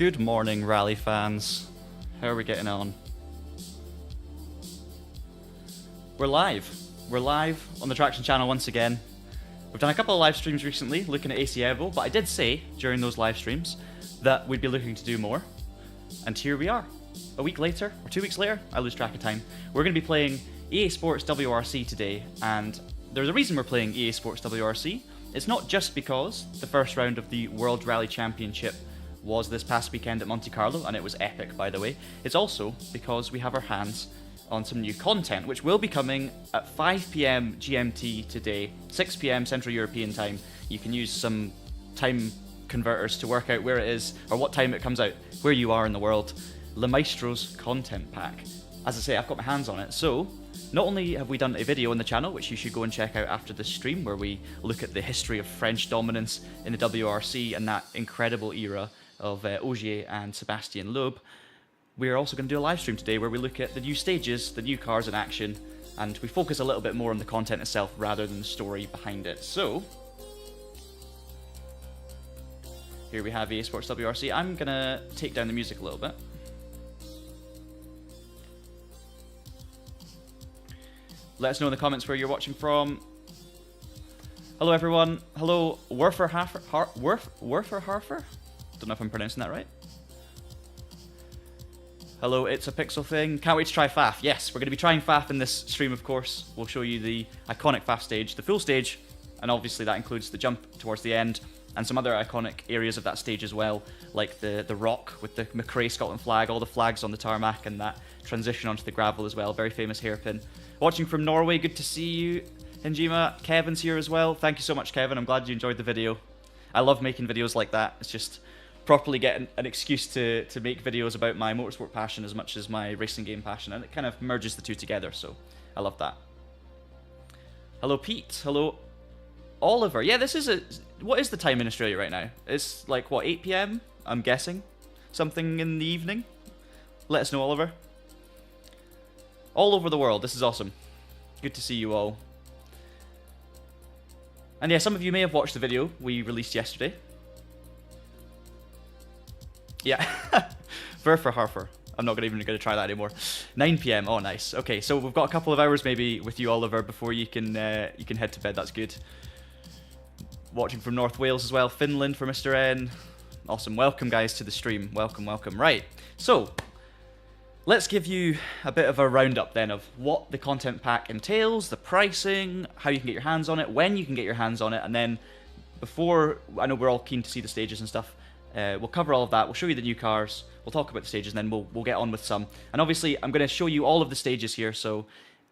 Good morning, rally fans. How are we getting on? We're live. We're live on the Traction channel once again. We've done a couple of live streams recently looking at AC Evo, but I did say during those live streams that we'd be looking to do more. And here we are. A week later, or 2 weeks later, I lose track of time. We're going to be playing EA Sports WRC today, and there's a reason we're playing EA Sports WRC. It's not just because the first round of the World Rally Championship was this past weekend at Monte Carlo, and it was epic, by the way. It's also because we have our hands on some new content, which will be coming at 5 PM GMT today, 6 PM Central European time. You can use some time converters to work out where it is, or what time it comes out, where you are in the world. Le Maestro's content pack. As I say, I've got my hands on it, so not only have we done a video on the channel, which you should go and check out after this stream, where we look at the history of French dominance in the WRC and that incredible era of Ogier and Sébastien Loeb. We're also going to do a live stream today where we look at the new stages, the new cars in action, and we focus a little bit more on the content itself rather than the story behind it. So, here we have EA Sports WRC. I'm going to take down the music a little bit. Let us know in the comments where you're watching from. Hello everyone. Hello, Werfer Harfer? Don't know if I'm pronouncing that right. Hello, it's a pixel thing. Can't wait to try FAF. Yes, we're going to be trying FAF in this stream, of course. We'll show you the iconic FAF stage, the full stage, and obviously that includes the jump towards the end, and some other iconic areas of that stage as well, like the rock with the McRae Scotland flag, all the flags on the tarmac, and that transition onto the gravel as well. Very famous hairpin. Watching from Norway, good to see you. Hinjima, Kevin's here as well. Thank you so much, Kevin. I'm glad you enjoyed the video. I love making videos like that. It's just properly getting an excuse to make videos about my motorsport passion as much as my racing game passion, and it kind of merges the two together, so I love that. Hello, Pete. Hello, Oliver. Yeah, this is what is the time in Australia right now? It's like, what, 8 PM? I'm guessing. Something in the evening? Let us know, Oliver. All over the world. This is awesome. Good to see you all. And yeah, some of you may have watched the video we released yesterday. Yeah. Verfer Harfer. I'm not even going to try that anymore. 9 PM. Oh, nice. Okay, so we've got a couple of hours maybe with you, Oliver, before you can head to bed. That's good. Watching from North Wales as well. Finland for Mr. N. Awesome. Welcome, guys, to the stream. Welcome, welcome. Right. So, let's give you a bit of a roundup then of what the content pack entails, the pricing, how you can get your hands on it, when you can get your hands on it, and then before, I know we're all keen to see the stages and stuff, we'll cover all of that, we'll show you the new cars, we'll talk about the stages, and then we'll get on with some. And obviously, I'm going to show you all of the stages here, so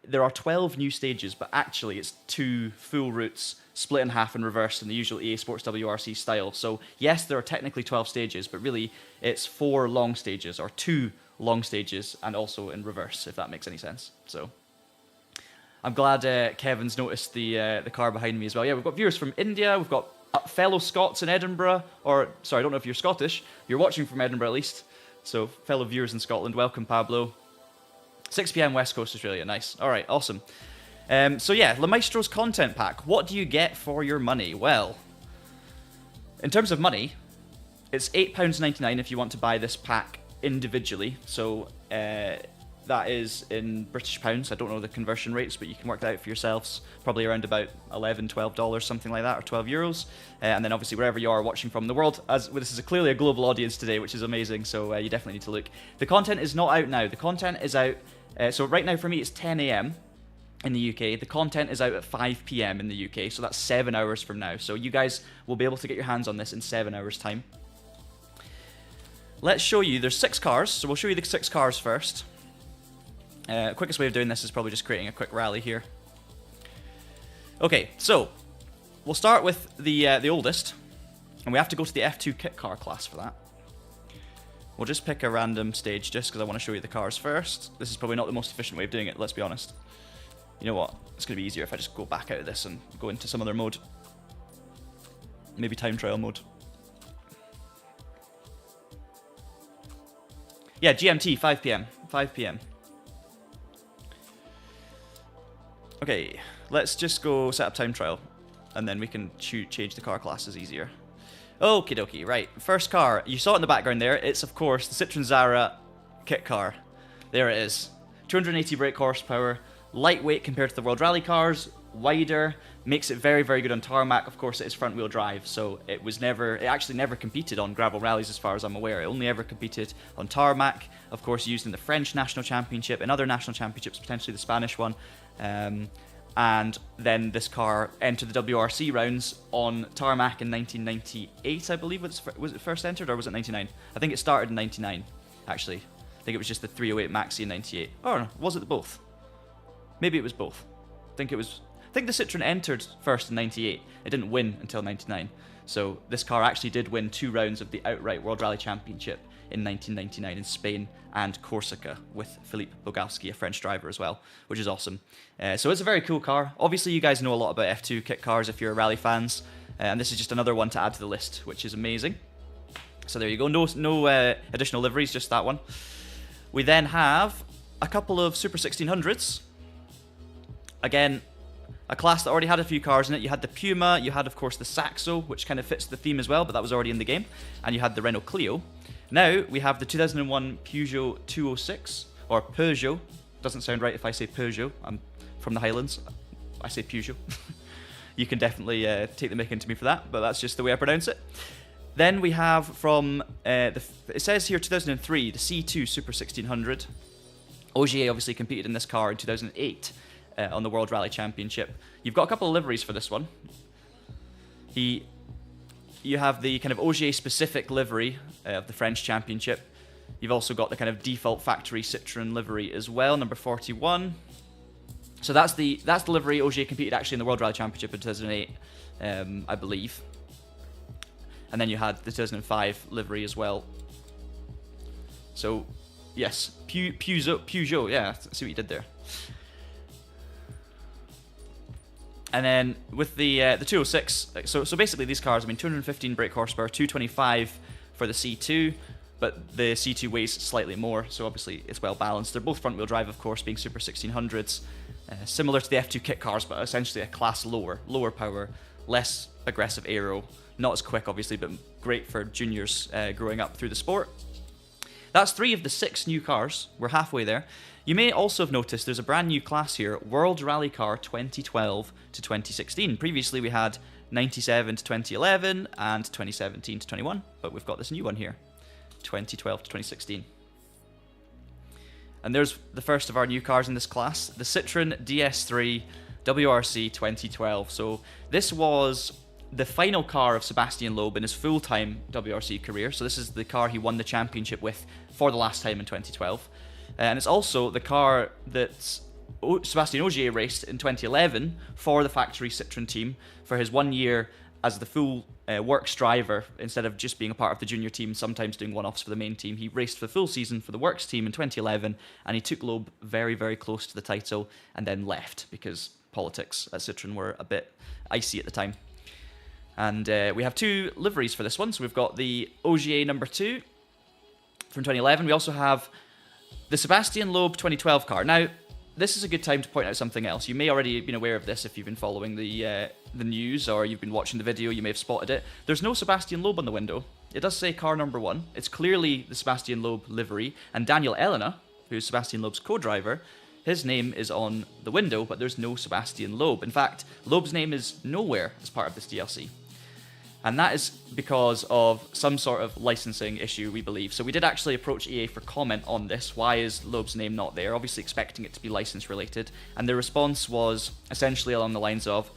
there are 12 new stages, but actually it's 2 full routes split in half and reversed in the usual EA Sports WRC style. So yes, there are technically 12 stages, but really it's 4 long stages, or 2 long stages, and also in reverse, if that makes any sense. So I'm glad Kevin's noticed the car behind me as well. Yeah, we've got viewers from India, we've got fellow Scots in Edinburgh, or sorry, I don't know if you're Scottish, you're watching from Edinburgh at least, so fellow viewers in Scotland, welcome Pablo. 6 PM West Coast Australia, nice. Alright, awesome. So yeah, Le Maestro's content pack, what do you get for your money? Well, in terms of money, it's £8.99 if you want to buy this pack individually, so that is in British pounds. I don't know the conversion rates, but you can work that out for yourselves. Probably around about $11, $12, something like that, or 12 euros. And then obviously wherever you are watching from the world, as this is clearly a global audience today, which is amazing, so you definitely need to look. The content is not out now. The content is out, so right now for me it's 10 AM in the UK. The content is out at 5 PM in the UK, so that's 7 hours from now. So you guys will be able to get your hands on this in 7 hours time. Let's show you, there's 6 cars, so we'll show you the 6 cars first. Quickest way of doing this is probably just creating a quick rally here. Okay, so we'll start with the oldest, and we have to go to the F2 kit car class for that. We'll just pick a random stage just because I want to show you the cars first. This is probably not the most efficient way of doing it, let's be honest. You know what, it's going to be easier if I just go back out of this and go into some other mode. Maybe time trial mode. Yeah, GMT, 5 PM. 5 PM. Okay, let's just go set up time trial, and then we can change the car classes easier. Okie dokie, right. First car. You saw it in the background there. It's, of course, the Citroën Zara kit car. There it is. 280 brake horsepower. Lightweight compared to the World Rally cars. Wider. Makes it very, very good on tarmac. Of course, it is front-wheel drive, so it actually never competed on gravel rallies as far as I'm aware. It only ever competed on tarmac. Of course, used in the French National Championship and other national championships, potentially the Spanish one. And then this car entered the WRC rounds on tarmac in 1998, I believe. Was it first entered, or was it 99? I think it started in 99, actually. I think it was just the 308 Maxi in 98. Or was it both? Maybe it was both. I think the Citroën entered first in 98. It didn't win until 99. So this car actually did win 2 rounds of the outright World Rally Championship in 1999 in Spain and Corsica with Philippe Bogalski, a French driver as well, which is awesome. So it's a very cool car. Obviously, you guys know a lot about F2 kit cars if you're rally fans, and this is just another one to add to the list, which is amazing. So there you go. No additional liveries, just that one. We then have a couple of Super 1600s. Again, a class that already had a few cars in it. You had the Puma, you had, of course, the Saxo, which kind of fits the theme as well, but that was already in the game, and you had the Renault Clio. Now, we have the 2001 Peugeot 206, or Peugeot. Doesn't sound right if I say Peugeot. I'm from the Highlands. I say Peugeot. You can definitely take the mick into me for that, but that's just the way I pronounce it. Then we have from, it says here 2003, the C2 Super 1600. Ogier obviously competed in this car in 2008 on the World Rally Championship. You've got a couple of liveries for this one. You have the kind of Ogier-specific livery of the French Championship. You've also got the kind of default factory Citroën livery as well, number 41. So that's the livery Ogier competed actually in the World Rally Championship in 2008, I believe. And then you had the 2005 livery as well. So, yes, Peugeot, yeah, see what you did there. And then with the 206, so basically these cars, I mean, 215 brake horsepower, 225 for the C2, but the C2 weighs slightly more, so obviously it's well balanced. They're both front-wheel drive, of course, being Super 1600s, similar to the F2 kit cars, but essentially a class lower power, less aggressive aero, not as quick, obviously, but great for juniors growing up through the sport. That's 3 of the 6 new cars. We're halfway there. You may also have noticed there's a brand new class here, World Rally Car 2012 to 2016. Previously we had 97 to 2011 and 2017 to 21, but we've got this new one here, 2012 to 2016. And there's the first of our new cars in this class, the Citroën DS3 WRC 2012. So this was the final car of Sébastien Loeb in his full-time WRC career. So this is the car he won the championship with for the last time in 2012. And it's also the car that Sébastien Ogier raced in 2011 for the factory Citroën team for his 1 year as the full works driver instead of just being a part of the junior team, sometimes doing one-offs for the main team. He raced for the full season for the works team in 2011, and he took Loeb very, very close to the title and then left because politics at Citroën were a bit icy at the time. And we have 2 liveries for this one. So we've got the Ogier number 2 from 2011. We also have the Sébastien Loeb 2012 car. Now, this is a good time to point out something else. You may already have been aware of this if you've been following the news or you've been watching the video, you may have spotted it. There's no Sébastien Loeb on the window. It does say car number 1. It's clearly the Sébastien Loeb livery. And Daniel Elena, who's Sébastien Loeb's co-driver, his name is on the window, but there's no Sébastien Loeb. In fact, Loeb's name is nowhere as part of this DLC. And that is because of some sort of licensing issue, we believe. So we did actually approach EA for comment on this. Why is Loeb's name not there? Obviously expecting it to be license related. And the response was essentially along the lines of,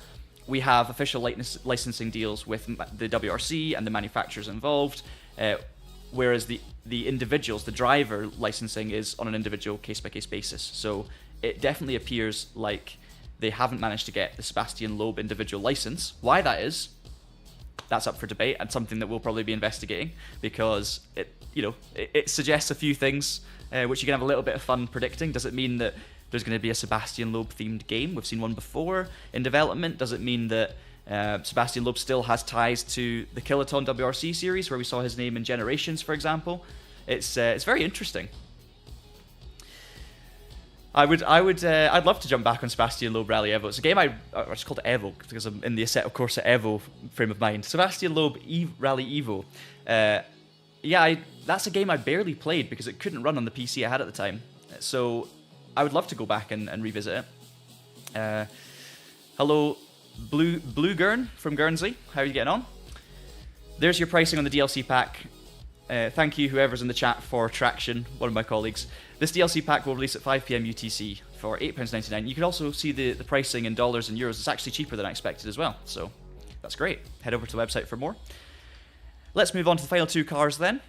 we have official licensing deals with the WRC and the manufacturers involved, whereas the individuals, the driver licensing is on an individual case-by-case basis. So it definitely appears like they haven't managed to get the Sébastien Loeb individual license. Why that is, that's up for debate and something that we'll probably be investigating because it suggests a few things which you can have a little bit of fun predicting. Does it mean that there's going to be a Sébastien Loeb themed game? We've seen one before in development. Does it mean that Sébastien Loeb still has ties to the Kiloton WRC series where we saw his name in Generations, for example? It's very interesting. I'd love to jump back on Sebastian Loeb Rally Evo. It's a game I just called it Evo because I'm in the Assetto Corsa Evo frame of mind. Sebastian Loeb Rally Evo. Yeah, that's a game I barely played because it couldn't run on the PC I had at the time. So I would love to go back and revisit it. Hello, Blue Gurn from Guernsey. How are you getting on? There's your pricing on the DLC pack. Thank you, whoever's in the chat, for Traction, one of my colleagues. This DLC pack will release at 5 PM UTC for £8.99. You can also see the pricing in dollars and euros. It's actually cheaper than I expected as well, so that's great. Head over to the website for more. Let's move on to the final two cars then.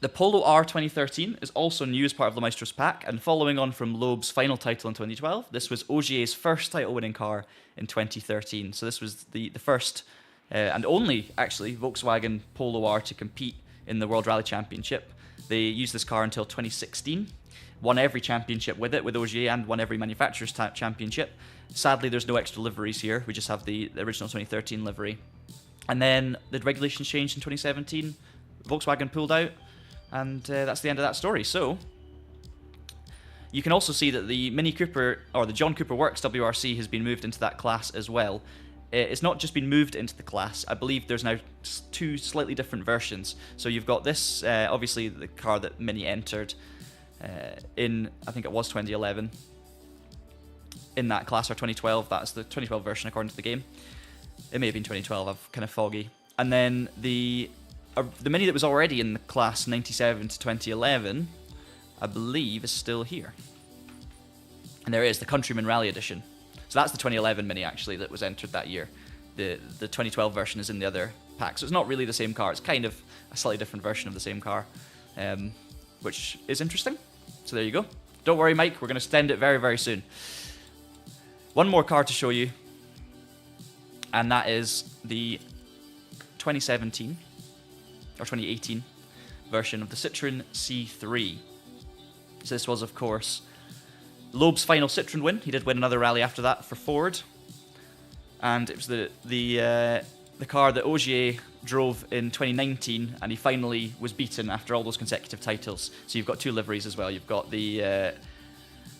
The Polo R 2013 is also new as part of the Maestros pack, and following on from Loeb's final title in 2012, this was Ogier's first title-winning car in 2013. So this was the first and only, actually, Volkswagen Polo R to compete in the World Rally Championship. They used this car until 2016, won every championship with it, with Ogier, and won every manufacturer's championship. Sadly, there's no extra liveries here. We just have the original 2013 livery. And then the regulations changed in 2017. Volkswagen pulled out, and that's the end of that story. So you can also see that the Mini Cooper, or the John Cooper Works WRC, has been moved into that class as well. It's not just been moved into the class. I believe there's now two slightly different versions. So you've got this, obviously the car that Mini entered in, I think it was 2011, in that class, or 2012. That's the 2012 version according to the game. It may have been 2012, I'm kind of foggy. And then the Mini that was already in the class 97 to 2011, I believe, is still here. And there it is, the Countryman Rally Edition. So that's the 2011 Mini, actually, that was entered that year. The 2012 version is in the other pack. So it's not really the same car. It's kind of a slightly different version of the same car, which is interesting. So there you go. Don't worry, Mike. We're going to extend it very, very soon. One more car to show you, and that is the 2017 or 2018 version of the Citroën C3. So this was, of course, Loeb's final Citroën win. He did win another rally after that for Ford, and it was the car that Ogier drove in 2019, and he finally was beaten after all those consecutive titles. So you've got two liveries as well. You've got the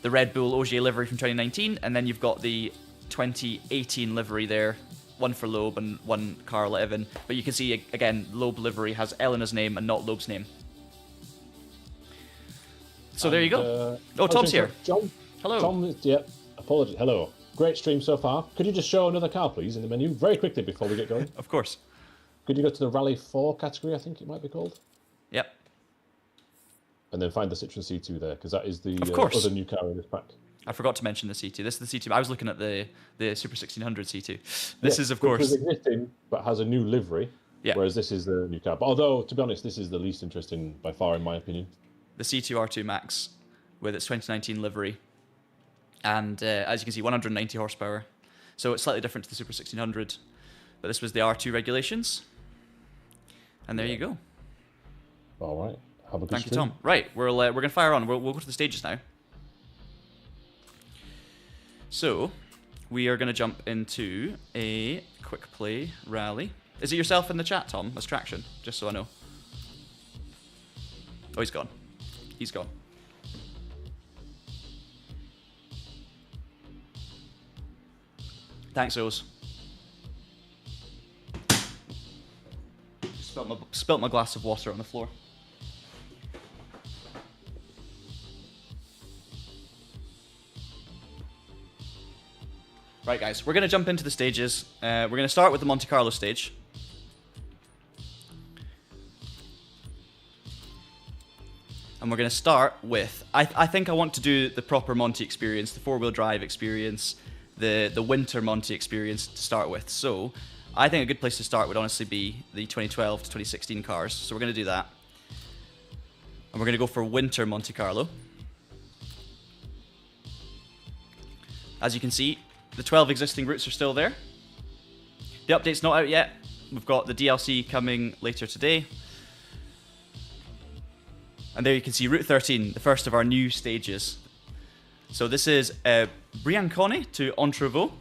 Red Bull Ogier livery from 2019, and then you've got the 2018 livery there, one for Loeb and one Carl Evan. But you can see again, Loeb livery has Elena's name and not Loeb's name. So there you go. Oh, Tom's here. John. Hello. Tom, yeah, apologies. Hello. Great stream so far. Could you just show another car, please, in the menu, very quickly before we get going? Of course. Could you go to the Rally 4 category, I think it might be called? Yep. And then find the Citroën C2 there, because that is the other new car in this pack. I forgot to mention the C2. This is the C2. I was looking at the Super 1600 C2. This is, of course... Which was existing, but has a new livery, yeah. Whereas this is the new car. But although, to be honest, this is the least interesting by far, in my opinion. The C2 R2 Max with its 2019 livery. And as you can see, 190 horsepower. So it's slightly different to the Super 1600. But this was the R2 regulations. And there you go. All right. Have a good Thank stream. you, Tom. Right, we're going to fire on. We'll go to the stages now. So, we are going to jump into a quick play rally. Is it yourself in the chat, Tom? That's Traction, just so I know. Oh, he's gone. He's gone. Thanks, Oz. Spilt my glass of water on the floor. Right, guys, we're going to jump into the stages. We're going to start with the Monte Carlo stage. And we're going to start with... I think I want to do the proper Monte experience, the four-wheel drive experience, the winter Monte experience to start with. So I think a good place to start would honestly be the 2012 to 2016 cars. So we're going to do that. And we're going to go for winter Monte Carlo. As you can see, the 12 existing routes are still there. The update's not out yet. We've got the DLC coming later today. And there you can see Route 13, the first of our new stages. So this is Briancone to Entrevaux.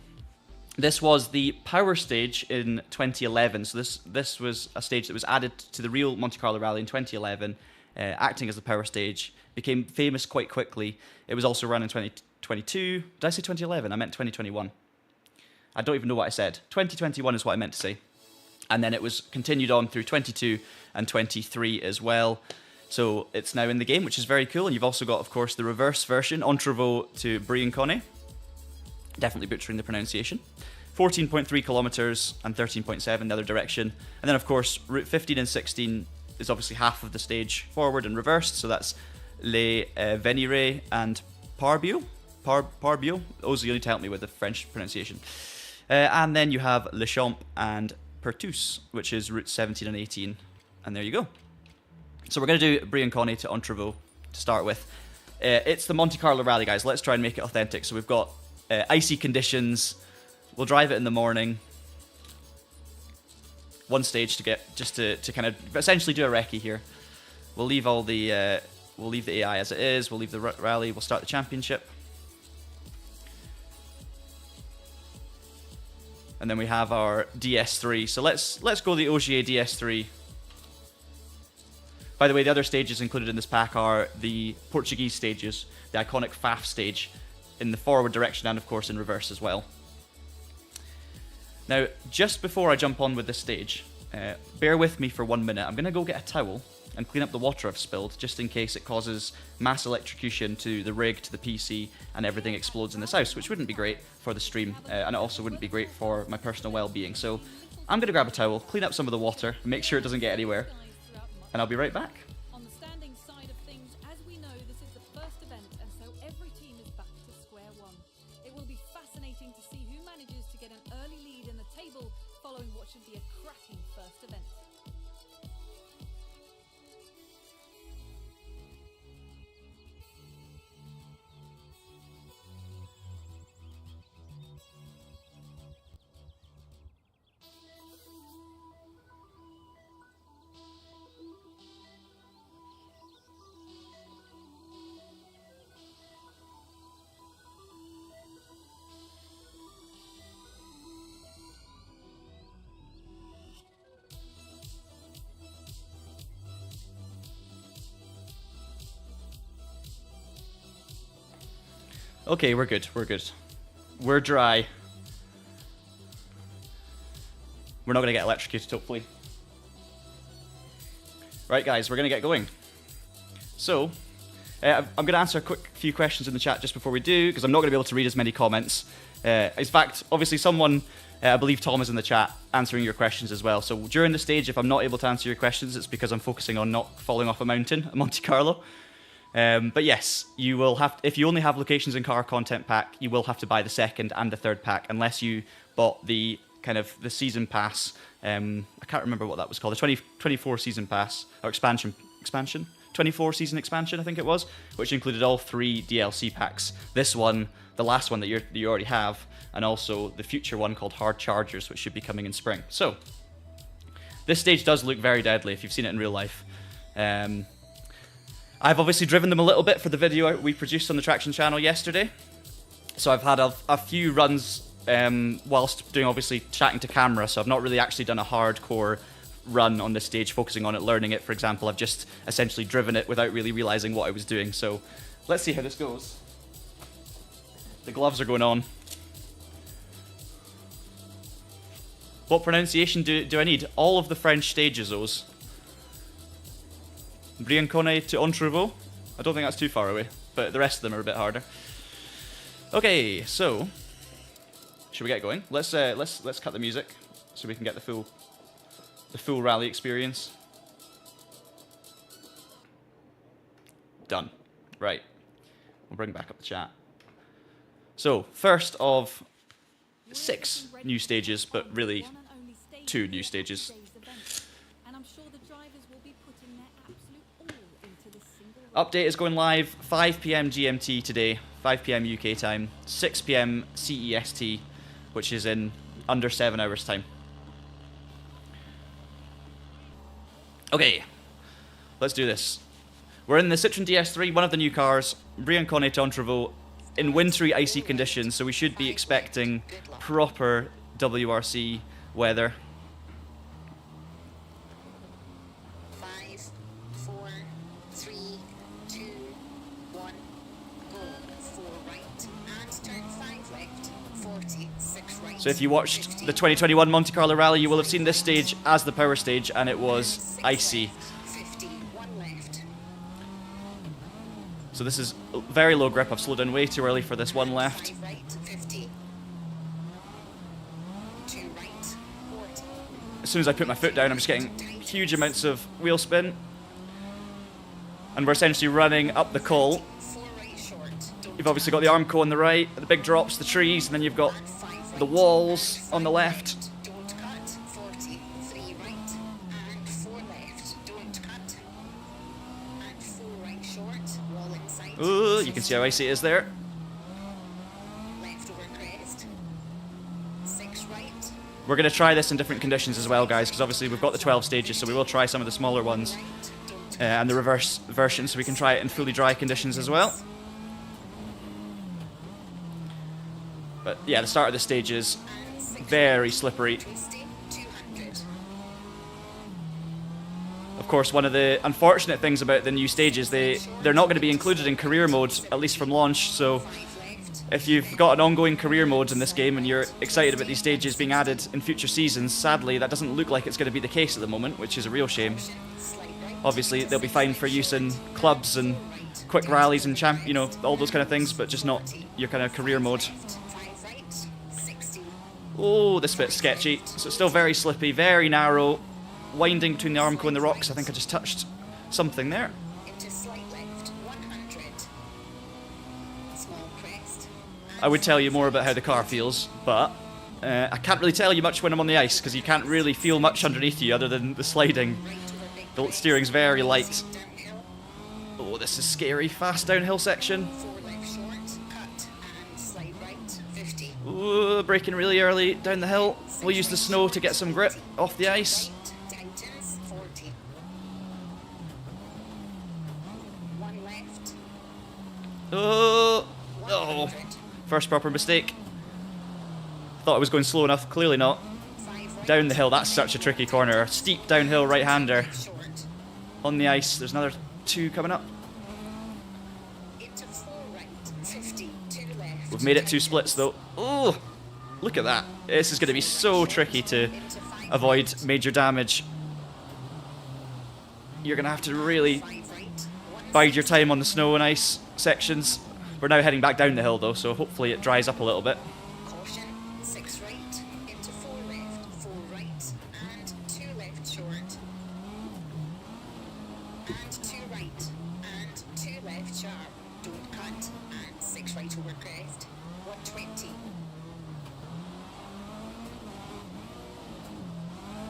This was the power stage in 2011. So this was a stage that was added to the real Monte Carlo Rally in 2011. acting as the power stage. Became famous quite quickly. It was also run in 2022. Did I say 2011? I meant 2021. I don't even know what I said. 2021 is what I meant to say. And then it was continued on through 22 and 23 as well. So it's now in the game, which is very cool. And you've also got, of course, the reverse version, Entrevaux to Briançonne. Definitely butchering the pronunciation. 14.3 kilometers and 13.7 the other direction. And then, of course, Route 15 and 16 is obviously half of the stage forward and reversed. So that's Les Venirets and Parbio. Parbio. Those you need to help me with the French pronunciation. And then you have Le Champ and Pertus, which is Route 17 and 18. And there you go. So we're going to do Briançonne to Entrevaux to start with. It's the Monte Carlo rally, guys. Let's try and make it authentic. So we've got icy conditions. We'll drive it in the morning. One stage to get just to kind of essentially do a recce here. We'll leave all the we'll leave the AI as it is. We'll leave the rally. We'll start the championship. And then we have our DS3. So let's go the Ogier DS3. By the way, the other stages included in this pack are the Portuguese stages, the iconic FAF stage, in the forward direction and, of course, in reverse as well. Now, just before I jump on with this stage, bear with me for 1 minute. I'm going to go get a towel and clean up the water I've spilled, just in case it causes mass electrocution to the rig, to the PC, and everything explodes in this house, which wouldn't be great for the stream, and it also wouldn't be great for my personal well-being. So I'm going to grab a towel, clean up some of the water, make sure it doesn't get anywhere, and I'll be right back. On the standing side of things, as we know, this is the first event, and so every team is back to square one. It will be fascinating to see who manages to get an early lead in the table following what should be a cracking first event. Okay, we're good, we're good. We're dry. We're not going to get electrocuted, hopefully. Right, guys, we're going to get going. So, I'm going to answer a quick few questions in the chat just before we do, because I'm not going to be able to read as many comments. In fact, obviously someone, I believe Tom is in the chat, answering your questions as well. So during the stage, if I'm not able to answer your questions, it's because I'm focusing on not falling off a mountain at Monte Carlo. But yes, you will have, if you only have locations in car content pack, you will have to buy the second and the third pack, unless you bought the kind of the season pass. I can't remember what that was called, the 24 season pass, or expansion, 24 season expansion, I think it was, which included all 3 DLC packs. This one, the last one that you already have, and also the future one called Hard Chargers, which should be coming in spring. So, this stage does look very deadly if you've seen it in real life. I've obviously driven them a little bit for the video we produced on the Traction channel yesterday. So I've had a few runs whilst doing, obviously, chatting to camera, so I've not really actually done a hardcore run on this stage, focusing on it, learning it, for example. I've just essentially driven it without really realising what I was doing. So let's see how this goes. The gloves are going on. What pronunciation do I need? All of the French stages, those. Briançonne to Entrevaux. I don't think that's too far away, but the rest of them are a bit harder. Okay, so should we get going? Let's cut the music so we can get the full rally experience. Done. Right. We'll bring back up the chat. So, first of 6 new stages, but really 2 new stages. Update is going live 5 PM GMT today, 5 PM UK time, 6 PM CEST, which is in under 7 hours time. Okay, let's do this. We're in the Citroën DS3, one of the new cars, Briançonne to Entrevaux, in wintry, icy conditions, so we should be expecting proper WRC weather. 5, 4, 3, 2, 1, go. 4 right and turn 5 left. 40, 6 right. So if you watched the 2021 Monte Carlo Rally, you will have seen this stage as the power stage, and it was icy. 50, 1 left. So this is very low grip. I've slowed down way too early for this one left. 5 right, 50. 2 right, 40. As soon as I put my foot down, I'm just getting huge amounts of wheel spin. And we're essentially running up the col. 4 right short. You've obviously got the Armco on the right, the big drops, the trees, and then you've got 5 the walls on the left. Don't cut. 40. 3 right and 4 left. Don't cut. And 4 right short. Wall inside. Ooh, you can see how icy it is there. Left over crest. 6 right. We're going to try this in different conditions as well, guys, because obviously we've got the 12 stages, so we will try some of the smaller ones Right. Don't and the reverse version, so we can try it in fully dry conditions as well. But yeah, the start of the stage is and 6 very slippery. twisty. 200. Of course, one of the unfortunate things about the new stages, they're not going to be included in career mode, at least from launch, so 5 left. if you've got an ongoing career mode in this game and you're excited about these stages being added in future seasons, sadly that doesn't look like it's going to be the case at the moment, which is a real shame. Slide right. Obviously they'll be fine for use in clubs and quick rallies and you know, all those kind of things, but just not your kind of career mode. 5 right. 60. Oh, this bit's sketchy. So it's still very slippy, very narrow, winding between the Armco and the rocks. I think I just touched something there. Into slight left. 100. Small crest. I would tell you more about how the car feels, but I can't really tell you much when I'm on the ice, because you can't really feel much underneath you other than the sliding. Right over big The crest. steering's very light. Downhill. Oh, this is scary. Fast downhill section. 4 left short. Cut. And slide right. 50. Ooh, braking really early down the hill. We'll use the snow to get some grip off the ice. Right. Tightens. 40. 1 left. Oh, 100. first proper mistake. Thought I was going slow enough, clearly not. 5 right. Down the hill, that's such a tricky corner. Steep downhill right-hander Short. on the ice. There's another 2 coming up. Into 4 right. 50. 2 left. We've made it 2 splits though. Oh, look at that. This is going to be so tricky to Into 5 avoid major damage. You're going to have to really 5 right. 1 bide your time on the snow and ice sections. We're now heading back down the hill though, so hopefully it dries up a little bit. caution. 6 right. Into 4 left. 4 right. And 2 left short. And 2 right. And 2 left sharp. Don't cut. And 6 right over crest. 120.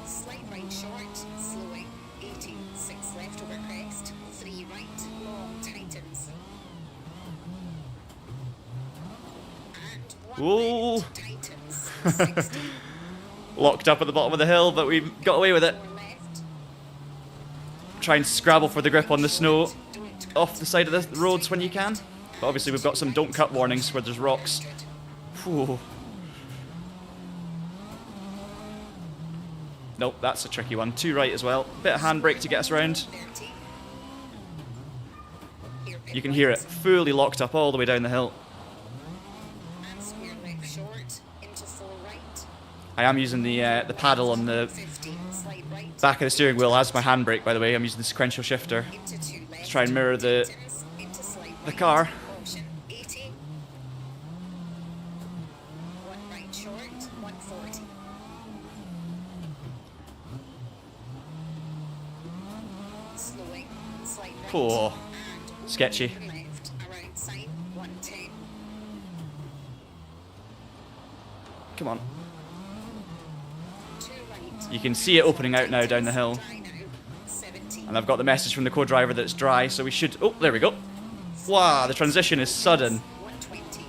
Slight right short. Slowing. 80. 6 left over crest. 3 right. Long tightens. And 1 Ooh. left. Tightens. 60. Locked up at the bottom of the hill, but we got away with it. 4 left. Try and scrabble for the grip on the snow Don't cut. off the side of the roads when you can. But obviously we've got some don't cut warnings where there's rocks. Whew. Nope, that's a tricky one. 2 right as well. Bit of handbrake to get us around. 30. You can hear it fully locked up all the way down the hill. And square left short. Into 4 right. I am using the paddle on the 50. Slight right. back of the steering wheel as my handbrake, by the way. I'm using the sequential shifter Into 2 left. to try and mirror the Tightens. Into slight the right. car. Caution. 80. 1 right short. 140. Slowing. Slight right. Oh, And sketchy. one left. Around sign. 110. Come on. 2 right. You can see it opening out now down the hill. Dry now. 70. And I've got the message from the co-driver that it's dry, so we should... Oh, there we go. Wow, the transition is sudden. 120.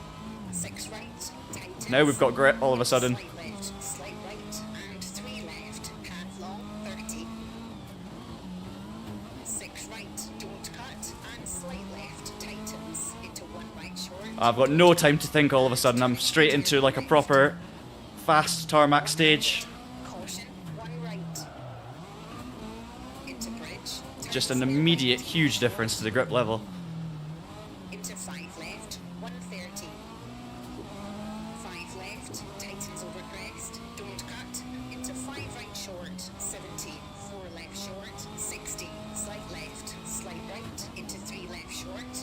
6 right. Tightens. Now we've got grip all of a sudden. Slight left, slight right, and 3 left. Cat long, 30. 6 right, don't cut, and slight left, tightens into 1 right short. I've got no time to think all of a sudden. I'm straight into like a proper fast tarmac stage. Caution, 1 right. Into bridge. just an immediate huge difference to the grip level. Into 5 left, 130. 5 left, tightens over crest, don't cut. Into 5 right short, 70. 4 left short, 60. Slight left, slight right. Into 3 left short,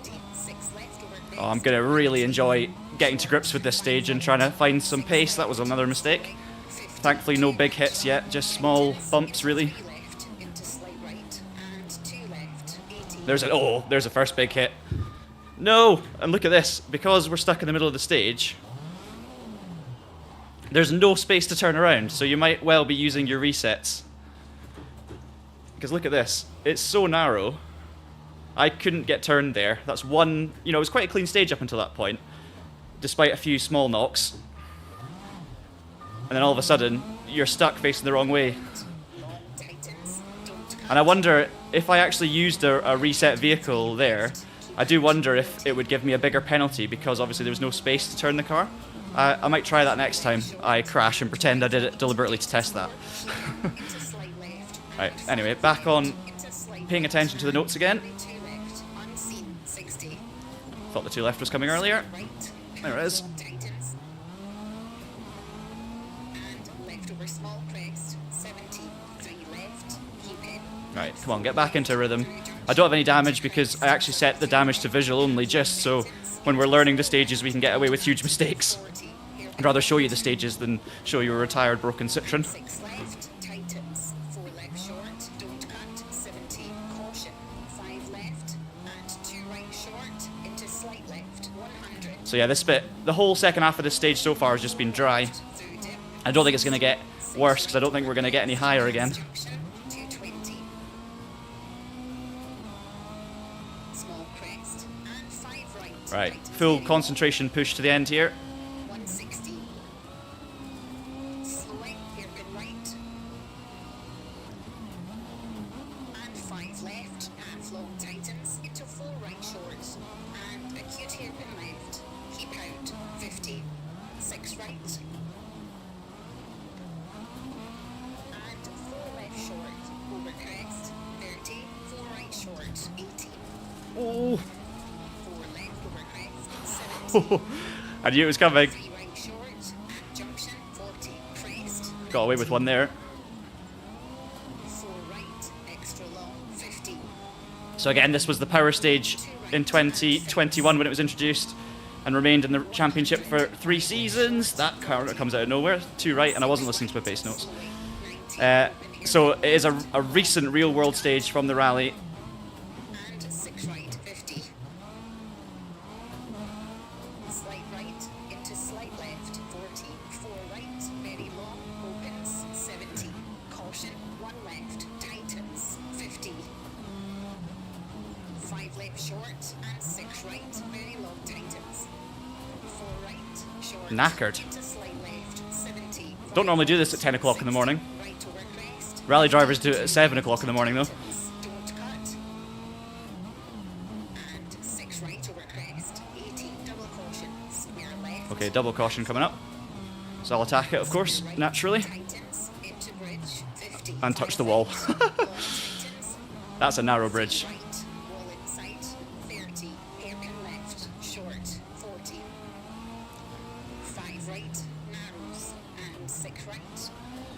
40. 6 left over crest. Oh, I'm going to really enjoy getting to grips with this stage and trying to find some pace. That was another mistake. Thankfully no big hits yet, just small bumps really. 3 left, into slight right, and 2 left, 80. There's a first big hit. No! And look at this, because we're stuck in the middle of the stage, there's no space to turn around, so you might well be using your resets. Because look at this, it's so narrow, I couldn't get turned there. That's one, it was quite a clean stage up until that point, despite a few small knocks. And then all of a sudden, you're stuck facing the wrong way. Tightens, don't cut. And I wonder, if I actually used a reset vehicle there, I do wonder if it would give me a bigger penalty, because obviously there was no space to turn the car. I might try that next time I crash and pretend I did it deliberately to test that. Into slight left, Right, anyway, back on into slight paying attention to the notes again. 2 left, unseen, 60. Thought the 2 left was coming earlier. Right, There it is. tightens. And left over small crest, 70. 3 left, keep in. Right, come on, get back into rhythm. I don't have any damage because I actually set the damage to visual only, just so when we're learning the stages we can get away with huge mistakes. 40, I'd rather show you the stages than show you a retired broken Citroën. 6 left, tightens. 4 left short, don't cut, 70. Caution, 5 left, and 2 right short, into slight left, 100. So yeah, this bit, the whole second half of this stage so far has just been dry. Through dip, I don't think it's going to get worse because I don't think we're going to get any higher again. junction, 220. Small crest, and 5 right. Right, tightens full very concentration push to the end here. 160. Slowing, hairpin right. And 5 left, half long tightens into 4 right short. And acute hairpin left. Keep out, 50. 6 right. And 4 left short, over crest. 30. 4 right short, 80. Oh, 4 left over crest, 70. I knew it was coming. 3 right short, and junction, 40. Crest. Got away with one there. 4 right, extra long, 50. So again, this was the power stage in 2021 when it was introduced and remained in the championship for 3 seasons. That car comes out of nowhere, 2 right, and I wasn't listening to my bass notes. So it is a recent real world stage from the rally. And 6 right, 50. Slight right, into slight left, 40. 4 right, very long, opens, 70. Caution, 1 left, tightens, 50. 5 left short, and 6 right, very long, tightens. 4 right, short. Knackered. Into slight left, 70. Don't normally do this at 10 o'clock in the morning. Right over crest. Rally drivers do it at 7 o'clock in the morning though. Don't cut. And 6 right over crest. 80, double caution. Square left. Okay, double caution coming up. So I'll attack it, of course, Right, naturally. tightens, into bridge. 50. And touch the wall. Long tightens. That's a narrow bridge. Right, wall inside. 30, hairpin left. Short. 40. 5 right, narrows. And 6 right.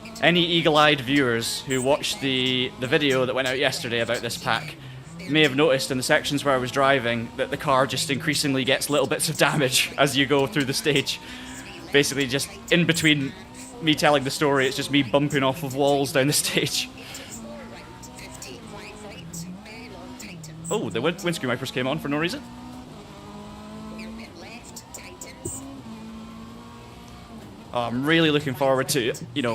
Into Any eagle-eyed viewers who watched the video that went out yesterday about this pack may have noticed in the sections where I was driving that the car just increasingly gets little bits of damage as you go through the stage. Basically just in between me telling the story, it's just me bumping off of walls down the stage. 4 right, 50. 5 right, very long tightens. Oh, the windscreen wipers came on for no reason. Hairpin left, tightens. Oh, I'm really looking forward to,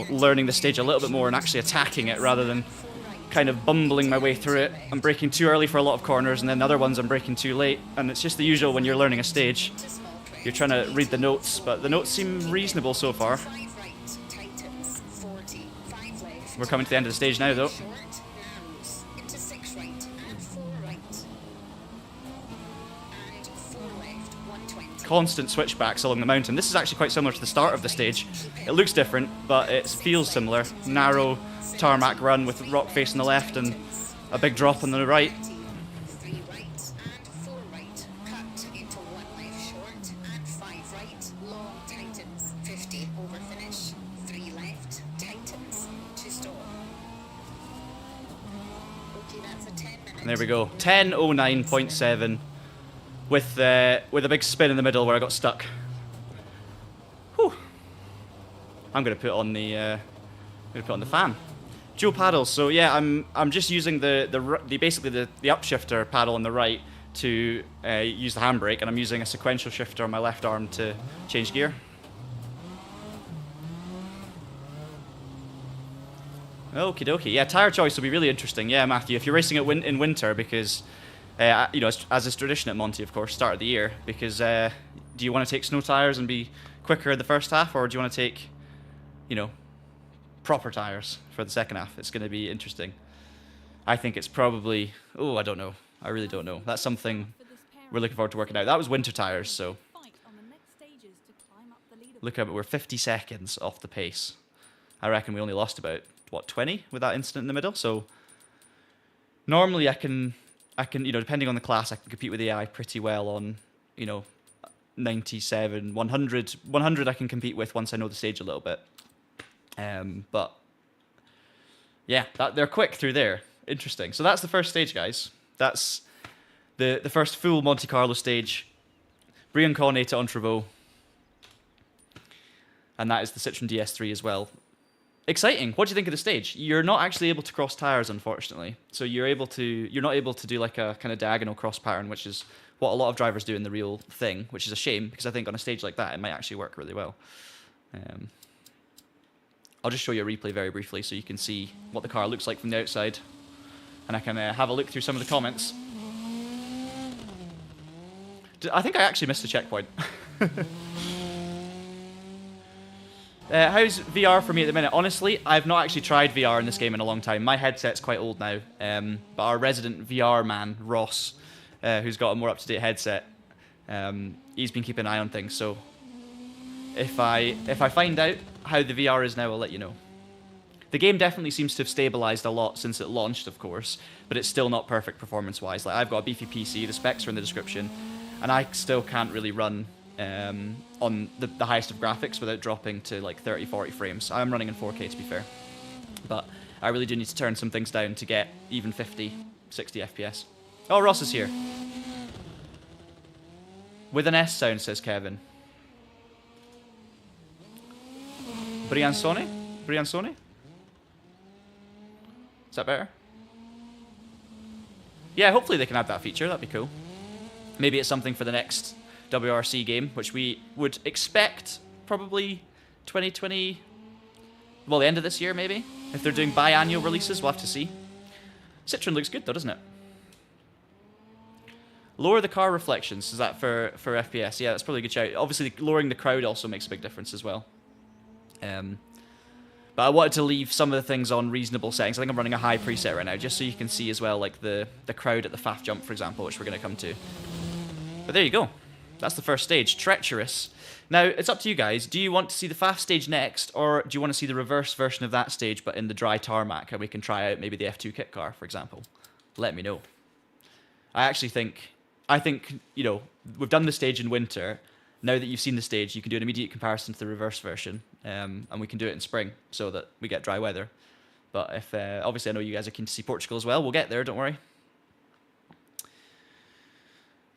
learning the stage a little bit more and actually attacking it rather than kind of bumbling my way through it. I'm braking too early for a lot of corners and then the other ones I'm braking too late, and it's just the usual when you're learning a stage. To small crest. You're trying to read the notes, but the notes seem reasonable so far. 5 right, tightens. 40. 5 left. We're coming to the end of the stage now though. Short, narrows. Into 6 right and 4 right. And 4 left, 120. Constant switchbacks along the mountain. This is actually quite similar to the start of the stage. It looks different, but it feels similar. Narrow tarmac run with rock face on the left and A big drop on the right. 3 right and 4 right. Cut into 1 left short and 5 right. Long tightens. 50 over finish. 3 left. Tightens. To stop. Okay, that's a 10-minute. And there we go. 10:09.7 with a big spin in the middle where I got stuck. Whew. I'm gonna put on the fan. Dual paddles. So yeah, I'm just using the basically the upshifter paddle on the right to use the handbrake, and I'm using a sequential shifter on my left arm to change gear. Okie dokie. Yeah, tire choice will be really interesting. Yeah, Matthew, if you're racing it in winter, because you know, as is tradition at Monte, of course, start of the year. Because do you want to take snow tires and be quicker in the first half, or do you want to take, you know, proper tires for the second half? It's going to be interesting. I think it's probably, I don't know. I really don't know. That's something we're looking forward to working out. That was winter tires, so look at it. We're 50 seconds off the pace. I reckon we only lost about, what, 20 with that incident in the middle. So normally I can, you know, depending on the class, I can compete with AI pretty well on, you know, 97, 100. 100 I can compete with once I know the stage a little bit. But yeah, they're quick through there. Interesting. So that's the first stage, guys. That's the first full Monte Carlo stage. Briançon to Entrevaux. And that is the Citroën DS3 as well. Exciting. What do you think of the stage? You're not actually able to cross tires, unfortunately. So you're not able to do like a kind of diagonal cross pattern, which is what a lot of drivers do in the real thing, which is a shame, because I think on a stage like that, it might actually work really well. I'll just show you a replay very briefly so you can see what the car looks like from the outside. And I can have a look through some of the comments. I think I actually missed a checkpoint. How's VR for me at the minute? Honestly, I've not actually tried VR in this game in a long time. My headset's quite old now. But our resident VR man, Ross, who's got a more up-to-date headset, he's been keeping an eye on things. So if I find out how the VR is now, I'll let you know. The game definitely seems to have stabilized a lot since it launched, of course, but it's still not perfect performance-wise. Like, I've got a beefy PC, the specs are in the description, and I still can't really run on the highest of graphics without dropping to like 30, 40 frames. I'm running in 4K, to be fair, but I really do need to turn some things down to get even 50, 60 FPS. Oh, Ross is here. With an S sound, says Kevin. Briançon? Briançon? Is that better? Yeah, hopefully they can add that feature. That'd be cool. Maybe it's something for the next WRC game, which we would expect probably 2020... Well, the end of this year, maybe? If they're doing biannual releases, we'll have to see. Citroën looks good, though, doesn't it? Lower the car reflections. Is that for FPS? Yeah, that's probably a good shout. Obviously, lowering the crowd also makes a big difference as well. But I wanted to leave some of the things on reasonable settings. I think I'm running a high preset right now, just so you can see as well, like the crowd at the FAF jump, for example, which we're going to come to. But there you go. That's the first stage, Treacherous. Now, it's up to you guys. Do you want to see the FAF stage next, or do you want to see the reverse version of that stage, but in the dry tarmac, and we can try out maybe the F2 kit car, for example? Let me know. I think, you know, we've done the stage in winter. Now that you've seen the stage, you can do an immediate comparison to the reverse version, and we can do it in spring so that we get dry weather. But if obviously I know you guys are keen to see Portugal as well. We'll get there, don't worry.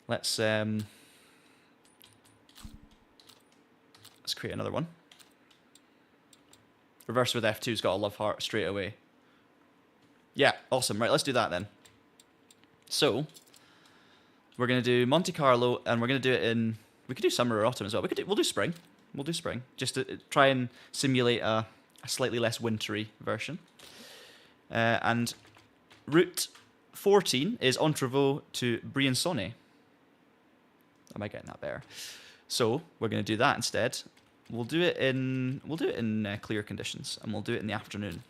Let's create another one. Reverse with F2's got a love heart straight away. Yeah, awesome. Right, let's do that then. So we're gonna do Monte Carlo, and we're gonna do it in. We could do summer or autumn as well. We'll do spring. We'll do spring, just to try and simulate a slightly less wintry version. And route 14 is Entrevaux to Briançon. Am I getting that better? So we're going to do that instead. We'll do it in clear conditions, and we'll do it in the afternoon.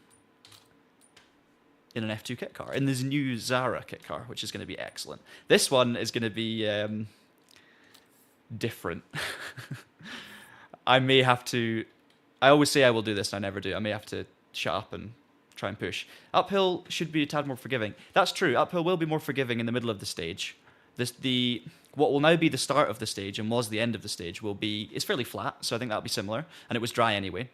In an F2 kit car, in this new Zara kit car, which is going to be excellent. This one is going to be different. I may have to. I always say I will do this, and I never do. I may have to shut up and try and push. Uphill should be a tad more forgiving. That's true. Uphill will be more forgiving in the middle of the stage. What will now be the start of the stage and was the end of the stage is fairly flat, so I think that'll be similar, and it was dry anyway.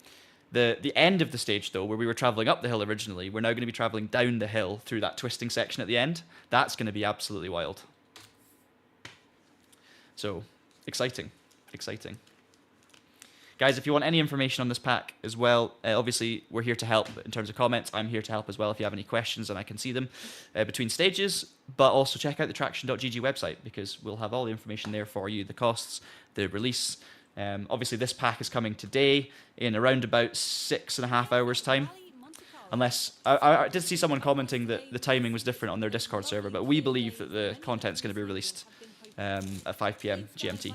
The end of the stage, though, where we were traveling up the hill originally, we're now going to be traveling down the hill through that twisting section at the end. That's going to be absolutely wild. So, exciting. Exciting. Guys, if you want any information on this pack as well, obviously we're here to help in terms of comments. I'm here to help as well if you have any questions and I can see them between stages. But also check out the TraxionGG website because we'll have all the information there for you, the costs, the release. Obviously this pack is coming today in around about 6.5 hours time. Unless, I did see someone commenting that the timing was different on their Discord server, but we believe that the content's going to be released at 5 PM GMT.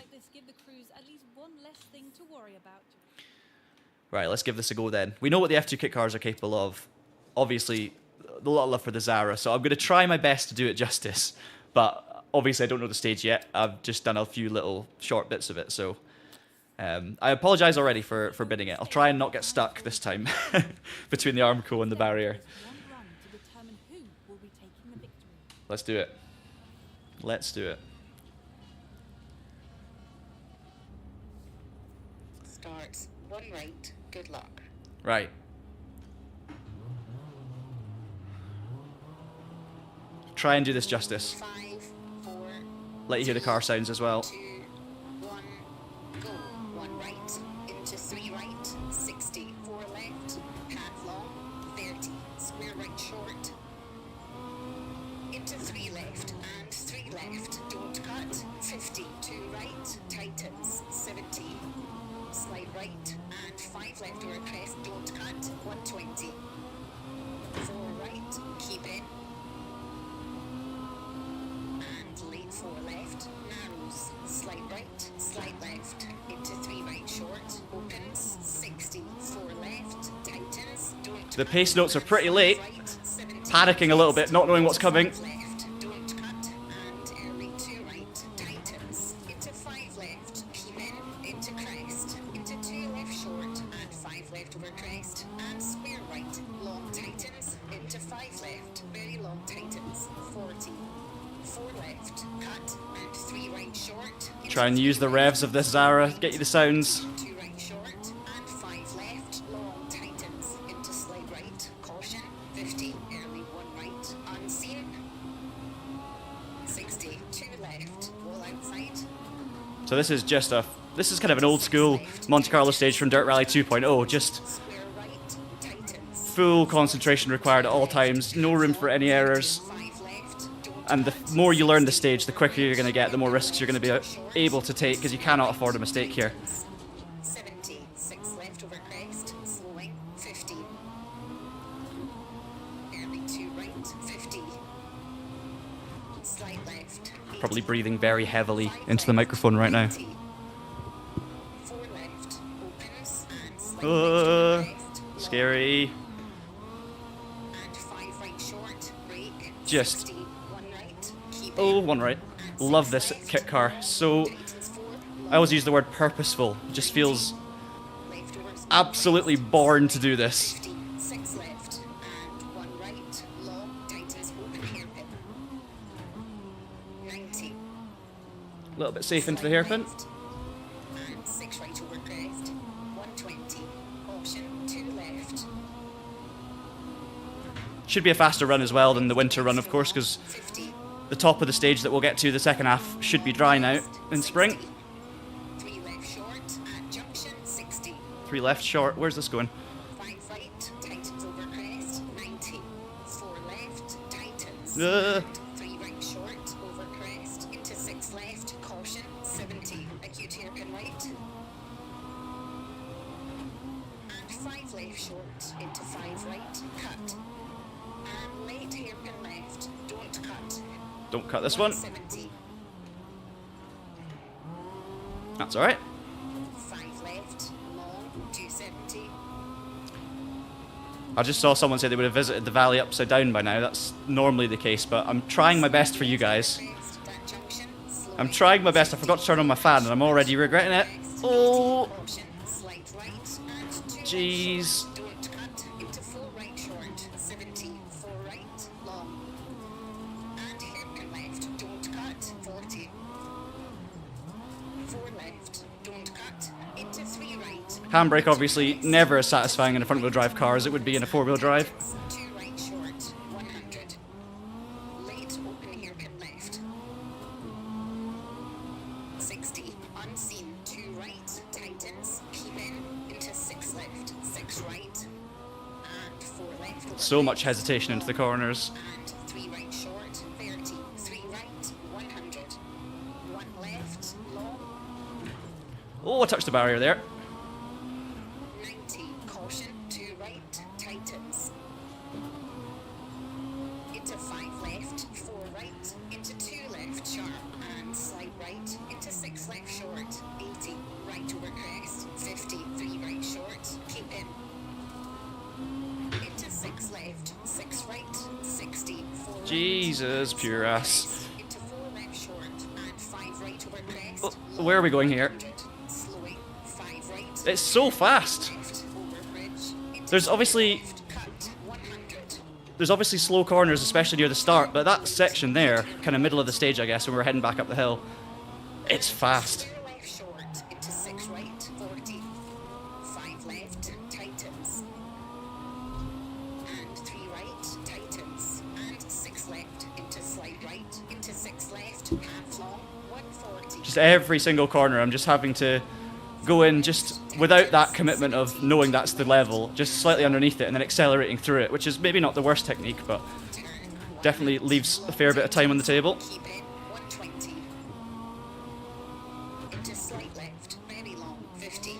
Right, let's give this a go then. We know what the F2 kit cars are capable of. Obviously, a lot of love for the Zara, so I'm going to try my best to do it justice. But obviously, I don't know the stage yet. I've just done a few little short bits of it, so I apologise already for bidding it. I'll try and not get stuck this time between the Armco and the barrier. Let's do it. Let's do it. Starts 1 right. Good luck. Right. Try and do this justice. 5, 4, Let you hear the car sounds as well. 2, 1, go. 1 right, into 3 right, 60, 4 left, path long, 30, square right short, into 3 left and 3 left, don't cut, 50, 2 right, tightens, 70, slide right, and 5 left over crest, don't cut, 120, 4 right, keep in, and late 4 left, narrows, slide right, slide left, into 3 right short, opens, 60, 4 left, tightens, don't The cut, pace notes are pretty late. right, 70, Panicking a little bit, not knowing what's coming. left, don't cut, and early 2 right, tightens, into 5 left, keep in, into crest, into 2 left short, and 5 left over crest, and square right, long tightens, into 5 left, very long tightens, 40, 4 left, cut, and 3 right short, Try and use the revs of this Zara, get you the sounds. 2 right short, and 5 left, long tightens, into slide right, caution, 50, early 1 right, unseen, 60, 2 left, wall outside, So this is kind of an old school Monte Carlo stage from Dirt Rally 2.0, just square right, tightens, full concentration required at all times, no room for any errors. 5 left, don't And the more you learn the stage, the quicker you're going to get, the more risks you're going to be able to take, because you cannot afford a mistake here. 70, 6 left over crest, slowing, 50, early 2 right, 50, slide left, Probably breathing very heavily into the microphone right now. 80, 4 left, opens, and slide left over crest, Scary. and 5 right short, brake, Just- 60, 1 right, keep Oh, in, 1 right. Love this kit car. So, tightens 4, I always use the word purposeful. It just feels left over square absolutely born to do this. 50, 6 left, and 1 right, long, tightens, open hairpin, 90, A little bit safe into the hairpin. left, and 6 right over crest, 120, option 2 left, Should be a faster run as well than the winter run, of course, because 50, the top of the stage that we'll get to, the second half, should be dry now in spring. 3 left short, and junction 60, 3 left short. Where's this going? 5 right, tightens over crest, 90, 4 left, tightens, Uh. 3 right short, over crest, into 6 left, caution, 70, acute hairpin right, and 5 left short, into 5 right, cut, and late hairpin left, don't cut, Don't cut this one. 70, That's alright. 5 left, long, 270, I just saw someone say they would have visited the valley upside down by now. That's normally the case, but I'm trying my best for you guys. crest, that junction, slow I'm trying my best. I forgot to turn on my fan, and I'm already regretting it. Oh, caution, slight right, and 2 jeez. don't cut, into 4 right short, Handbrake obviously never as satisfying in a front-wheel drive car as it would be in a four-wheel drive. 2 right short, 100. Late open hairpin left. 60, unseen, 2 right, tightens, keep into 6 left, 6 right, and 4 left. So much hesitation into the corners. And 3 right short, 30, 3 right, 100. 1 left, long, Oh, I touched the barrier there. 90, caution, 2 right, tightens. Into 5 left, 4 right, into 2 left, sharp, and slide right, into 6 left short, 80, right over crest, 50, 3 right short, keep in. Into 6 left, 6 right, 60, 4 right, Jesus, pure ass. into 4 left short, and 5 right over crest. Oh, where are we going here? 100, slowing, 5 right, It's so fast. left, over bridge, into There's 5 obviously left, cut, 100. There's obviously slow corners, especially near the start, but that section there, kind of middle of the stage, I guess, when we're heading back up the hill, it's fast. 2 left short, into 6 right, 40. 5 left, tightens. And 3 right, tightens. And 6 left, into slide right, into 6 left, half long, 140. Just every single corner, I'm just having to go in just without that commitment of knowing that's the level, just slightly underneath it and then accelerating through it, which is maybe not the worst technique, but Turn, definitely leaves a fair bit of time on the table. keep in, 120. Into slight left, very long, 50.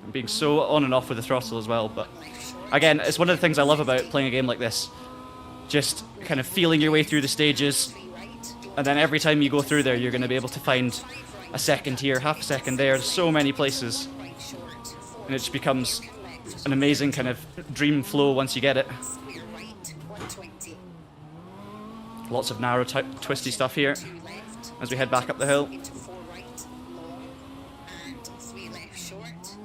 I'm being so on and off with the throttle as well, but Left short, again, it's one of the things I love about playing a game like this. Just kind of feeling your way through the stages, 3 right, and then every time you go through there, you're going to be able to find a second here, half a second there, so many places, right short, 4 and it just becomes left, an amazing kind of dream flow once you get it. square right, 120. Lots of narrow, twisty stuff here 2 left, as we head back up the hill. into 4 right, long, and 3 left short,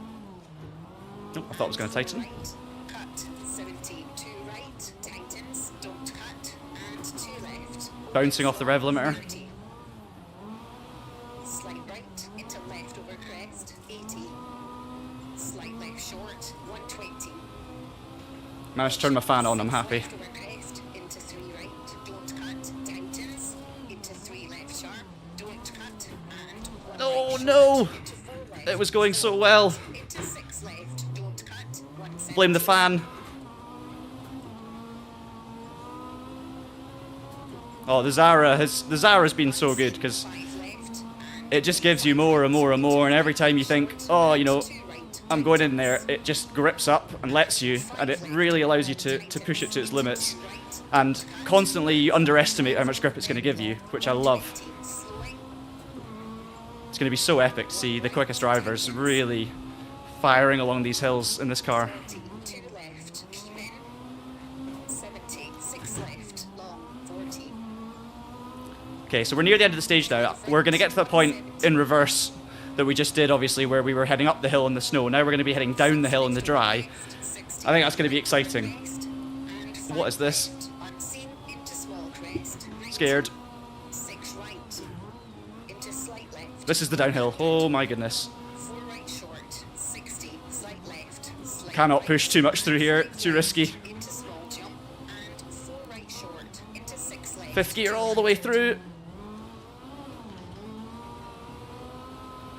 Oh, I thought it was going to tighten. right, cut, 70, 2 right, tightens, don't cut, and 2 left, Bouncing off the rev limiter. 30. Slide right, into left over crest, 80. Slide left short, 120. Managed to turn my fan on, I'm happy. Left over crest, into 3 right, don't cut, tightens, into 3 left sharp, don't cut, and 1 Oh right no! short, into 4 left, It was going so well. into 6 left, don't cut, 170. Blame the fan. Oh, the Zara's been so good because 5 left, and it just gives you more and more and more, and every time you think, oh, you know, 2 right, I'm going in there, it just grips up and lets you, and it really allows you to push it to its limits. And constantly you underestimate how much grip it's going to give you, which I love. slowing, It's going to be so epic to see the quickest drivers really firing along these hills in this car. 2 left, keep in, 70, 6 left, long, 40. Okay, so we're near the end of the stage now. We're going to get to that point in reverse that we just did, obviously, where we were heading up the hill in the snow. Now we're going to be heading down the hill in the dry. 60 I think that's going to be exciting. crest, and What is this? unseen into small crest, right, Scared. 6 right, into slight left, This is the downhill. Oh my goodness. 4 right short, 60, slight left, slight Cannot right, push too much through here. Too risky. into small jump, and 4 right short, into 6 left. Fifth gear all the way through.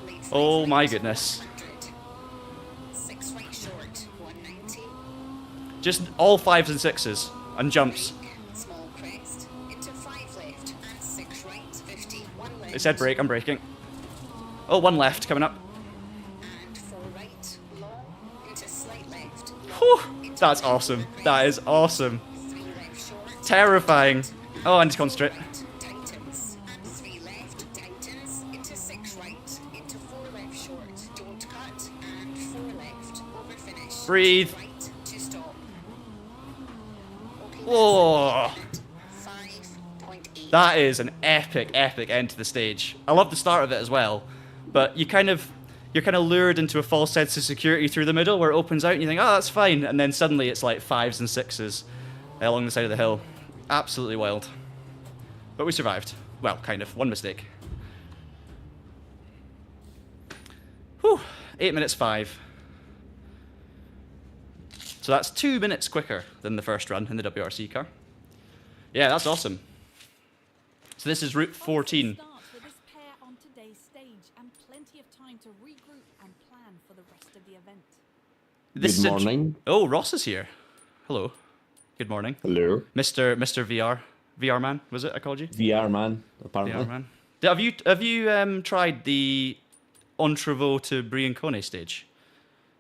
Late Oh five my right, goodness. 100. 6 right short, 190. Just all 5s and 6s and jumps. Small crest, into 5 left, and 6 right, 50, 1 left. It said brake, I'm braking. Oh, 1 left coming up. And 4 right, long, into slight left. Whew, that's awesome. That is awesome. 3 left short, Terrifying. Oh, I need to concentrate. tightens. And 3 left, tightens, into 6 right, into 4 left short, don't cut, and 4 left, over finish. Breathe. Right, to stop. Okay, Whoa. 5.8. That is an epic, epic end to the stage. I love the start of it as well, but you're kind of lured into a false sense of security through the middle where it opens out and you think, oh, that's fine, and then suddenly it's like 5s and 6s along the side of the hill. Absolutely wild. But we survived. Well, kind of. 1 mistake. Whew. 8 minutes 5. So that's 2 minutes quicker than the first run in the WRC car. Yeah, that's awesome. So this is Route 14. Start for this pair on today's stage, and plenty of time to regroup and plan for the rest of the event. This Good morning. Oh, Ross is here. Hello. Good morning. Hello. Mr. VR man, was it I called you? VR man, apparently. VR man. Have you tried the Entrevaux to Briancone stage?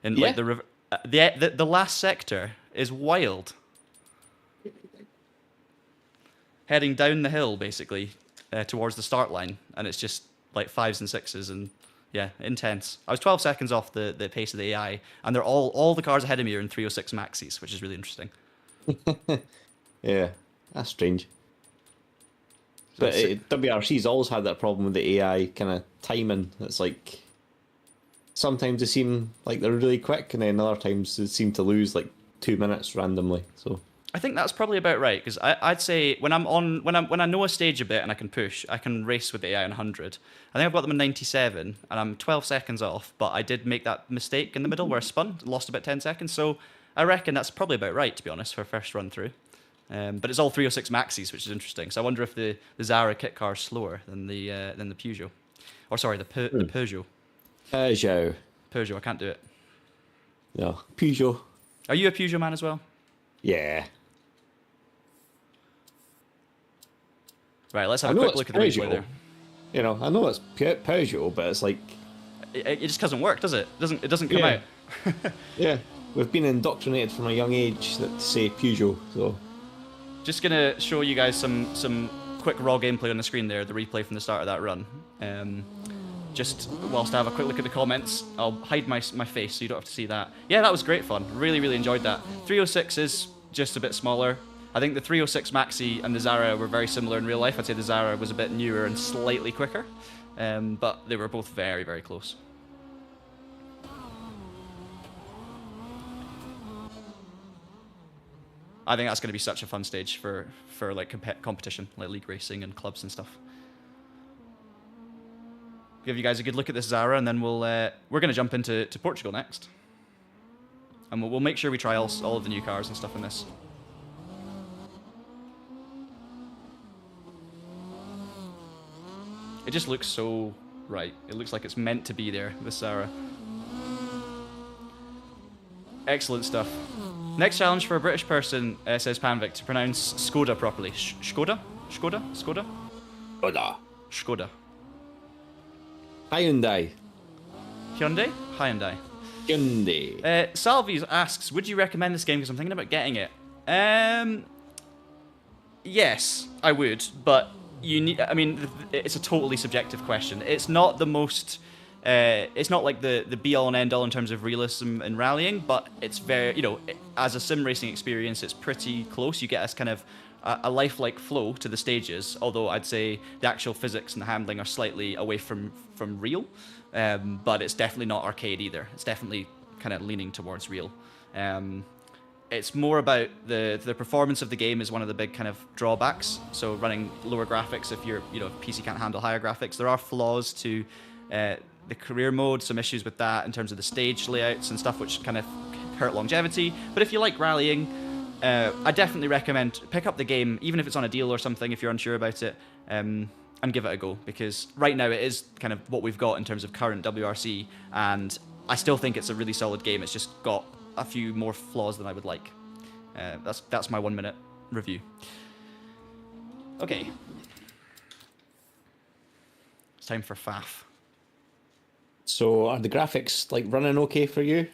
In like the river, the last sector is wild. Heading down the hill basically towards the start line, and it's just like 5s and 6s, and yeah, intense. I was 12 seconds off the pace of the AI, and they're all the cars ahead of me are in 306 maxis, which is really interesting. Yeah, that's strange. So But WRC's always had that problem with the AI kind of timing. It's like sometimes they seem like they're really quick, and then other times they seem to lose like 2 minutes randomly. So I think that's probably about right, because I'd say when I know a stage a bit and I can push, I can race with the AI on 100. I think I've got them in 97, and I'm 12 seconds off, but I did make that mistake in the middle where I spun, lost about 10 seconds. So I reckon that's probably about right, to be honest, for a first run through. But it's all 306 maxis, which is interesting. So I wonder if the Zara kit car is slower than the Peugeot, or sorry, the Peugeot. Peugeot. I can't do it. No, Peugeot. Are you a Peugeot man as well? Yeah. Right, let's have I a know quick it's look at the replay Peugeot. there. You know, I know it's Peugeot, but it's like It just doesn't work, does it? It doesn't come Yeah. out. yeah, we've been indoctrinated from a young age that to say Peugeot. So Just gonna show you guys some quick raw gameplay on the screen there, the replay from the start of that run. Just whilst I have a quick look at the comments, I'll hide my face so you don't have to see that. Yeah, that was great fun. Really, really enjoyed that. 306 is just a bit smaller. I think the 306 Maxi and the Zara were very similar in real life. I'd say the Zara was a bit newer and slightly quicker, but they were both very, very close. I think that's going to be such a fun stage for like competition, like league racing and clubs and stuff. Give you guys a good look at this Zara, and then we're going to jump into Portugal next, and we'll make sure we try all of the new cars and stuff in this. It just looks so right. It looks like it's meant to be there, this Zara. Excellent stuff. Next challenge for a British person, says Panvic, to pronounce Skoda properly. Skoda? Skoda? Skoda? Skoda. Skoda. Hyundai. Hyundai? Hyundai. Hyundai. Salvies asks, would you recommend this game? Because I'm thinking about getting it. Yes, I would, but you need. I mean, it's a totally subjective question. It's not the most. It's not like the be all and end all in terms of realism and rallying, but it's very, as a sim racing experience, it's pretty close. You get a kind of a lifelike flow to the stages, although I'd say the actual physics and the handling are slightly away from real, but it's definitely not arcade either. It's definitely kind of leaning towards real. It's more about the performance of the game is one of the big kind of drawbacks. So running lower graphics, if your PC can't handle higher graphics, there are flaws to the career mode, some issues with that in terms of the stage layouts and stuff, which kind of hurt longevity. But if you like rallying, I definitely recommend pick up the game, even if it's on a deal or something, if you're unsure about it, and give it a go, because right now it is kind of what we've got in terms of current WRC, and I still think it's a really solid game. It's just got a few more flaws than I would like. That's my 1 minute review. Okay. It's time for faff. So are the graphics like running okay for you?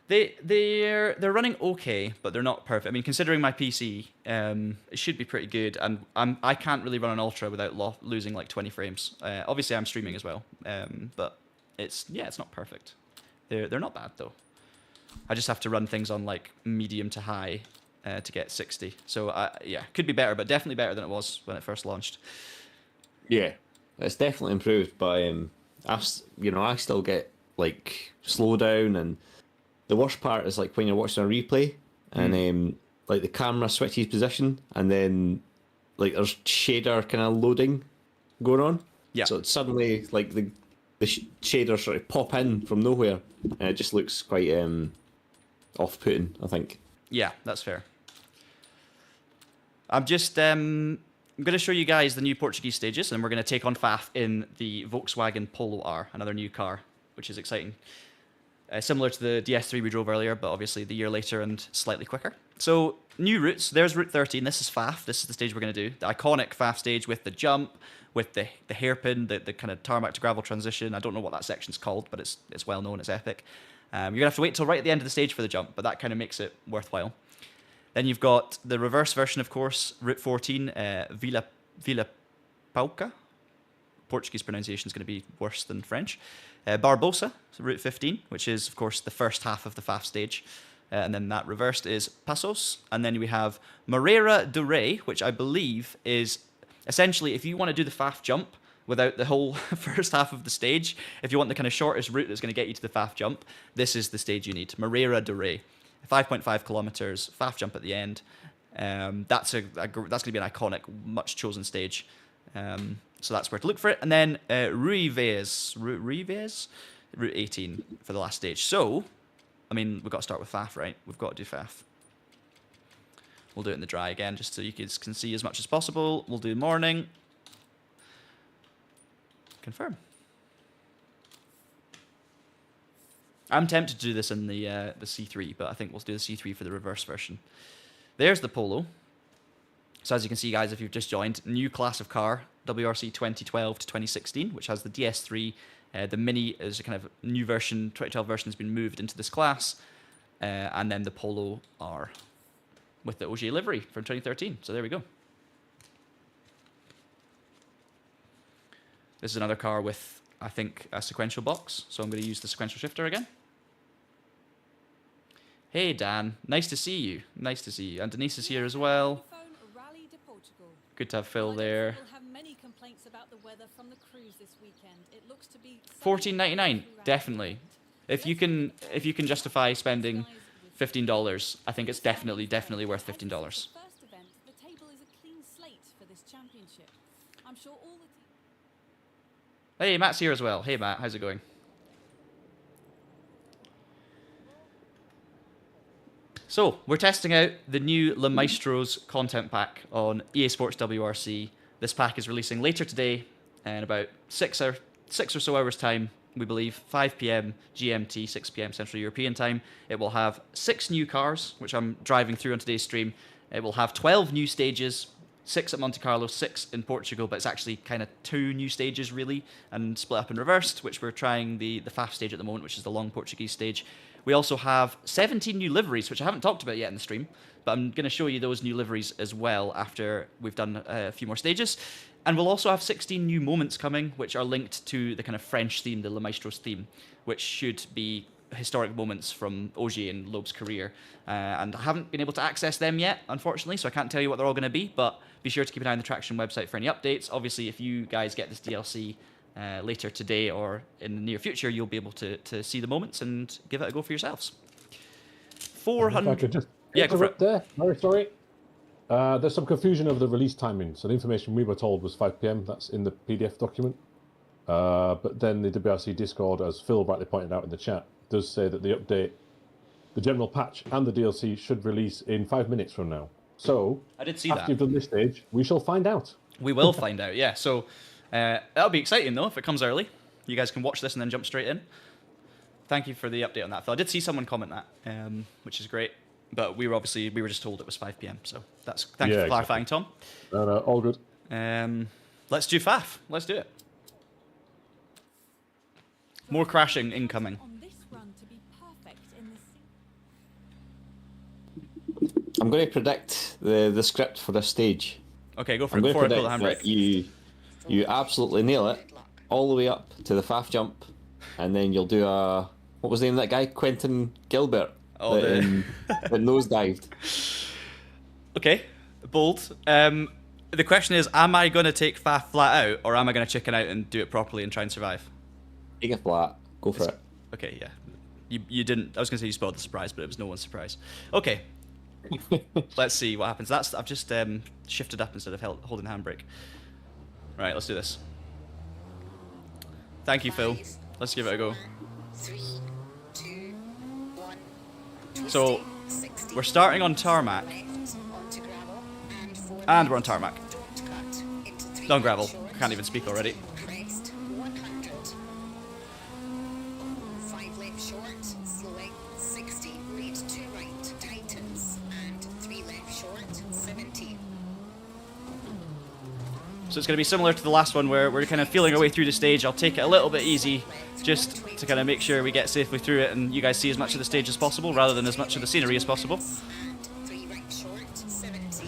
They're running okay, but they're not perfect. I mean, considering my PC, it should be pretty good, and I can't really run an ultra without losing like 20 frames. Obviously, I'm streaming as well, but it's not perfect. They're not bad though. I just have to run things on like medium to high to get 60. So could be better, but definitely better than it was when it first launched. Yeah, it's definitely improved, but I still get like slowdown, and the worst part is like when you're watching a replay and like the camera switches position, and then like there's shader kind of loading going on. Yeah. So it's suddenly like the shaders sort of pop in from nowhere, and it just looks quite off-putting, I think. Yeah, that's fair. I'm just I'm going to show you guys the new Portuguese stages, and we're going to take on Faf in the Volkswagen Polo R, another new car, which is exciting. Similar to the DS3 we drove earlier, but obviously the year later and slightly quicker. So, new routes. There's Route 13. This is Faf. This is the stage we're going to do. The iconic Faf stage with the jump, with the hairpin, the kind of tarmac to gravel transition. I don't know what that section's called, but it's well known. It's epic. You're going to have to wait till right at the end of the stage for the jump, but that kind of makes it worthwhile. Then you've got the reverse version, of course, Route 14, Vila Pauca. Portuguese pronunciation is going to be worse than French. Barbosa, so Route 15, which is, of course, the first half of the Faf stage. And then that reversed is Passos. And then we have Moreira do Rei, which I believe is essentially, if you want to do the Faf jump without the whole first half of the stage, if you want the kind of shortest route that's going to get you to the Faf jump, this is the stage you need. Moreira do Rei. 5.5 kilometers, Faf jump at the end. That's going to be an iconic, much chosen stage. So that's where to look for it. And then Ruives, Route 18 for the last stage. So, I mean, we've got to start with Faf, right? We've got to do Faf. We'll do it in the dry again, just so you guys can see as much as possible. We'll do morning. Confirm. I'm tempted to do this in the C3, but I think we'll do the C3 for the reverse version. There's the Polo. So as you can see, guys, if you've just joined, new class of car, WRC 2012 to 2016, which has the DS3. The Mini is a kind of new version, 2012 version has been moved into this class. And then the Polo R with the OG livery from 2013. So there we go. This is another car with, I think, a sequential box. So I'm going to use the sequential shifter again. Hey, Dan. Nice to see you. Nice to see you. And Denise is here as well. Good to have Phil there. $14.99, definitely. If you can justify spending $15, I think it's definitely worth $15. Hey, Matt's here as well. Hey, Matt, how's it going? So, we're testing out the new Le Maestros content pack on EA Sports WRC. This pack is releasing later today in about 6 or so hours time, we believe, 5 p.m. GMT, 6 p.m. Central European time. It will have 6 new cars, which I'm driving through on today's stream. It will have 12 new stages, 6 at Monte Carlo, 6 in Portugal, but it's actually kind of 2 new stages really, and split up and reversed, which we're trying the Faf stage at the moment, which is the long Portuguese stage. We also have 17 new liveries, which I haven't talked about yet in the stream, but I'm going to show you those new liveries as well after we've done a few more stages. And we'll also have 16 new moments coming, which are linked to the kind of French theme, the Le Maestros theme, which should be historic moments from Ogier and Loeb's career. And I haven't been able to access them yet, unfortunately, so I can't tell you what they're all going to be, but be sure to keep an eye on the Traxion website for any updates. Obviously, if you guys get this DLC later today or in the near future, you'll be able to see the moments and give it a go for yourselves. 400. If I could just Yeah, go for it. there. Very sorry. There's some confusion over the release timing. So the information we were told was 5 p.m. That's in the PDF document. But then the WRC Discord, as Phil rightly pointed out in the chat, does say that the update, the general patch and the DLC should release in 5 minutes from now. So I did see after that. you've done this stage, we shall find out. We will find out, yeah. So that'll be exciting, though, if it comes early. You guys can watch this and then jump straight in. Thank you for the update on that, Phil. I did see someone comment that, which is great. But we were just told it was 5 p.m. So thank you for clarifying, Tom. No, all good. Let's do Faf. Let's do it. More crashing incoming. I'm going to predict the script for this stage. Okay, go for I'm it going before to I pull the predict handbrake. that you absolutely nail it all the way up to the Faf jump, and then you'll do a, what was the name of that guy? Quentin Gilbert. Oh, that nosedived. Okay, bold. The question is, am I going to take Faf flat out, or am I going to chicken out and do it properly and try and survive? Take it flat. Go for it. Okay, yeah. You didn't. I was going to say you spoiled the surprise, but it was no one's surprise. Okay. Let's see what happens. I've just shifted up instead of holding the handbrake. Right, let's do this. Thank you, Phil. Let's give it a go. 3, 2, 1. So 60. We're starting on tarmac. Left onto gravel and 4 And we're on tarmac. don't cut into 3 On gravel. short, Can't even speak already. crest 100. 5 left short, select 60, lead 2 right, tightens, and 3 left short, 70. So it's going to be similar to the last one where we're kind of feeling our way through the stage. I'll take it a little bit easy just to kind of make sure we get safely through it and you guys see as much of the stage as possible rather than as much of the scenery as possible. And 3 right short, 70.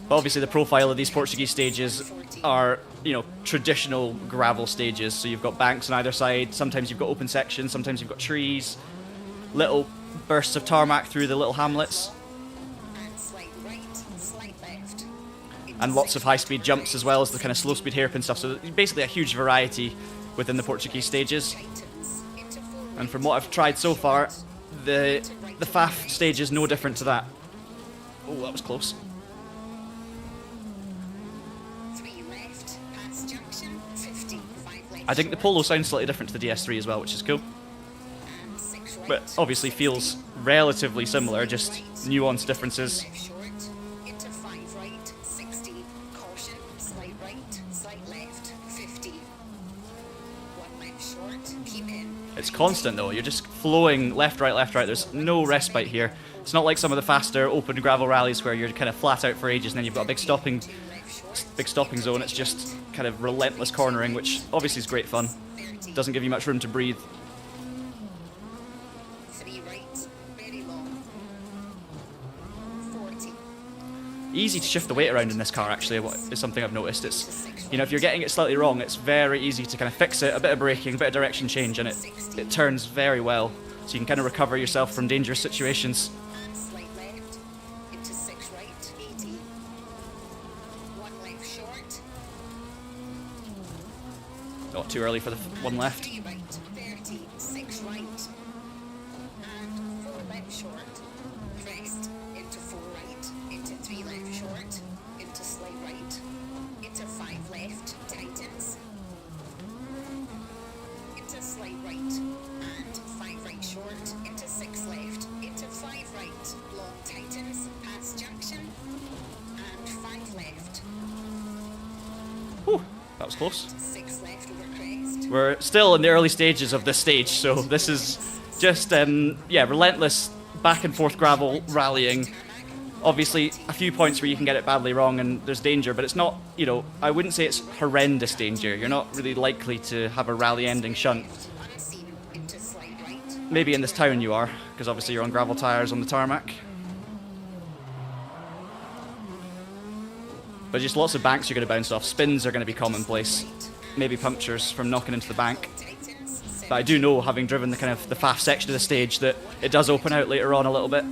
But obviously the profile of these Portuguese stages are, you know, traditional gravel stages. So you've got banks on either side, sometimes you've got open sections, sometimes you've got trees, little bursts of tarmac through the little hamlets, And slight right, slight left. and lots of high-speed jumps as well as the kind of slow-speed hairpin stuff. So basically a huge variety within the Portuguese stages. Tightens into 4 right. And from what I've tried so far, the FAF stage is no different to that. Oh, that was close. 3 left, past junction, 50. 5 left I think the short, Polo sounds slightly different to the DS3 as well, which is cool. and 6 right. But obviously feels relatively similar, just nuanced differences. Left short, into 5 right, 60. Caution, slight right, slight left, 50. 1 left short, keep in. It's constant though, you're just flowing left, right, there's no respite here. It's not like some of the faster open gravel rallies where you're kind of flat out for ages and then you've got a big stopping zone. It's just kind of relentless cornering, which obviously is great fun. 30. Doesn't give you much room to breathe. 3 right, very long. 40. Easy to shift the weight around in this car actually, is something I've noticed. It's, you know, if you're getting it slightly wrong, it's very easy to kind of fix it, a bit of braking, a bit of direction change, and it turns very well. So you can kind of recover yourself from dangerous situations. And slight left, into 6 right, 80. 1 left short, Not too early for the one left. 3 right, 30. 6 right. And 4 left short. Crest, into 4 right, into 3 left short, into slight right, into 5 left, tightens, into slight right, and 5 right short, into 6 left, into 5 right, long tightens, past junction, and 5 left, Whew, that was close. 6 left over crest, We're still in the early stages of this stage, so this is just, yeah, relentless back and forth gravel rallying. Obviously, a few points where you can get it badly wrong and there's danger, but it's not, you know, I wouldn't say it's horrendous danger. You're not really likely to have a rally-ending shunt. unseen, into slight right, Maybe in this town you are, because obviously you're on gravel tyres on the tarmac. But just lots of banks you're going to bounce off. Spins are going to be commonplace. Maybe punctures from knocking into the bank. tightens, But I do know, having driven the kind of the FAF section of the stage, that it does open out later on a little bit.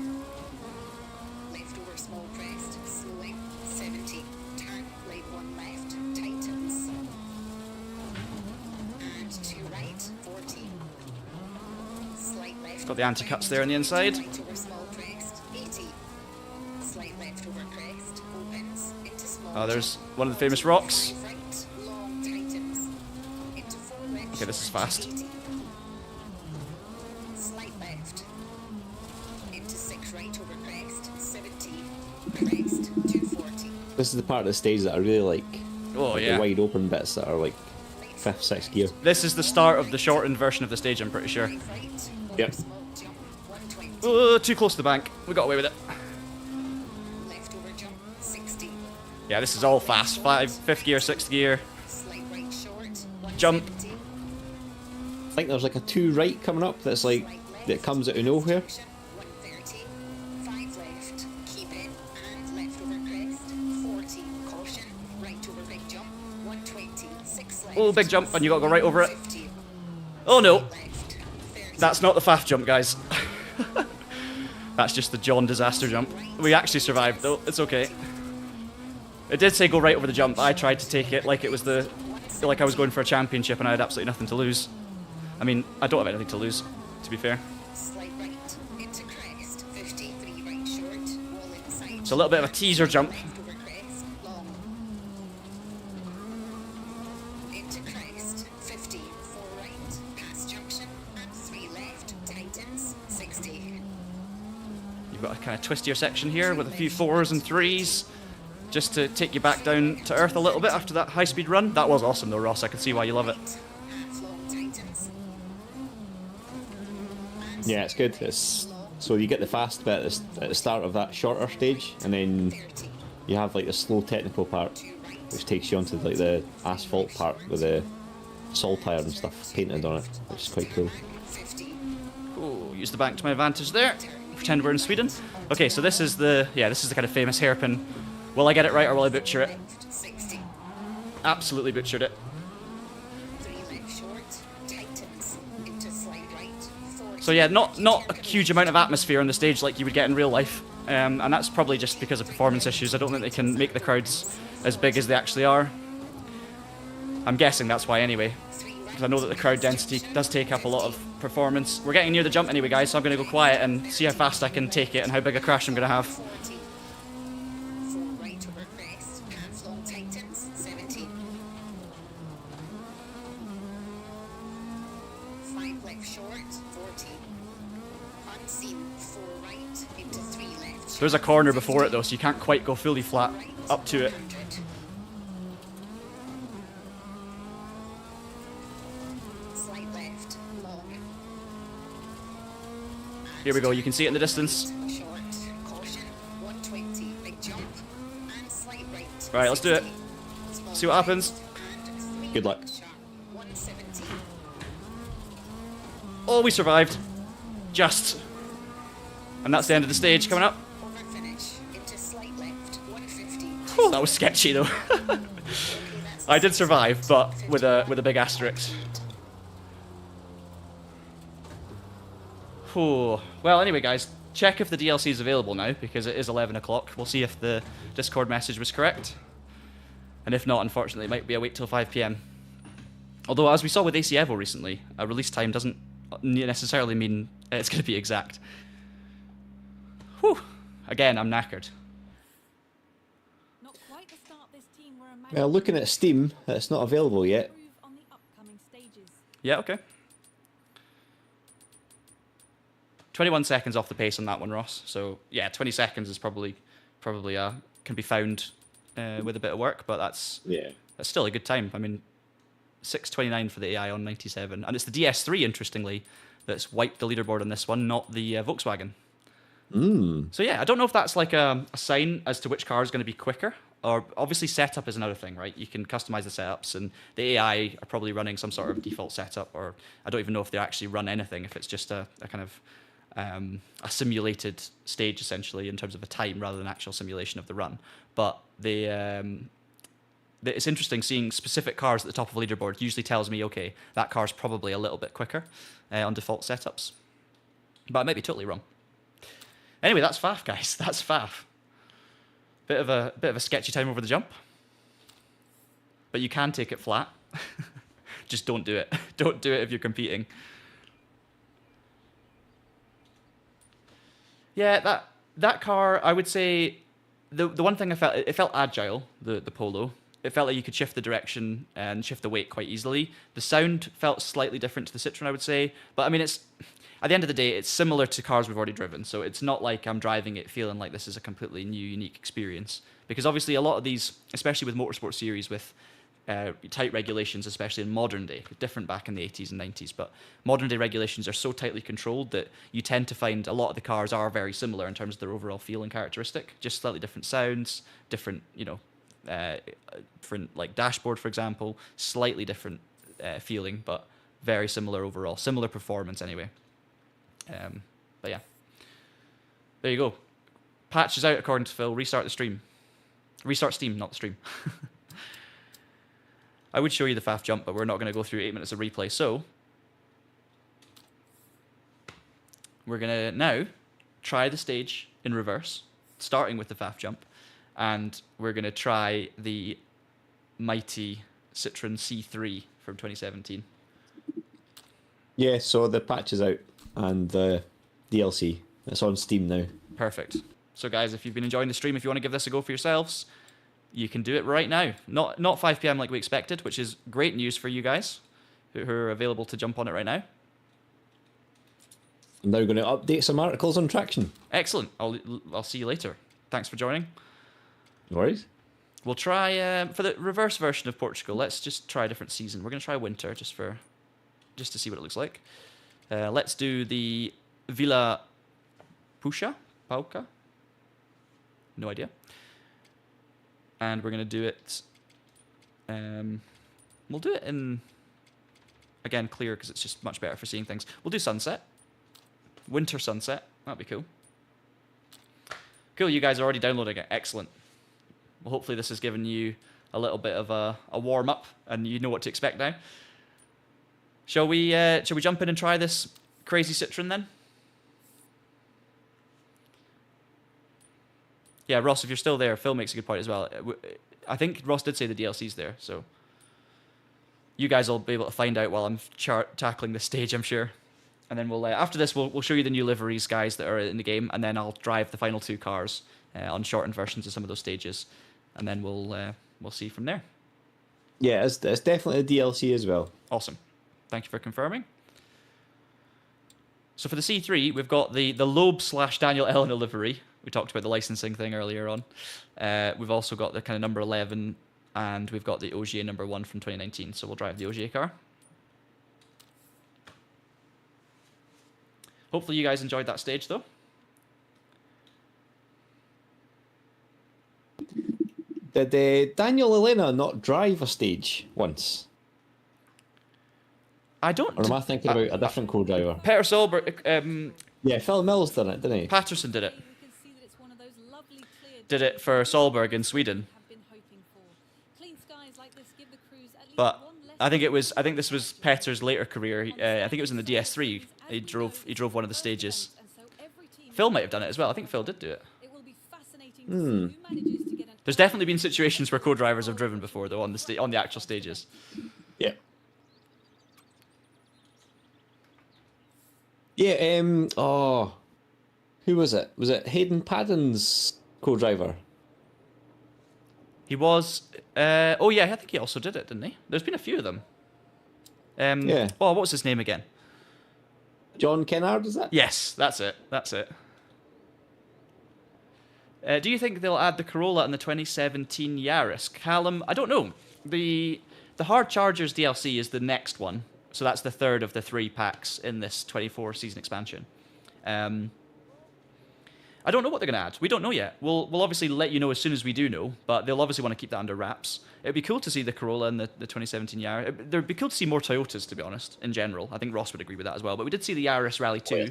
left over small crest, slowing, 70, turn, right 1 left, tightens, and 2 right, 40, slight left, Got the anti-cuts there on the inside. right over small crest, 80, slight left over crest, opens, into small Oh, there's jump, one of the famous rocks. 5 right, long tightens, into 4 left, Okay, this is short, fast. 80, slight left, into 6 right over crest, 70, crest, 240. This is the part of the stage that I really like. Oh Like yeah. the wide open bits that are like 5th, 6th gear. This is the start of the shortened version of the stage, I'm pretty sure. Right, Yep. small jump, 120. Oh, too close to the bank. We got away with it. Left over jump, 60. Yeah, this is all fast. 5th gear, 6th gear. Slight right short, Jump. 170. I think there's like a 2 right coming up that's like, that comes out of nowhere. 130. 5 left, keep in, and left over crest, 40. Caution, right over big jump, 120. 6 left. Oh, big jump, and you got to go right over it. 50. Oh no, Left, 30. that's not the FAF jump, guys. That's just the John disaster jump. We actually survived though, it's okay. It did say go right over the jump, but I tried to take it like it was like I was going for a championship and I had absolutely nothing to lose. I mean, I don't have anything to lose, to be fair. Slight right, into crest, 50. 3 right short, wall inside. It's a little bit of a teaser jump. Left over crest, long. Into crest, 50, 4 right, past junction, and 3 left, tightens, 60. We've got a kind of twistier section here with a few 4s and 3s, just to take you back down to earth a little bit after that high-speed run. That was awesome though, Ross. I can see why you love it. Yeah, it's good. So you get the fast bit at the start of that shorter stage, and then you have like the slow technical part, which takes you onto like the asphalt part with the sol tire and stuff painted on it, which is quite cool. Ooh, use the bank to my advantage there. Pretend we're in Sweden. Okay, so this is the kind of famous hairpin. Will I get it right or will I butcher it? Absolutely butchered it. So yeah, not a huge amount of atmosphere on the stage like you would get in real life, and that's probably just because of performance issues. I don't think they can make the crowds as big as they actually are. I'm guessing that's why anyway, because I know that the crowd density does take up a lot of performance. We're getting near the jump anyway, guys, so I'm going to go quiet and see how fast I can take it and how big a crash I'm going to have. There's a corner before it though, so you can't quite go fully flat up to it. Here we go, you can see it in the distance. Right, let's do it. See what happens. Good luck. Oh, we survived. Just. And that's the end of the stage coming up. Oh, that was sketchy though. I did survive, but with a big asterisk. Oh. Well, anyway, guys, check if the DLC is available now, because it is 11 o'clock. We'll see if the Discord message was correct. And if not, unfortunately, it might be a wait till 5 PM. Although, as we saw with AC Evo recently, a release time doesn't necessarily mean it's going to be exact. Whew. Again, I'm knackered. Not quite the start this team were imagining. Well, looking at Steam, it's not available yet. Improve on the upcoming stages. Yeah, okay. 21 seconds off the pace on that one, Ross. So, yeah, 20 seconds is probably can be found with a bit of work, but that's still a good time. I mean, 6:29 for the AI on 97. And it's the DS3, interestingly, that's wiped the leaderboard on this one, not the Volkswagen. So yeah, I don't know if that's like a sign as to which car is going to be quicker, or obviously setup is another thing, right? You can customize the setups, and the AI are probably running some sort of default setup, or I don't even know if they actually run anything, if it's just a kind of a simulated stage essentially in terms of a time rather than actual simulation of the run. But it's interesting seeing specific cars at the top of a leaderboard usually tells me, okay, that car's probably a little bit quicker on default setups. But I might be totally wrong. Anyway, that's faff, guys. That's faff. Bit of a sketchy time over the jump, but you can take it flat. Just don't do it. Don't do it if you're competing. Yeah, that car, I would say, the one thing it felt agile. The Polo. It felt like you could shift the direction and shift the weight quite easily. The sound felt slightly different to the Citroën, I would say, but I mean it's. At the end of the day, it's similar to cars we've already driven, so it's not like I'm driving it feeling like this is a completely new, unique experience. Because obviously a lot of these, especially with motorsport series with tight regulations, especially in modern day, different back in the 80s and 90s, but modern day regulations are so tightly controlled that you tend to find a lot of the cars are very similar in terms of their overall feel and characteristic, just slightly different sounds, different, different like dashboard, for example, slightly different feeling, but very similar overall, similar performance anyway. But yeah, there you go. Patch is out according to Phil. Restart the stream. Restart Steam, not the stream. I would show you the FAF jump, but we're not going to go through 8 minutes of replay. So we're going to now try the stage in reverse, starting with the FAF jump, and we're going to try the mighty Citroën C3 from 2017. Yeah, so the patch is out. And the DLC. It's on Steam now. Perfect. So guys, if you've been enjoying the stream, if you want to give this a go for yourselves, you can do it right now. Not 5 PM like we expected, which is great news for you guys who are available to jump on it right now. I'm now going to update some articles on Traction. Excellent. I'll see you later. Thanks for joining. No worries. We'll try for the reverse version of Portugal. Let's just try a different season. We're going to try winter just to see what it looks like. Let's do the Villa Pauca. No idea. And we're going to do it. We'll do it in again clear because it's just much better for seeing things. We'll do sunset. Winter sunset. That'd be cool. Cool, you guys are already downloading it. Excellent. Well, hopefully this has given you a little bit of a warm-up and you know what to expect now. Shall we jump in and try this crazy Citroën then? Yeah, Ross, if you're still there, Phil makes a good point as well. I think Ross did say the DLC's there, so you guys will be able to find out while I'm tackling this stage, I'm sure. And then we'll after this, we'll show you the new liveries, guys, that are in the game, and then I'll drive the final 2 cars on shortened versions of some of those stages, and then we'll see from there. Yeah, it's definitely a DLC as well. Awesome. Thank you for confirming. So for the C3, we've got the Loeb/Daniel Elena livery. We talked about the licensing thing earlier on. We've also got the kind of number 11, and we've got the Ogier number 1 from 2019. So we'll drive the Ogier car. Hopefully you guys enjoyed that stage, though. Did Daniel Elena not drive a stage once? I don't... Or am I thinking about a different co-driver? Peter Solberg... Yeah, Phil Mills did it, didn't he? Patterson did it. You can see that it's one of those lovely clear Did it for Solberg in Sweden. have been hoping for. Clean skies like this give the crews at least But one less I think this was Peter's later career. I think it was in the DS3. He drove one of the stages. and so every team Phil might have done it as well. I think Phil did do it. it will be fascinating to see who manages to get an There's definitely been situations where co-drivers have driven before, though, on the actual stages. Yeah. Yeah, who was it? Was it Hayden Paddon's co-driver? He was... oh, yeah, I think he also did it, didn't he? There's been a few of them. Yeah. Oh, what was his name again? John Kennard, is that? Yes, that's it. That's it. Do you think they'll add the Corolla in the 2017 Yaris? Callum, I don't know. The Hard Chargers DLC is the next one. So that's the third of the 3 packs in this 24 season expansion. I don't know what they're going to add. We don't know yet. We'll obviously let you know as soon as we do know, but they'll obviously want to keep that under wraps. It'd be cool to see the Corolla and the 2017 Yaris. It'd be cool to see more Toyotas, to be honest, in general. I think Ross would agree with that as well. But we did see the Yaris Rally 2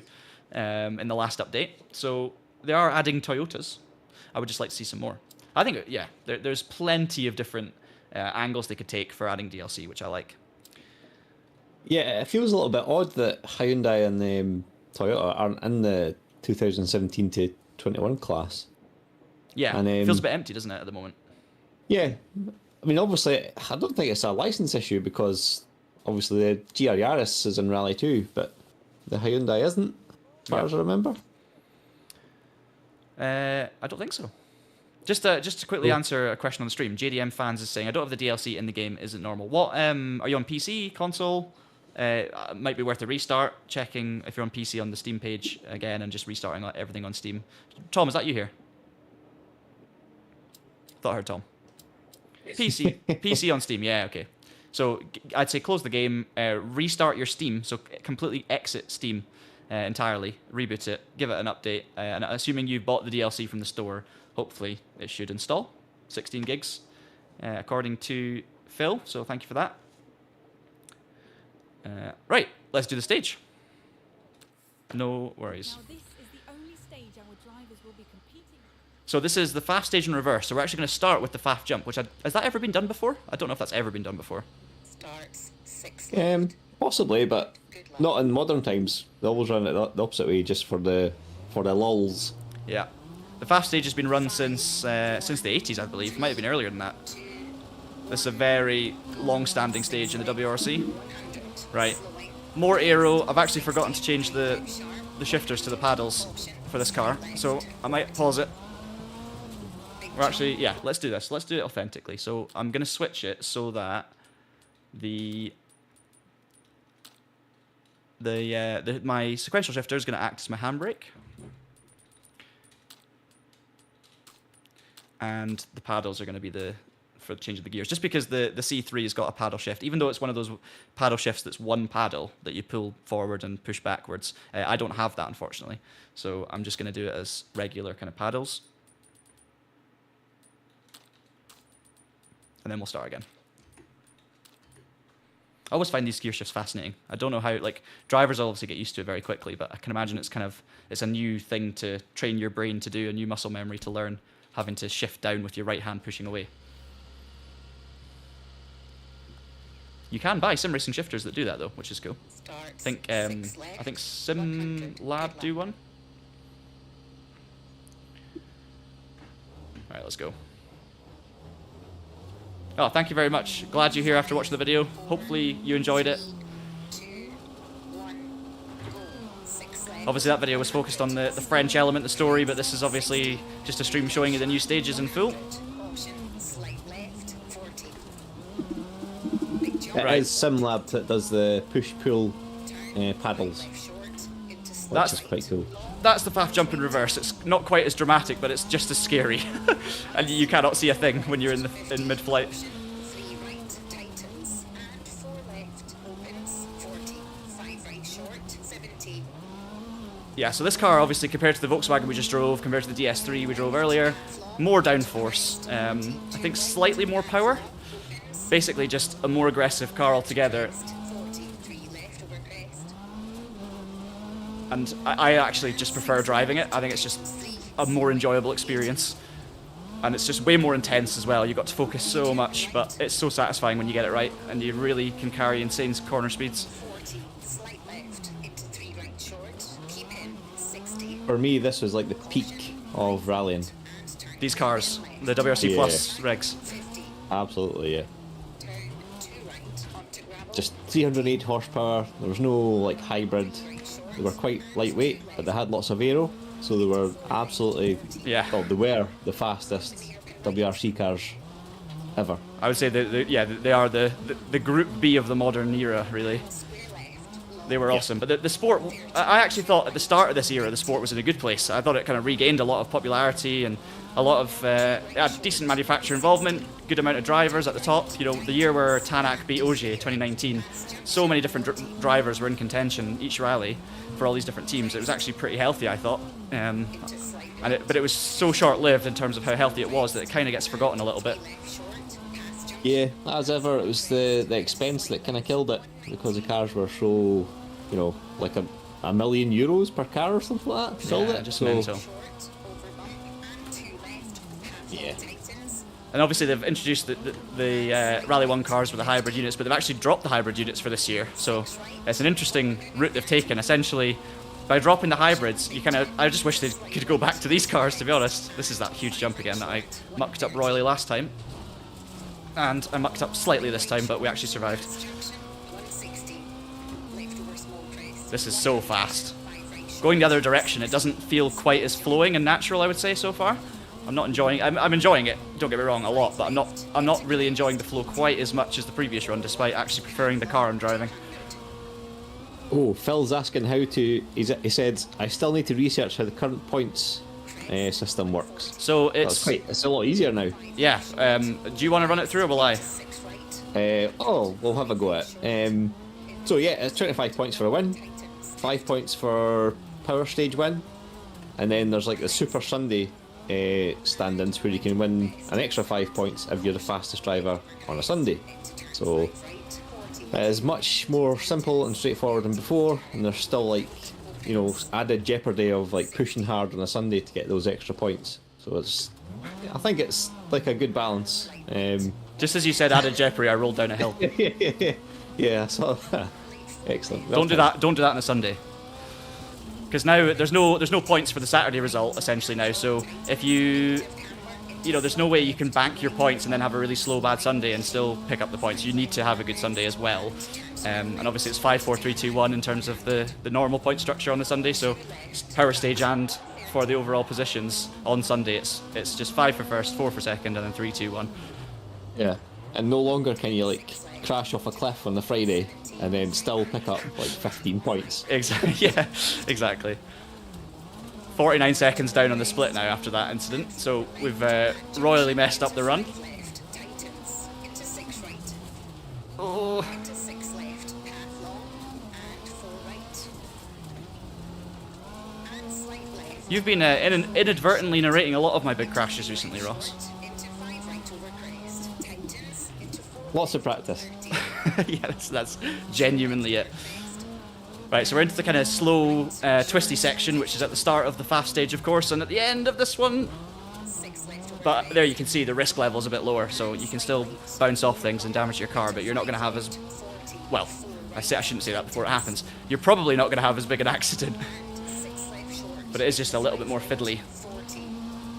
in the last update. So they are adding Toyotas. I would just like to see some more. I think, yeah, there's plenty of different angles they could take for adding DLC, which I like. Yeah, it feels a little bit odd that Hyundai and Toyota aren't in the 2017 to 21 class. Yeah, And, it feels a bit empty, doesn't it, at the moment? Yeah, I mean, obviously, I don't think it's a license issue because obviously the GR Yaris is in Rally 2, but the Hyundai isn't, as far as I remember. I don't think so. Just to quickly answer a question on the stream, JDM Fans is saying, I don't have the DLC in the game, isn't normal. What, are you on PC, console? Might be worth a restart, checking if you're on PC on the Steam page again and just restarting everything on Steam. Tom, is that you here? Thought I heard Tom. PC on Steam, yeah, okay. So I'd say close the game, restart your Steam, so completely exit Steam entirely, reboot it, give it an update, and assuming you've bought the DLC from the store, hopefully it should install. 16 gigs, according to Phil, so thank you for that. Right, let's do the stage. No worries. Now this is the only stage our drivers will be competing. So this is the FAF stage in reverse. So we're actually going to start with the FAF jump, which has that ever been done before? I don't know if that's ever been done before. Starts 6 left. Possibly, but not in modern times. They always run it the opposite way, just for the lulz. Yeah. The FAF stage has been run since the 80s, I believe. It might have been earlier than that. This is a very long-standing stage in the WRC. Right. More aero. I've actually forgotten to change the shifters to the paddles for this car, so I might pause it. Or actually, yeah, let's do this. Let's do it authentically. So I'm going to switch it so that the my sequential shifter is going to act as my handbrake. And the paddles are going to be for changing the gears. Just because the C3 has got a paddle shift, even though it's one of those paddle shifts that's one paddle that you pull forward and push backwards, I don't have that, unfortunately. So I'm just going to do it as regular kind of paddles. And then we'll start again. I always find these gear shifts fascinating. I don't know how, like, drivers obviously get used to it very quickly, but I can imagine it's a new thing to train your brain to do, a new muscle memory to learn, having to shift down with your right hand pushing away. You can buy sim racing shifters that do that though, which is cool. I think Sim Lab do one. All right, let's go. Oh, thank you very much. Glad you're here after watching the video. Hopefully you enjoyed it. Obviously that video was focused on the French element, the story, but this is obviously just a stream showing you the new stages in full. It is SimLab that does the push-pull paddles. Which is quite cool. That's the FAF jump in reverse. It's not quite as dramatic, but it's just as scary. And you cannot see a thing when you're in mid-flight. Yeah, so this car, obviously, compared to the Volkswagen we just drove, compared to the DS3 we drove earlier, more downforce. I think slightly more power. Basically just a more aggressive car altogether. And I actually just prefer driving it. I think it's just a more enjoyable experience. And it's just way more intense as well. You've got to focus so much, but it's so satisfying when you get it right. And you really can carry insane corner speeds. For me, this was like the peak of rallying. These cars, the WRC Plus rigs. Absolutely, yeah. Just 308 horsepower. There was no like hybrid. They were quite lightweight, but they had lots of aero, so they were absolutely well, they were the fastest WRC cars ever. I would say they are the Group B of the modern era, really. They were awesome, but the sport, I actually thought at the start of this era the sport was in a good place. I thought it kind of regained a lot of popularity and a lot of decent manufacturer involvement, good amount of drivers at the top. You know, the year where Tanak beat Ogier, 2019, so many different drivers were in contention each rally for all these different teams. It was actually pretty healthy, I thought. But it was so short-lived in terms of how healthy it was that it kind of gets forgotten a little bit. Yeah, as ever, it was the expense that kind of killed it, because the cars were so, you know, like a million euros per car or something like that. Killed it. Just mental. Yeah. And obviously they've introduced the Rally 1 cars with the hybrid units, but they've actually dropped the hybrid units for this year. So it's an interesting route they've taken. Essentially, by dropping the hybrids, I just wish they could go back to these cars, to be honest. This is that huge jump again that I mucked up royally last time. And I mucked up slightly this time, but we actually survived. This is so fast. Going the other direction, it doesn't feel quite as flowing and natural, I would say, so far. I'm not enjoying it. I'm enjoying it, don't get me wrong, a lot, but I'm not really enjoying the flow quite as much as the previous run, despite actually preferring the car I'm driving. Oh, Phil's asking how to... He said, I still need to research how the current points system works. So it's a lot easier now. Yeah. Do you want to run it through, or will I? We'll have a go at it. So yeah, it's 25 points for a win, 5 points for power stage win, and then there's like the Super Sunday stand-ins where you can win an extra 5 points if you're the fastest driver on a Sunday. So it is much more simple and straightforward than before, and there's still like, you know, added jeopardy of like pushing hard on a Sunday to get those extra points. So I think it's like a good balance. Just as you said, added jeopardy, I rolled down a hill. Yeah, so excellent. Don't do that on a Sunday. Because now there's no points for the Saturday result essentially now. So if you know, there's no way you can bank your points and then have a really slow bad Sunday and still pick up the points. You need to have a good Sunday as well. And obviously it's 5, 4, 3, 2, 1 in terms of the normal point structure on the Sunday. So power stage and for the overall positions on Sunday, it's just 5 for first, 4 for second, and then 3, 2, 1. Yeah. And no longer can you like crash off a cliff on the Friday and then still pick up like 15 points. Exactly. Yeah, exactly. 49 seconds down on the split now after that incident, so we've royally messed up the run. Left, tightens, into 6 right, Oh, into 6 left, half long, and 4 right. And slight left. you've been inadvertently narrating a lot of my big crashes recently, Ross. Into 5 right over crest, tightens, into 4 Lots of practice. Yeah, that's genuinely it. Right, so we're into the kind of slow, twisty section, which is at the start of the fast stage, of course, and at the end of this one. 6 left over But there you can see the risk level is a bit lower, so you can still bounce off things and damage your car, but you're not going to have as... Well, I shouldn't say that before it happens. You're probably not going to have as big an accident, 6 left short, but it is just a little bit more fiddly. 40,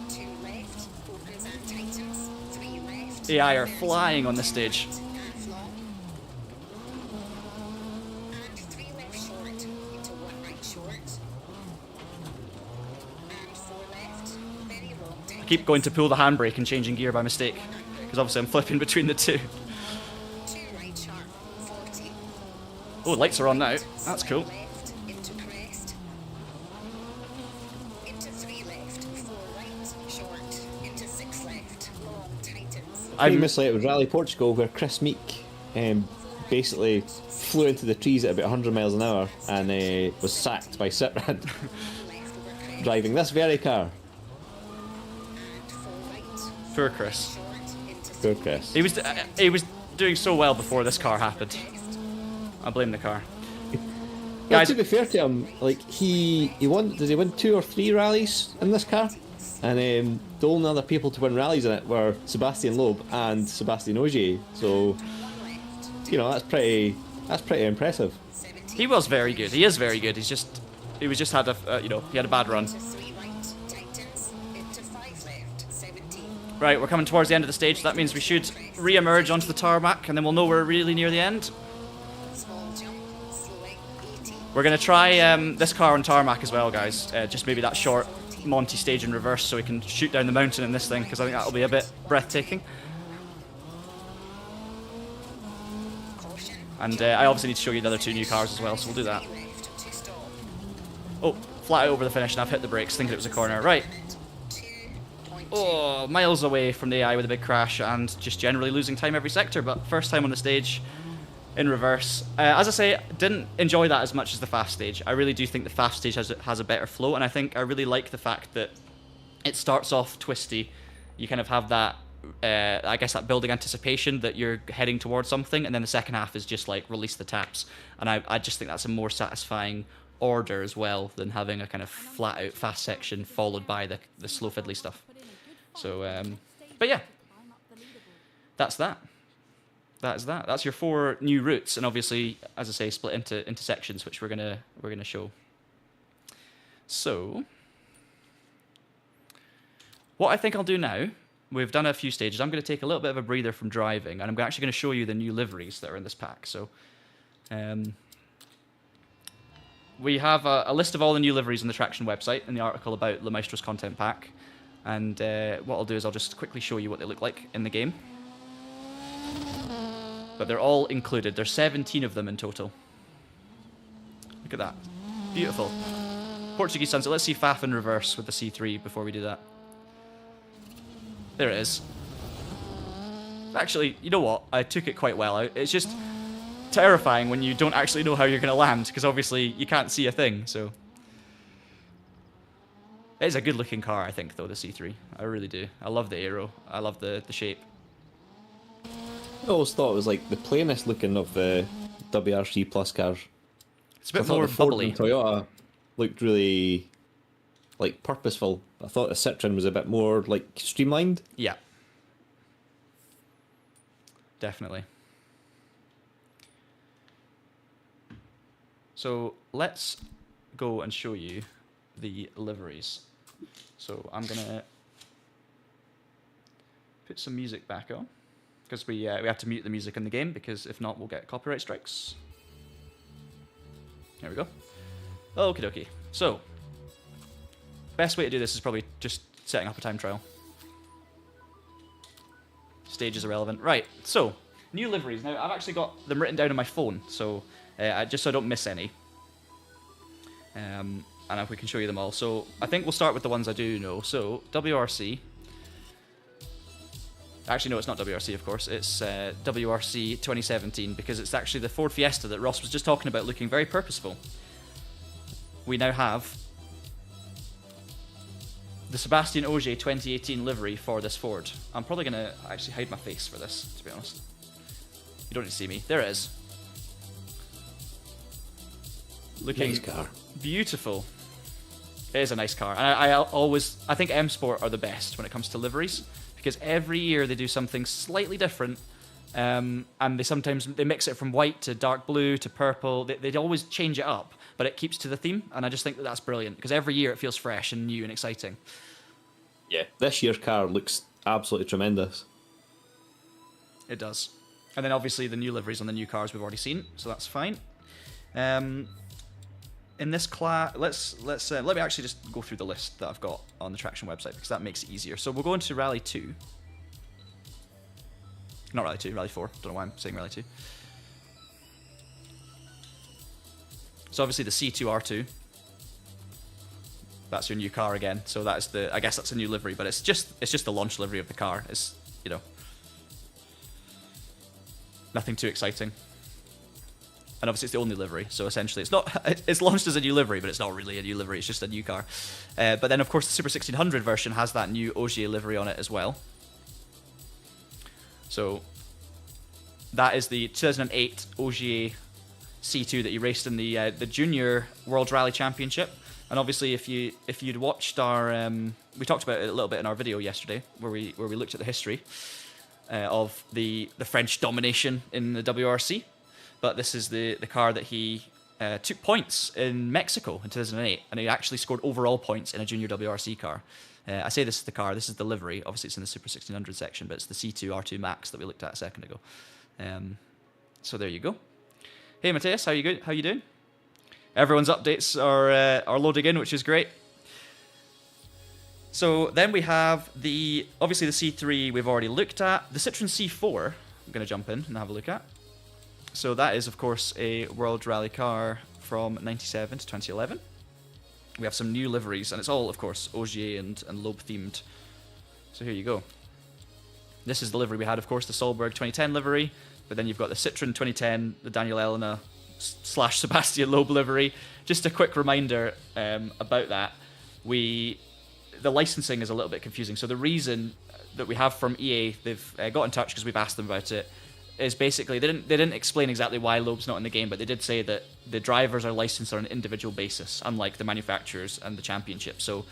2 left, opens and tightens, 3 left, AI are flying on this stage. half long, and 3 left short, into 1 right short, and 4 left, very long, I keep going to pull the handbrake and changing gear by mistake, because obviously I'm flipping between the two. 2 right sharp, 40, Oh, lights are on now. That's cool. left, into crest, into 3 left, 4 right, short, into 6 left, long, tightens, Famously, it was Rally Portugal where Chris Meek basically flew into the trees at about 100 miles an hour and was sacked by Citroën left over crest, driving this very car. and 4 right, Poor Chris. short, into Poor Chris. He was doing so well before this car happened. I blame the car. Well, Guys- to be fair to him, like he won. Did he win 2 or 3 rallies in this car? And the only other people to win rallies in it were Sebastian Loeb and Sebastian Ogier. So, you know, that's pretty impressive. He was very good. He is very good. He was had a he had a bad run. 3 right, tightens, into 5 left, 17, Right, we're coming towards the end of the stage. So that means we should re-emerge onto the tarmac, and then we'll know we're really near the end. small jump, slowing, 80, We're gonna try this car on tarmac as well, guys. Just maybe that short Monty stage in reverse, so we can shoot down the mountain in this thing, because I think that'll be a bit breathtaking. caution, And I obviously need to show you the other 2 new cars as well, so we'll do that. left, to stop, Oh, flat out over the finish, and I've hit the brakes, thinking it was a corner. Right. 2.2, Oh, miles away from the AI with a big crash, and just generally losing time every sector, but first time on the stage in reverse. As I say, didn't enjoy that as much as the fast stage. I really do think the fast stage has a better flow, and I think I really like the fact that it starts off twisty. You kind of have that, I guess, that building anticipation that you're heading towards something, and then the second half is just like release the taps. And I just think that's a more satisfying order as well than having a kind of flat out fast section followed by the slow fiddly stuff. So, but yeah, that's that. That's that. That's your 4 new routes, and obviously, as I say, split into sections, which we're gonna show. So, what I think I'll do now, we've done a few stages. I'm going to take a little bit of a breather from driving, and I'm actually going to show you the new liveries that are in this pack. So, we have a list of all the new liveries on the Traction website in the article about the Maestros content pack. And what I'll do is I'll just quickly show you what they look like in the game. But they're all included. There's 17 of them in total. Look at that. Beautiful. Portuguese sunset. Let's see Faf in reverse with the C3 before we do that. There it is. Actually, you know what? I took it quite well. It's just terrifying when you don't actually know how you're going to land, because obviously you can't see a thing, so... It is a good looking car, I think, though, the C3. I really do. I love the aero. I love the shape. I always thought it was like the plainest looking of the WRC Plus cars. It's a bit I thought more the Ford bubbly. and Toyota looked really like purposeful. I thought the Citroën was a bit more like streamlined. Yeah. Definitely. So let's go and show you the liveries. So I'm gonna put some music back on, because we have to mute the music in the game, because if not we'll get copyright strikes. There we go. Okie dokie. So best way to do this is probably just setting up a time trial. Stage is irrelevant. Right, so, new liveries. Now, I've actually got them written down on my phone, so just so I don't miss any. And if we can show you them all. So, I think we'll start with the ones I do know. So, WRC. Actually, no, it's not WRC, of course. It's WRC 2017, because it's actually the Ford Fiesta that Ross was just talking about looking very purposeful. We now have the Sebastian Ogier 2018 livery for this Ford. I'm probably going to actually hide my face for this, to be honest. You don't need to see me. There it is. Looking Nice car. beautiful. It is a nice car. And I think M Sport are the best when it comes to liveries, because every year they do something slightly different, and they mix it from white to dark blue to purple. They always change it up, but it keeps to the theme, and I just think that that's brilliant, because every year it feels fresh and new and exciting. Yeah, this year's car looks absolutely tremendous. It does. And then obviously the new liveries on the new cars we've already seen, so that's fine. In this class, let me actually just go through the list that I've got on the Traction website, because that makes it easier. So we'll go into Rally 2. Not Rally 2, Rally 4. Don't know why I'm saying Rally 2. So obviously the C2R2. That's your new car again. So that's I guess that's a new livery, but it's just the launch livery of the car. It's, you know, nothing too exciting. And obviously it's the only livery, so essentially it's launched as a new livery, but it's not really a new livery, it's just a new car. But then of course the Super 1600 version has that new Ogier livery on it as well. So that is the 2008 Ogier C2 that you raced in the Junior World Rally Championship. And obviously if you'd watched our we talked about it a little bit in our video yesterday, where we looked at the history of the French domination in the WRC. But this is the car that he took points in Mexico in 2008, and he actually scored overall points in a junior WRC car. I say this is the car, this is the livery. Obviously, it's in the Super 1600 section, but it's the C2 R2 Max that we looked at a second ago. So there you go. Hey, Matthias, how you doing? Everyone's updates are loading in, which is great. So then we have obviously the C3 we've already looked at. The Citroën C4, I'm going to jump in and have a look at. So that is, of course, a World Rally car from 97 to 2011. We have some new liveries, and it's all, of course, Ogier and Loeb themed. So here you go. This is the livery we had, of course, the Solberg 2010 livery, but then you've got the Citroën 2010, the Daniel Elena / Sebastian Loeb livery. Just a quick reminder about that. The licensing is a little bit confusing. So the reason that we have from EA, they've got in touch because we've asked them about it, is basically they didn't explain exactly why Loeb's not in the game, but they did say that the drivers are licensed on an individual basis, unlike the manufacturers and the championship. So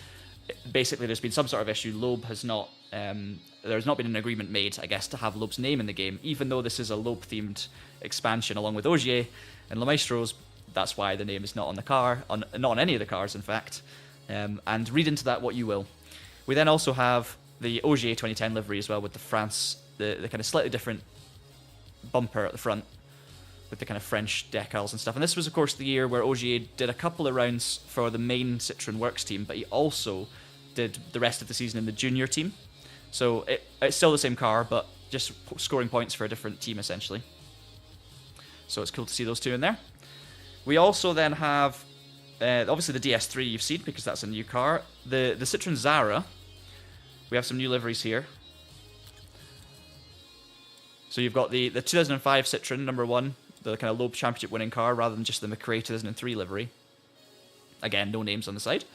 basically, there's been some sort of issue. Loeb has not. There's not been an agreement made, I guess, to have Loeb's name in the game, even though this is a Loeb-themed expansion along with Ogier and Le Maestros. That's why the name is not on the car, not on any of the cars, in fact. And read into that what you will. We then also have the Ogier 2010 livery as well, with the France, the kind of slightly different bumper at the front with the kind of French decals and stuff. And this was, of course, the year where Ogier did a couple of rounds for the main Citroën Works team, but he also did the rest of the season in the junior team. So it's still the same car, but just scoring points for a different team, essentially. So it's cool to see those two in there. We also then have, obviously, the DS3 you've seen, because that's a new car. The Citroën Zara, we have some new liveries here. So you've got the 2005 Citroën #1, the kind of Loeb Championship winning car, rather than just the McRae 2003 livery. Again, no names on the side.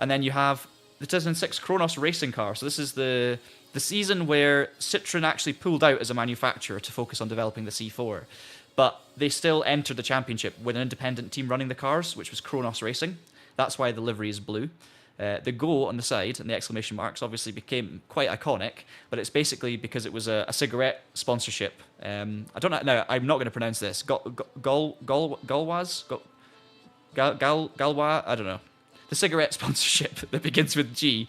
And then you have the 2006 Kronos racing car. So this is the season where Citroën actually pulled out as a manufacturer to focus on developing the C4. But they still entered the championship with an independent team running the cars, which was Kronos Racing. That's why the livery is blue. The Go on the side and the exclamation marks obviously became quite iconic, but it's basically because it was a cigarette sponsorship. I don't know. No, I'm not going to pronounce this. Galwaz? Galwa? I don't know. The cigarette sponsorship that begins with G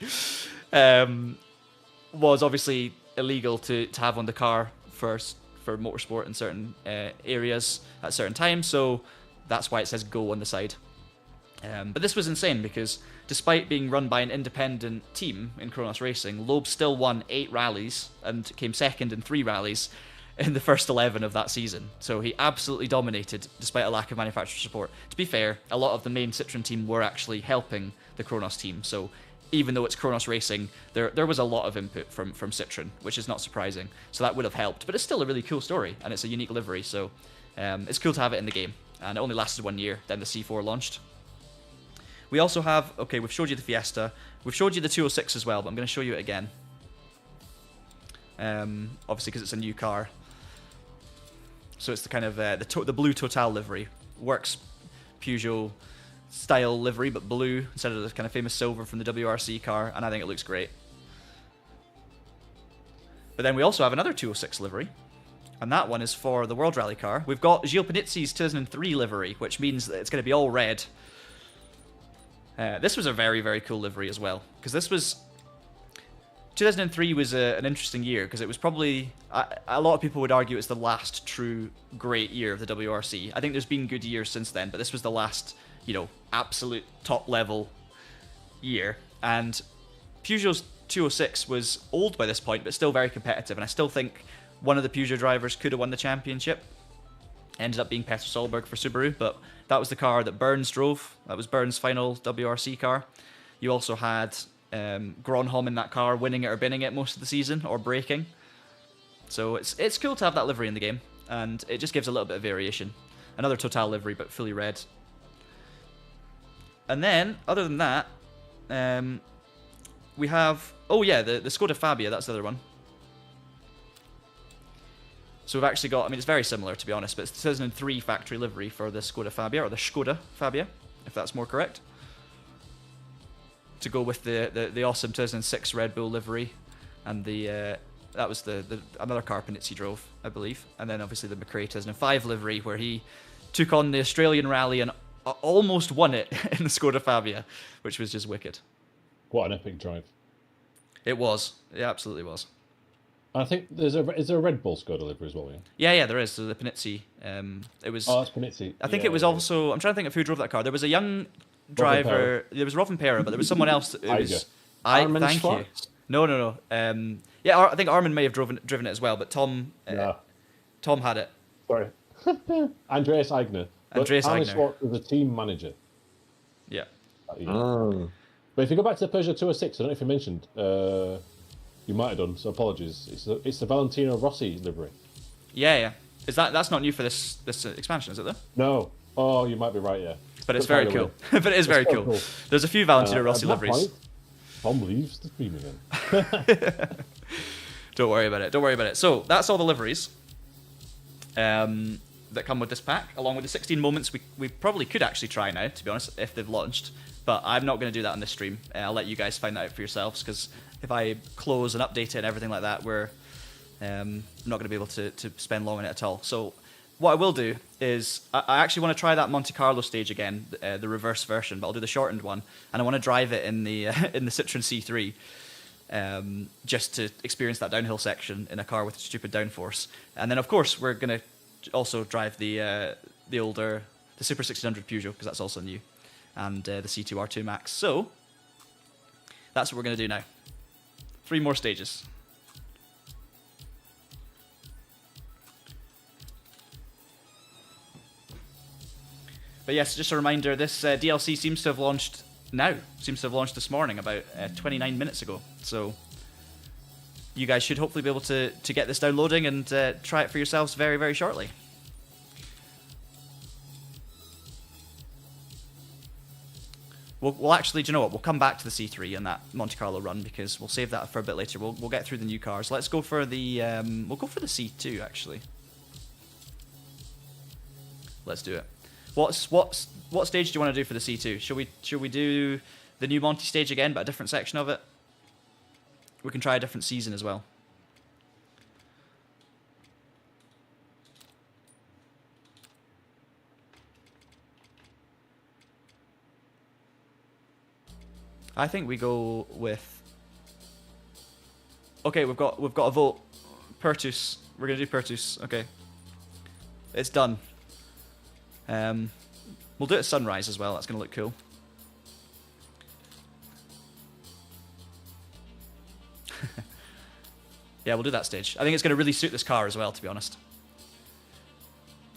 was obviously illegal to have on the car for motorsport in certain areas at certain times, so that's why it says Go on the side. But this was insane because despite being run by an independent team in Kronos Racing, Loeb still won 8 rallies and came second in 3 rallies in the first 11 of that season. So he absolutely dominated despite a lack of manufacturer support. To be fair, a lot of the main Citroën team were actually helping the Kronos team, so even though it's Kronos Racing, there was a lot of input from Citroën, which is not surprising. So that would have helped, but it's still a really cool story, and it's a unique livery, so it's cool to have it in the game. And it only lasted 1 year, then the C4 launched. We also have, okay, we've showed you the Fiesta, we've showed you the 206 as well, but I'm going to show you it again. Obviously because it's a new car. So it's the kind of, the blue Total livery. Works Peugeot style livery, but blue instead of the kind of famous silver from the WRC car, and I think it looks great. But then we also have another 206 livery, and that one is for the World Rally car. We've got Gilles Panizzi's 2003 livery, which means that it's going to be all red. This was a very, very cool livery as well, because this was... 2003 was an interesting year, because it was probably... a lot of people would argue it's the last true great year of the WRC. I think there's been good years since then, but this was the last, you know, absolute top-level year. And Peugeot's 206 was old by this point, but still very competitive, and I still think one of the Peugeot drivers could have won the championship. Ended up being Petter Solberg for Subaru, but that was the car that Burns drove. That was Burns' final WRC car. You also had Gronholm in that car, winning it or binning it most of the season, or braking. So it's cool to have that livery in the game, and it just gives a little bit of variation. Another Total livery, but fully red. And then, other than that, we have... Oh yeah, the Skoda Fabia, that's the other one. So we've actually got... I mean, it's very similar, to be honest, but it's 2003 factory livery for the Skoda Fabia, or the Skoda Fabia, if that's more correct. To go with the awesome 2006 Red Bull livery, and the that was the another car Panizzi drove, I believe, and then obviously the McRae 2005 livery, where he took on the Australian rally and almost won it in the Skoda Fabia, which was just wicked. What an epic drive! It was. It absolutely was. I think is there a Red Bull Skoda livery as well? Yeah, there is. So the Panizzi. It was. Oh, that's Panizzi. I think it was also. I'm trying to think of who drove that car. There was a young driver. There was Robin Pera, but there was someone else. It was. Thank you. No. Yeah, I think Armin may have driven it as well, but Tom. Tom had it. Sorry. Andreas Eigner. Andreas Armin Eigner. Schwartz was the team manager. Yeah. Oh. But if you go back to the Peugeot 206, I don't know if you mentioned. You might have done, so apologies. It's the Valentino Rossi livery. Yeah. Is that's not new for this expansion, is it though? No. Oh, you might be right, yeah. But it's very cool. But it is very cool. There's a few Valentino Rossi liveries. Tom leaves the stream again. Don't worry about it. So that's all the liveries that come with this pack, along with the 16 moments we probably could actually try now, to be honest, if they've launched. But I'm not going to do that on this stream. I'll let you guys find that out for yourselves, because if I close and update it and everything like that, we're not going to be able to spend long on it at all. So what I will do is I actually want to try that Monte Carlo stage again, the reverse version, but I'll do the shortened one, and I want to drive it in the in the Citroën C3, just to experience that downhill section in a car with stupid downforce. And then of course we're going to also drive the older, the Super 1600 Peugeot, because that's also new, and the C2 R2 Max. So that's what we're going to do now. 3 more stages. But yes, just a reminder, this DLC seems to have launched now. Seems to have launched this morning, about 29 minutes ago. So you guys should hopefully be able to get this downloading and try it for yourselves very, very shortly. We'll actually, do you know what? We'll come back to the C3 and that Monte Carlo run, because we'll save that for a bit later. We'll get through the new cars. Let's go for the we'll go for the C2 actually. Let's do it. What stage do you want to do for the C2? Should we do the new Monte stage again, but a different section of it? We can try a different season as well. I think we go with... Okay, we've got a vote. Pertus. We're gonna do Pertus. Okay. It's done. We'll do it at sunrise as well. That's gonna look cool. Yeah, we'll do that stage. I think it's going to really suit this car as well, to be honest.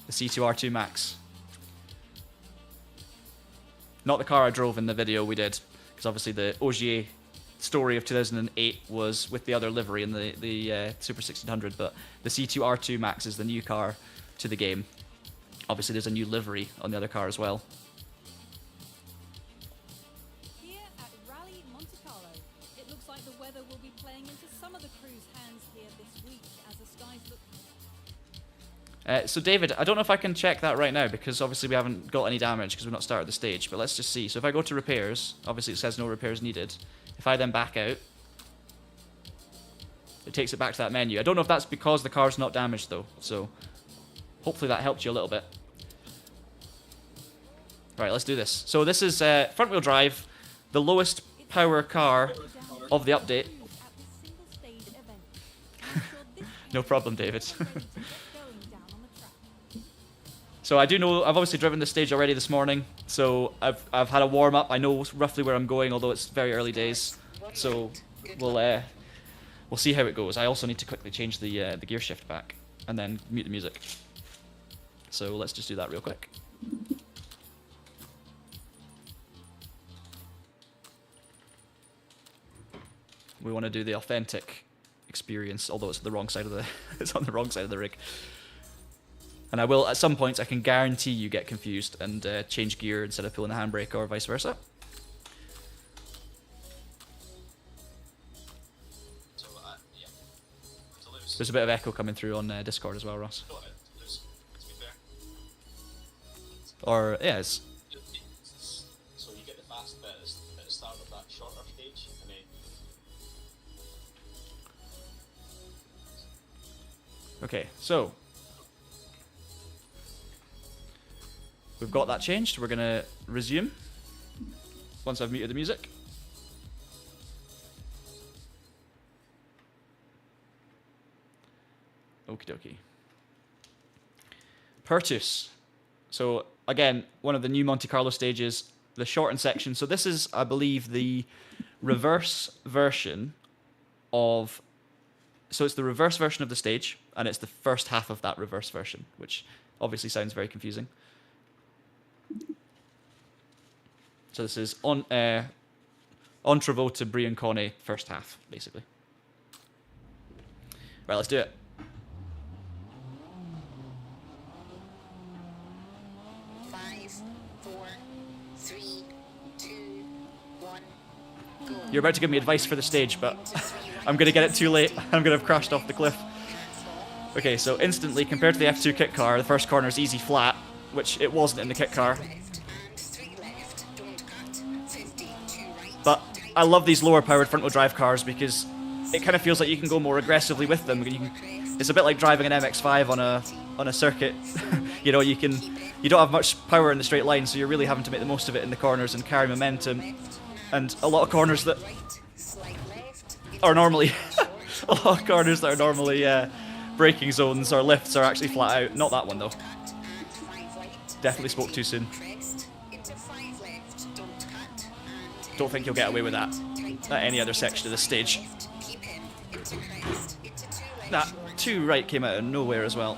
The C2R2 Max. Not the car I drove in the video we did, because obviously the Ogier story of 2008 was with the other livery in the Super 1600, but the C2R2 Max is the new car to the game. Obviously there's a new livery on the other car as well. Here at Rally Monte Carlo, it looks like the weather will be playing into some of the crew's hands here this week as the skies look... So David, I don't know if I can check that right now because obviously we haven't got any damage because we've not started the stage, but let's just see. So if I go to repairs, obviously it says no repairs needed. If I then back out, it takes it back to that menu. I don't know if that's because the car's not damaged though, so hopefully that helped you a little bit. Right, let's do this. So this is front wheel drive, the lowest power car of the update. No problem, David. So I do know, I've obviously driven this stage already this morning, so I've had a warm-up. I know roughly where I'm going, although it's very early days. So we'll see how it goes. I also need to quickly change the gear shift back, and then mute the music. So let's just do that real quick. We want to do the authentic experience, although it's the wrong side of the it's on the wrong side of the rig. And I will, at some points, I can guarantee you get confused and change gear instead of pulling the handbrake or vice versa. There's a bit of echo coming through on Discord as well, Ross. Or, yeah, it's... So you get the fast bit at the start of that shorter stage, and then... Okay, so... we've got that changed. We're going to resume once I've muted the music. Okie dokie. Purchase. So again, one of the new Monte Carlo stages, the shortened section. So this is, I believe, the reverse version of... so it's the reverse version of the stage, and it's the first half of that reverse version, which obviously sounds very confusing. So this is Entrevaux to Briancone first half, basically. Right, let's do it. Five, four, three, two, one, go. You're about to give me advice for the stage, but I'm going to get it too late. I'm going to have crashed off the cliff. Okay, so instantly, compared to the F2 kit car, the first corner is easy flat, which it wasn't in the kit car. But I love these lower powered front wheel drive cars because it kind of feels like you can go more aggressively with them. It's a bit like driving an MX-5 on a circuit. You know, you don't have much power in the straight line, so you're really having to make the most of it in the corners and carry momentum. And a lot of corners that are normally braking zones or lifts are actually flat out. Not that one though. Definitely spoke too soon. Don't think you'll get away with that at any other section of the stage. That 2 right came out of nowhere as well.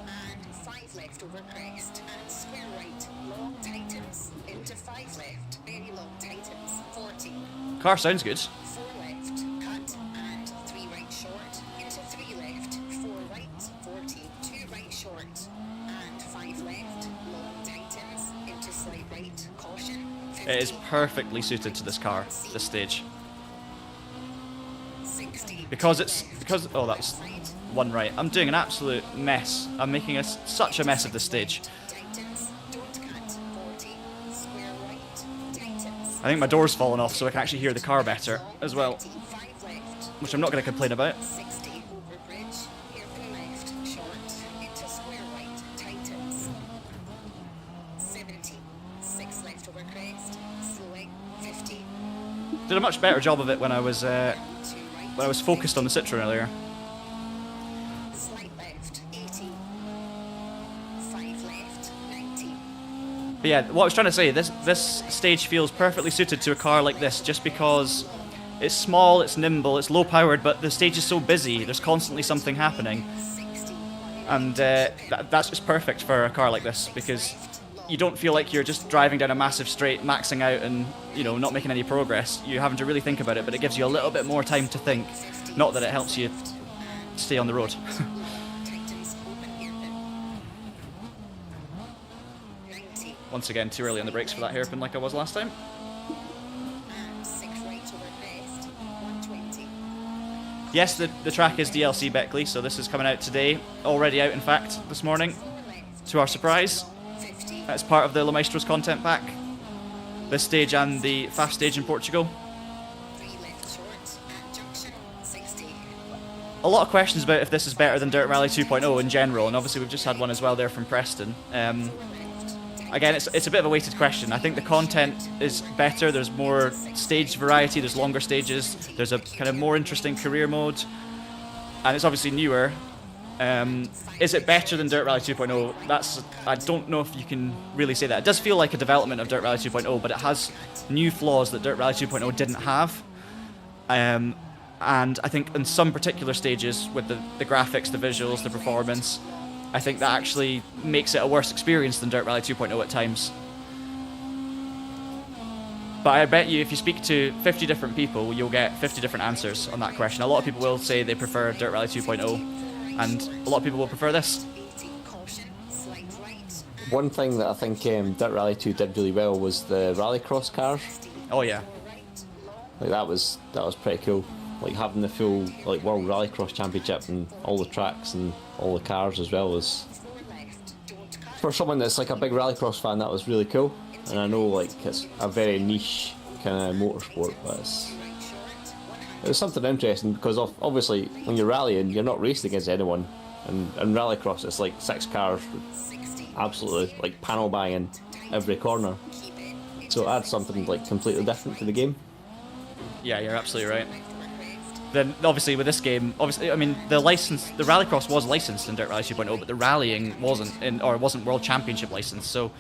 And 5 left over crest and square right, long tightens into 5 left, very long tightens, 40. Car sounds good. 4 left, cut and 3 right short, into 3 left, 4 right, 40, 2 right short, and 5 left, long tightens into slight right, caution. It is perfectly suited to this car, this stage. 60. Because oh, that's 1 right. I'm doing an absolute mess. I'm making such a mess of this stage. Tightens, don't cut, 40, square right, tightens. I think my door's fallen off so I can actually hear the car better as well, 5 left, which I'm not going to complain about. 60 over bridge, hairpin left, short, into square right, tightens. 70, 6 left over crest, slowing, 50, Did a much better job of it when I was 2 right, focused on the Citroën earlier. slight left, 80, 5 left, 90. But yeah, what I was trying to say, this stage feels perfectly suited to a car like this, just because It's small, it's nimble, it's low powered, but the stage is so busy. There's constantly something happening, and that's just perfect for a car like this because you don't feel like you're just driving down a massive straight, maxing out, and not making any progress. You're having to really think about it, but it gives you a little bit more time to think. Not that it helps you stay on the road. Once again, too early on the brakes for that hairpin like I was last time. Yes, the track is DLC Beckley, so this is coming out today. Already out, in fact, this morning, to our surprise. That's part of the Le Maestros content pack. This stage and the fast stage in Portugal. A lot of questions about if this is better than Dirt Rally 2.0 in general, and obviously we've just had one as well there from Preston. Again, it's a bit of a weighted question. I think the content is better. There's more stage variety. There's longer stages. There's a kind of more interesting career mode, and it's obviously newer. Is it better than Dirt Rally 2.0? I don't know if you can really say that. It does feel like a development of Dirt Rally 2.0, but it has new flaws that Dirt Rally 2.0 didn't have. And I think in some particular stages, with the graphics, the visuals, the performance, I think that actually makes it a worse experience than Dirt Rally 2.0 at times. But I bet you if you speak to 50 different people, you'll get 50 different answers on that question. A lot of people will say they prefer Dirt Rally 2.0, and a lot of people will prefer this. One thing that I think Dirt Rally 2 did really well was the rallycross cars. Oh yeah. Like that was pretty cool. Like having the full World Rallycross Championship and all the tracks and all the cars as well as for someone that's like a big rallycross fan, that was really cool. And I know like it's a very niche kind of motorsport, but it was something interesting because obviously when you're rallying, you're not racing against anyone, and rallycross it's like 6 cars absolutely like panel banging every corner. So it adds something like completely different to the game. Yeah, you're absolutely right. Then obviously with this game, I mean the rallycross was licensed in Dirt Rally 2.0, but the rallying wasn't World Championship licensed. So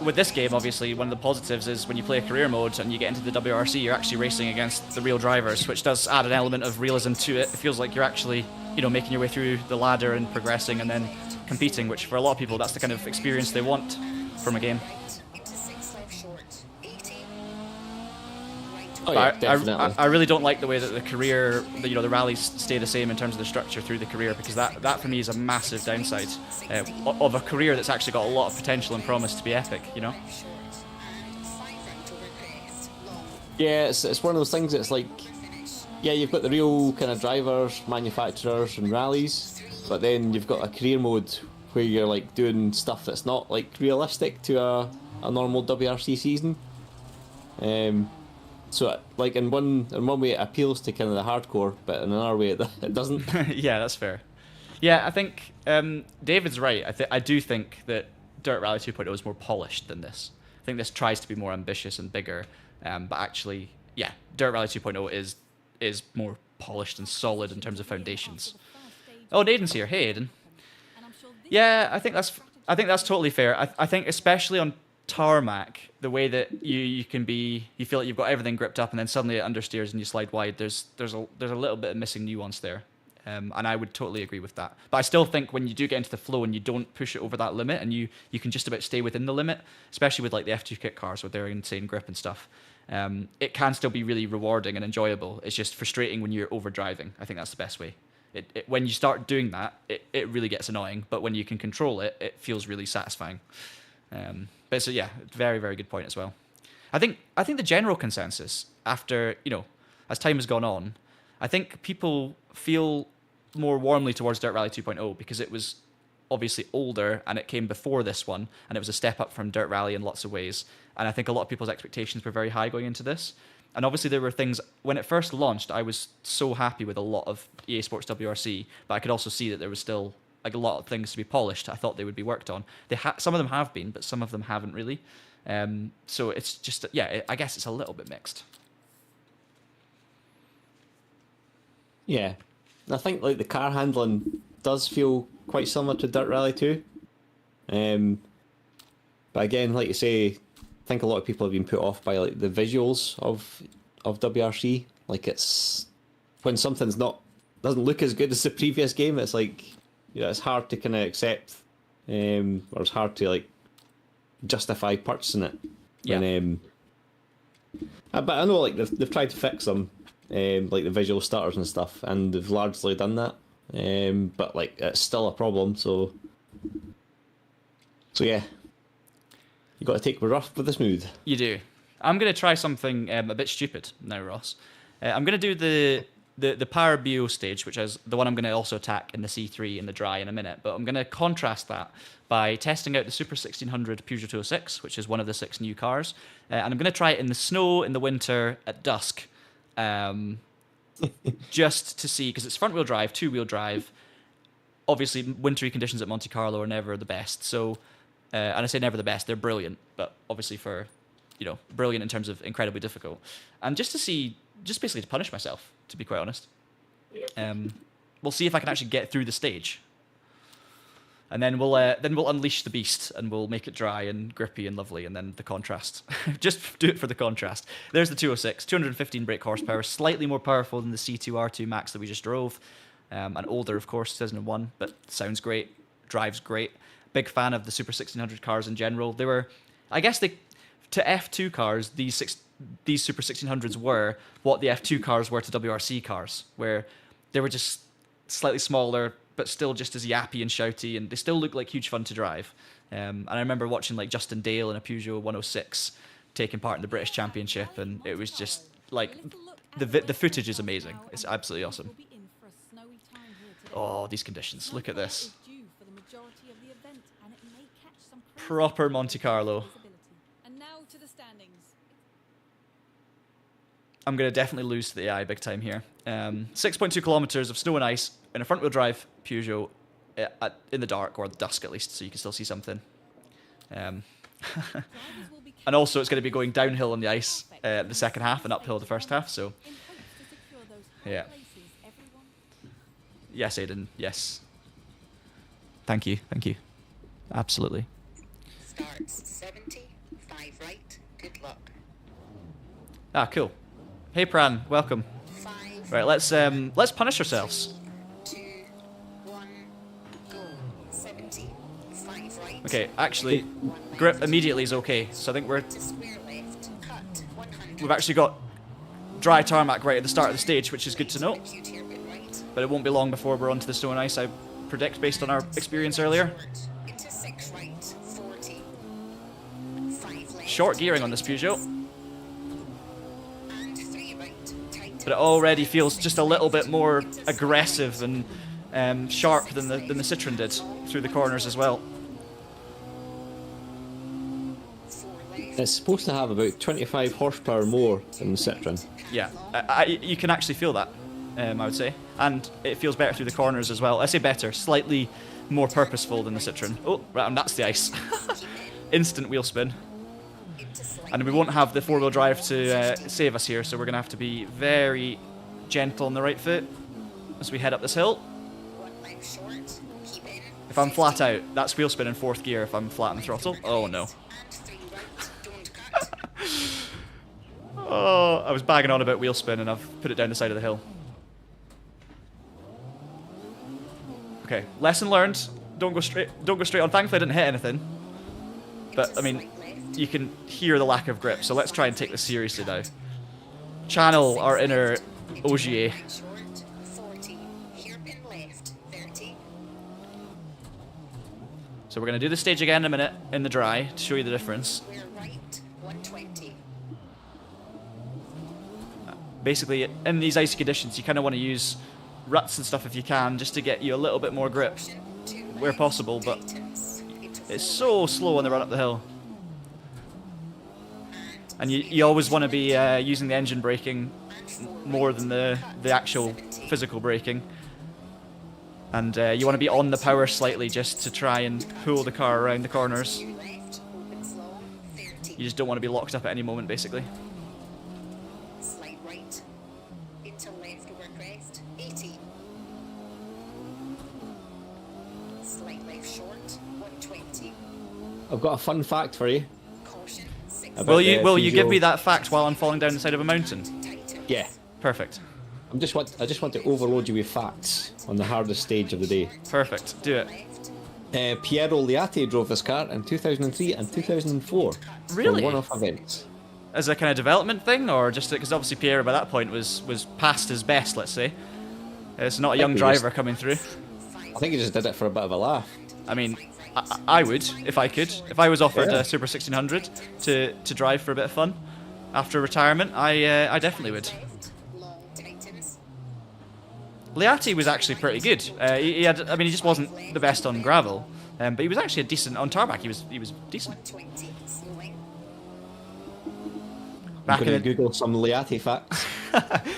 with this game, obviously one of the positives is when you play a career mode and you get into the WRC, you're actually racing against the real drivers, which does add an element of realism to it. It feels like you're actually, making your way through the ladder and progressing and then competing, which for a lot of people that's the kind of experience they want from a game. Oh yeah, definitely. I really don't like the way that the rallies stay the same in terms of the structure through the career, because that for me is a massive downside of a career that's actually got a lot of potential and promise to be epic, Yeah, it's one of those things that's like, yeah, you've got the real kind of drivers, manufacturers and rallies, but then you've got a career mode where you're like doing stuff that's not like realistic to a normal WRC season. So, like in one way, it appeals to kind of the hardcore, but in another way, it doesn't. Yeah, that's fair. Yeah, I think David's right. I do think that Dirt Rally 2.0 is more polished than this. I think this tries to be more ambitious and bigger, but actually, yeah, Dirt Rally 2.0 is more polished and solid in terms of foundations. Oh, Aiden's here. Hey, Aiden. Yeah, I think that's totally fair. I think especially on tarmac, the way that you feel like you've got everything gripped up and then suddenly it understeers and you slide wide, there's a little bit of missing nuance there, and I would totally agree with that. But I still think when you do get into the flow and you don't push it over that limit and you can just about stay within the limit, especially with like the F2 kit cars with their insane grip and stuff, it can still be really rewarding and enjoyable. It's just frustrating when you're over driving. I think that's the best way. When you start doing that, it really gets annoying, but when you can control it, it feels really satisfying. But so yeah, very, very good point as well. I think the general consensus after, as time has gone on, I think people feel more warmly towards Dirt Rally 2.0 because it was obviously older and it came before this one, and it was a step up from Dirt Rally in lots of ways. And I think a lot of people's expectations were very high going into this. And obviously there were things, when it first launched, I was so happy with a lot of EA Sports WRC, but I could also see that there was still like a lot of things to be polished. I thought they would be worked on. Some of them have been, but some of them haven't really. So it's just, yeah, I guess it's a little bit mixed. Yeah, I think like the car handling does feel quite similar to Dirt Rally 2. But again, like you say, I think a lot of people have been put off by like the visuals of WRC. Like it's when something's not doesn't look as good as the previous game. It's like it's hard to kind of accept, or it's hard to like justify purchasing it. Yeah. When, but I know like they've tried to fix them, like the visual stutters and stuff, and they've largely done that. But like it's still a problem. So yeah, you got to take the rough with the smooth. You do. I'm going to try something a bit stupid now, Ross. I'm going to do the Power BO stage, which is the one I'm going to also attack in the C3 in the dry in a minute. But I'm going to contrast that by testing out the Super 1600 Peugeot 206, which is one of the 6 new cars. And I'm going to try it in the snow, in the winter, at dusk. Just to see, because it's front-wheel drive, two-wheel drive. Obviously, wintry conditions at Monte Carlo are never the best. So, and I say never the best, they're brilliant. But obviously for... brilliant in terms of incredibly difficult. And just to see, just basically to punish myself, to be quite honest. We'll see if I can actually get through the stage. And then we'll unleash the beast and we'll make it dry and grippy and lovely, and then the contrast. Just do it for the contrast. There's the 206, 215 brake horsepower, slightly more powerful than the C2 R2 Max that we just drove. And older, of course, 2001, but sounds great, drives great. Big fan of the Super 1600 cars in general. They were, I guess to F2 cars, these Super 1600s were what the F2 cars were to WRC cars, where they were just slightly smaller, but still just as yappy and shouty, and they still look like huge fun to drive. And I remember watching like Justin Dale in a Peugeot 106 taking part in the British Championship, and it was just like the footage is amazing. It's absolutely awesome. Oh, these conditions! Look at this. Proper Monte Carlo. To the standings. I'm going to definitely lose to the AI big time here. 6.2 kilometers of snow and ice in a front-wheel drive Peugeot in the dark, or the dusk at least, so you can still see something. And also it's going to be going downhill on the ice the second half and uphill the first half, so... Yeah. Yes, Aiden, yes. Thank you. Absolutely. Starts 70, 5 right, good luck. Ah, cool. Hey, Pran, welcome. 5, Right, let's punish ourselves. 2, 1, go. 70, 5 right. Okay, actually, grip immediately is okay, so I think To square left, cut 100. we've actually got dry tarmac right at the start of the stage, which is good to know. Acute hairpin right. But it won't be long before we're onto the snow and ice, I predict, based on our experience earlier. Short, into 6 right, 40. 5 left. Short gearing on this Peugeot, And 3 right, tight. but it already feels just a little bit more aggressive and sharp than the Citroën did through the corners as well. 4 left. It's supposed to have about 25 horsepower more than the Citroën. Yeah, you can actually feel that, I would say. And it feels better through the corners as well. I say better, slightly more purposeful than the Citroën. Oh, right, and that's the ice. Instant wheel spin. And we won't have the four-wheel drive to save us here, so we're going to have to be very gentle on the right foot as we head up this hill. 1 left short, keep in. If I'm flat out, that's wheel spin in 4th gear if I'm flat on the throttle. Oh no. And 3 right, don't cut. Oh, I was bagging on about wheel spin and I've put it down the side of the hill. Okay, lesson learned. Don't go straight on. Thankfully I didn't hit anything. But I mean, you can hear the lack of grip, so let's try and take this seriously now. Channel our inner Ogier. Short, 40. Hairpin left, 30. So we're going to do the stage again in a minute in the dry to show you the difference. We're right, 120. Basically, in these icy conditions, you kind of want to use ruts and stuff if you can, just to get you a little bit more grip where possible, but it's so slow on the run up the hill. And you always want to be using the engine braking more than the actual physical braking. And you want to be on the power slightly just to try and pull the car around the corners. Left, opens long, 30. You just don't want to be locked up at any moment, basically. Slight right. Into left over crest, 80. Slight left short, 120. I've got a fun fact for you. Caution, 6. About Will the you give Peugeot. me that fact while I'm falling down the side of a mountain? Tighten. Yeah. Perfect. I just want to overload you with facts on the hardest stage of the day. Perfect. Do it. Piero Liatti drove this car in 2003 and 2004 Really? for one-off events. As a kind of development thing, or just because obviously Pierre by that point was past his best, let's say. It's not a young driver coming through. I think he just did it for a bit of a laugh. I mean, I would if I could. If I was offered a Super 1600 to drive for a bit of fun after retirement, I definitely would. Liatti was actually pretty good. He had, I mean, he just wasn't the best on gravel, but he was actually a decent on tarmac. He was decent. I'm going to Google some Liatti facts.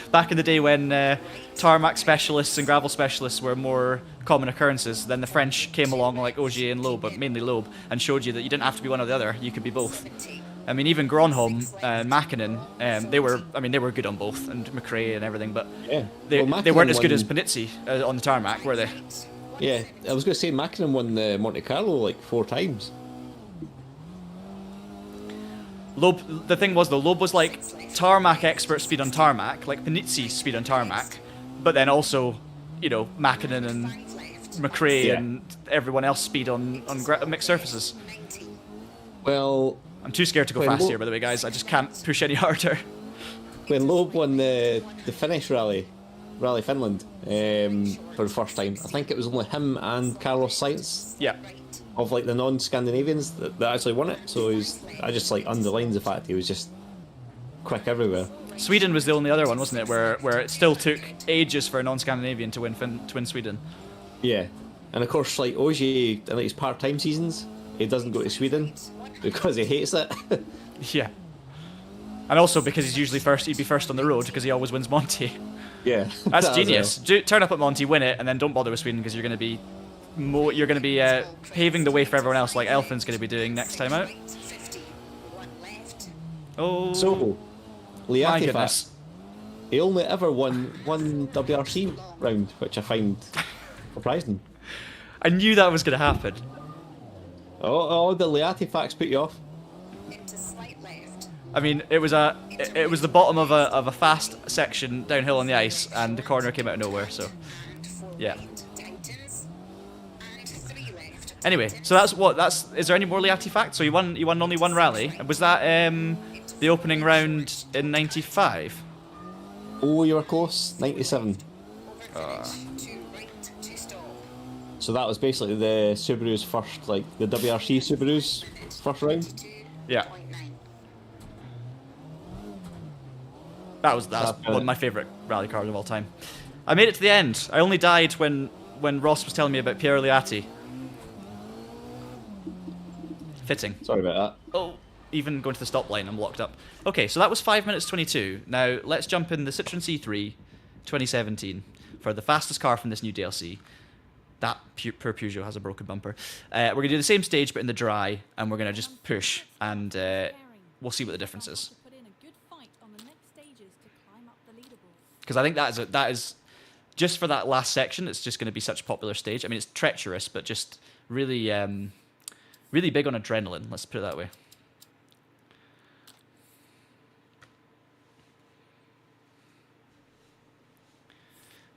Back in the day when tarmac specialists and gravel specialists were more common occurrences, then the French came along like Ogier and Loeb, but mainly Loeb, and showed you that you didn't have to be one or the other. You could be both. I mean, even Gronholm and Mäkinen, they were good on both, and McRae and everything, but they weren't as good as Panizzi on the tarmac, were they? Yeah, I was going to say Mäkinen won the Monte Carlo like 4 times. Loeb, the thing was though, Loeb was like tarmac expert speed on tarmac, like Panizzi speed on tarmac, but then also, you know, Mäkinen and McRae and everyone else speed on mixed surfaces. Well, I'm too scared to go fast here, by the way, guys. I just can't push any harder. When Loeb won the Finnish Rally Finland, for the first time, I think it was only him and Carlos Sainz. Yeah. Of like the non-Scandinavians that actually won it, so I just like underlines the fact he was just quick everywhere. Sweden was the only other one, wasn't it? Where it still took ages for a non-Scandinavian to win Sweden. Yeah, and of course, like Ogier in like his part-time seasons, he doesn't go to Sweden because he hates it. Yeah, and also because he's usually first. He'd be first on the road because he always wins Monte. Yeah, that's genius. Turn up at Monte, win it, and then don't bother with Sweden because you're going to be. You're going to be paving the way for everyone else, like Elfin's going to be doing next time out. Oh, so my Liatti goodness! He only ever won one WRC round, which I find surprising. I knew that was going to happen. Oh, the Liatti facts put you off. I mean, it was the bottom of a fast section downhill on the ice, and the corner came out of nowhere. So, yeah. Anyway, so is there any more Liatti facts? So you won only one rally. Was that the opening round in '95? Oh, you were close. 97. So that was basically the Subaru's first, like the WRC Subaru's first round. Yeah. That's one of my favourite rally cars of all time. I made it to the end. I only died when Ross was telling me about Piero Liatti. Fitting. Sorry about that. Oh, even going to the stop line, I'm locked up. Okay, so that was 5 minutes 22. Now, let's jump in the Citroën C3 2017 for the fastest car from this new DLC. That poor Peugeot has a broken bumper. We're going to do the same stage, but in the dry, and we're going to just push, and we'll see what the difference is. Because I think that is just for that last section, it's just going to be such a popular stage. I mean, it's treacherous, but just really... really big on adrenaline, let's put it that way.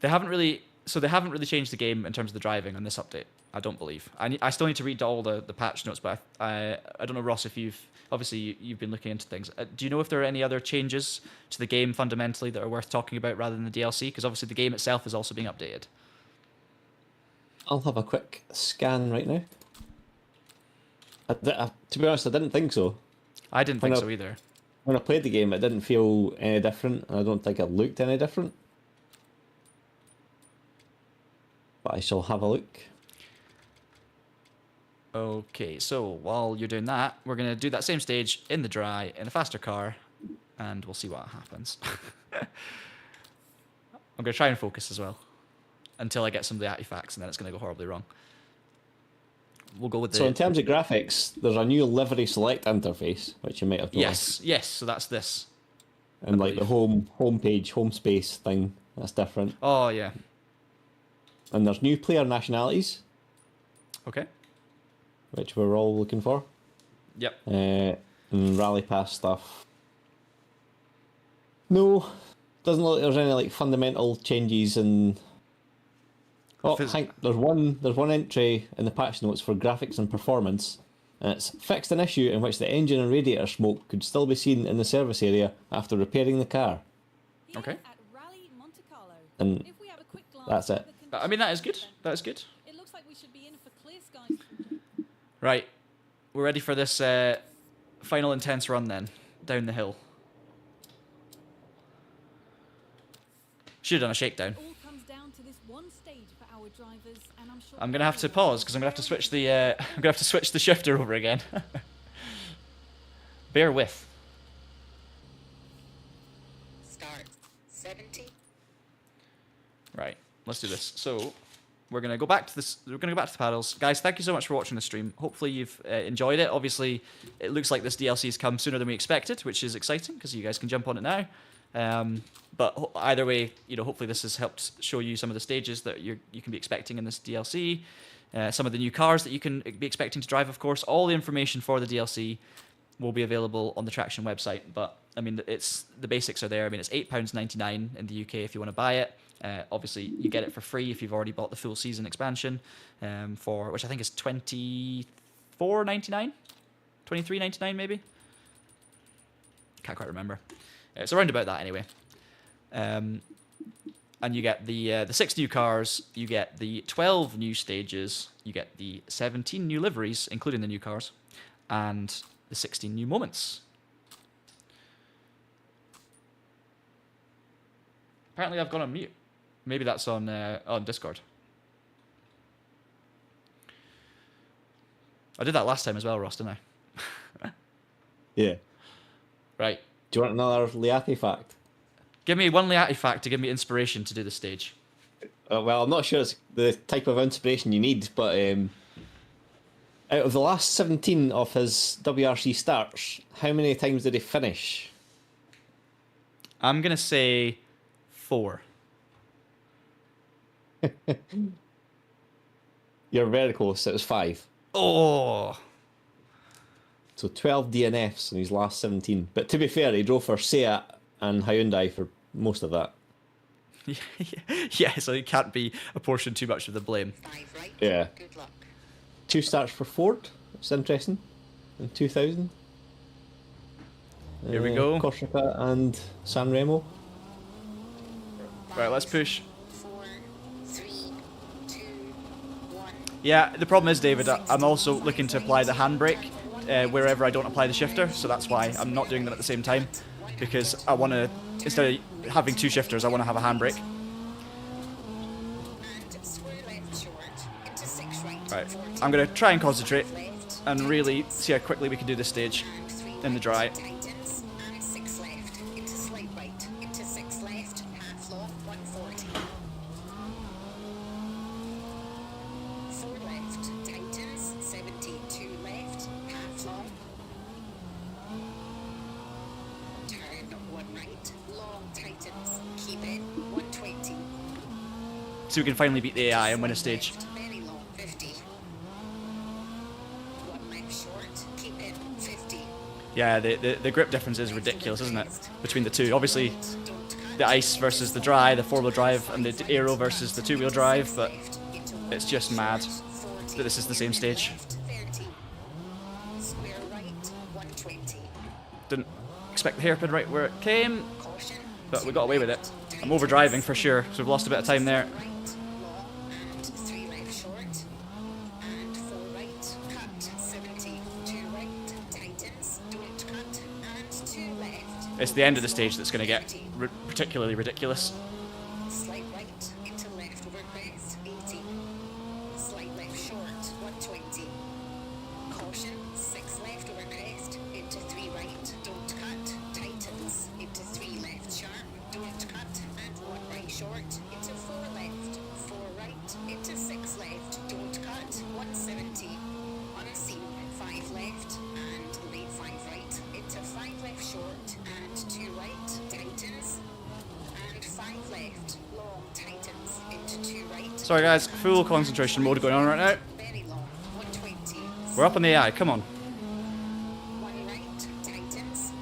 They haven't really changed the game in terms of the driving on this update, I don't believe. I still need to read all the patch notes, but I don't know, Ross, if you've been looking into things. Do you know if there are any other changes to the game fundamentally that are worth talking about rather than the DLC? Because obviously the game itself is also being updated. I'll have a quick scan right now. To be honest, I didn't think so. I didn't think so either. When I played the game, it didn't feel any different, and I don't think it looked any different. But I shall have a look. Okay, so while you're doing that, we're going to do that same stage in the dry, in a faster car, and we'll see what happens. I'm going to try and focus as well, until I get some of the artifacts, and then it's going to go horribly wrong. We'll go with So in terms of graphics, there's a new livery select interface, which you might have noticed. Yes, so that's this. And like the home page, home space thing, that's different. Oh, yeah. And there's new player nationalities. Okay. Which we're all looking for. Yep. And rally pass stuff. No, doesn't look like there's any like fundamental changes in. Oh, I think there's one entry in the patch notes for graphics and performance, and it's fixed an issue in which the engine and radiator smoke could still be seen in the service area after repairing the car. Okay. At Rally Monte Carlo, And if we have a quick glance that's at it. the I mean, that is good. conditions That is good. It looks like we should be in for clear skies. Right. We're ready for this final intense run then. Down the hill. Should have done a shakedown. It all comes down to this one stage for our drivers, and I'm sure I'm gonna have to pause because I'm gonna have to switch the I'm gonna have to switch the shifter over again. Bear with. Start 70. Right, let's do this. So we're gonna go back to this. We're gonna go back to the paddles, guys. Thank you so much for watching the stream. Hopefully you've enjoyed it. Obviously, it looks like this DLC has come sooner than we expected, which is exciting because you guys can jump on it now. But either way, you know, hopefully this has helped show you some of the stages that you can be expecting in this DLC. Some of the new cars that you can be expecting to drive, of course. All the information for the DLC will be available on the Traxion website. But I mean, it's the basics are there. I mean, it's £8.99 in the UK if you want to buy it. Obviously, you get it for free if you've already bought the full season expansion, for which I think is £24.99, £23.99 maybe. Can't quite remember. It's around about that anyway. And you get the 6 new cars, you get the 12 new stages, you get the 17 new liveries, including the new cars, and the 16 new moments. Apparently I've gone on mute. Maybe that's on Discord. I did that last time as well, Ross, didn't I? Yeah. Right. Do you want another Liati fact? Give me one Liati fact to give me inspiration to do the stage. Well, I'm not sure it's the type of inspiration you need, but out of the last 17 of his WRC starts, how many times did he finish? I'm going to say 4. You're very close, it was 5. Oh! So 12 DNFs in his last 17. But to be fair, he drove for Seat and Hyundai for most of that. Yeah, so it can't be apportioned too much of the blame. 5 right. Yeah. Good luck. 2 starts for Ford, it's interesting, in 2000. Here we go. Corsica and San Remo. Right, let's push. 4, 3, 2, 1. Yeah, the problem is, David, I'm also looking to apply the handbrake wherever I don't apply the shifter, so that's why I'm not doing them at the same time, because I want to, instead of having 2 shifters, I want to have a handbrake. And square left short into 6 right. Right, 40. I'm going to try and concentrate Left. and really see how quickly we can do this stage And 3 in the dry. tightens. And 6 left into slight right. Into 6 left. Half long. 140. 4 left. Tightens. 70. 2 left. Half long. Turn 1 right. Long tightens. Keep it. 120. So we can finally beat the AI and win a stage. Very long. 50. 1 left short. Keep it. 50. Yeah, the grip difference is ridiculous, isn't it? Between the two. Obviously, the ice versus the dry, the 4-wheel drive, and the aero versus the 2-wheel drive, but it's just mad that this is the same stage. 30. Square right. 120. Didn't expect the hairpin right where it came, Caution. but we got away with it. I'm overdriving for sure, so we've lost a bit of time there. Right. Long. And 3 left short. And 4 right. Cut. 70. 2 right. Tightens. Don't cut. And 2 left. It's the end of the stage that's going to get particularly ridiculous. Slight right into left over crest, 80. Slight left short, 120. Caution, 6 left over crest, into 3 right, don't cut. Tightens, into 3 left sharp, don't cut. And 1 right short, into 4 left. 4 right, into 6 left, don't cut. 170. Unseen, 5 left, and late 5 right, into 5 left short, and 2 right, tightens. And 5 left, long tightens into 2 right. Sorry guys, full concentration mode going on right now. Very long, 120. We're up on the AI, come on. 1 right, tightens.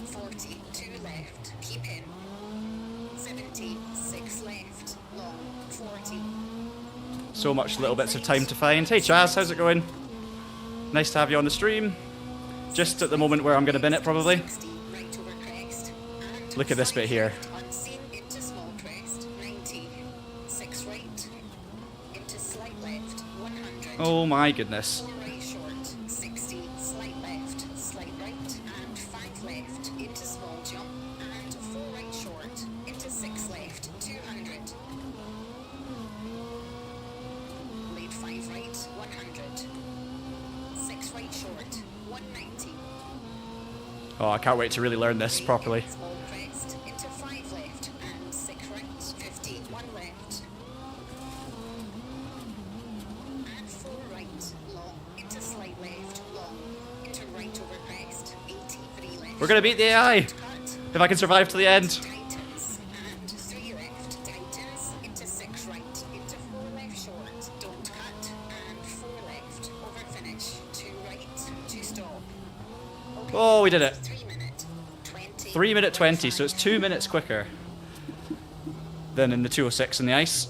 40, 2 left. So much little bits of time to find. Hey Chaz, how's it going? Nice to have you on the stream. Just at the moment where I'm going to bin it probably. Look at this bit here. Oh my goodness. Oh, I can't wait to really learn this properly. We're gonna beat the AI! If I can survive to the end. Oh, we did it. 3 minute 20, so it's 2 minutes quicker than in the 206 in the ice.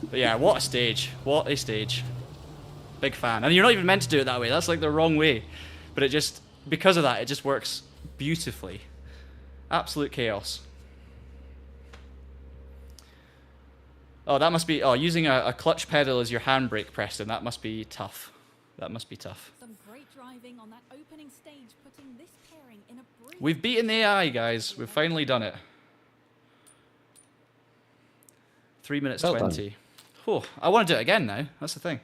But yeah, what a stage. What a stage. Big fan. And you're not even meant to do it that way. That's like the wrong way. But it just, because of that, it just works beautifully. Absolute chaos. Oh, that must be, oh, using a clutch pedal as your handbrake, Preston, that must be tough. That must be tough. Some great driving on that opening stage, putting this pairing in a brilliant... We've beaten the AI, guys. We've finally done it. 3 minutes Well 20. Oh, I want to do it again now. That's the thing.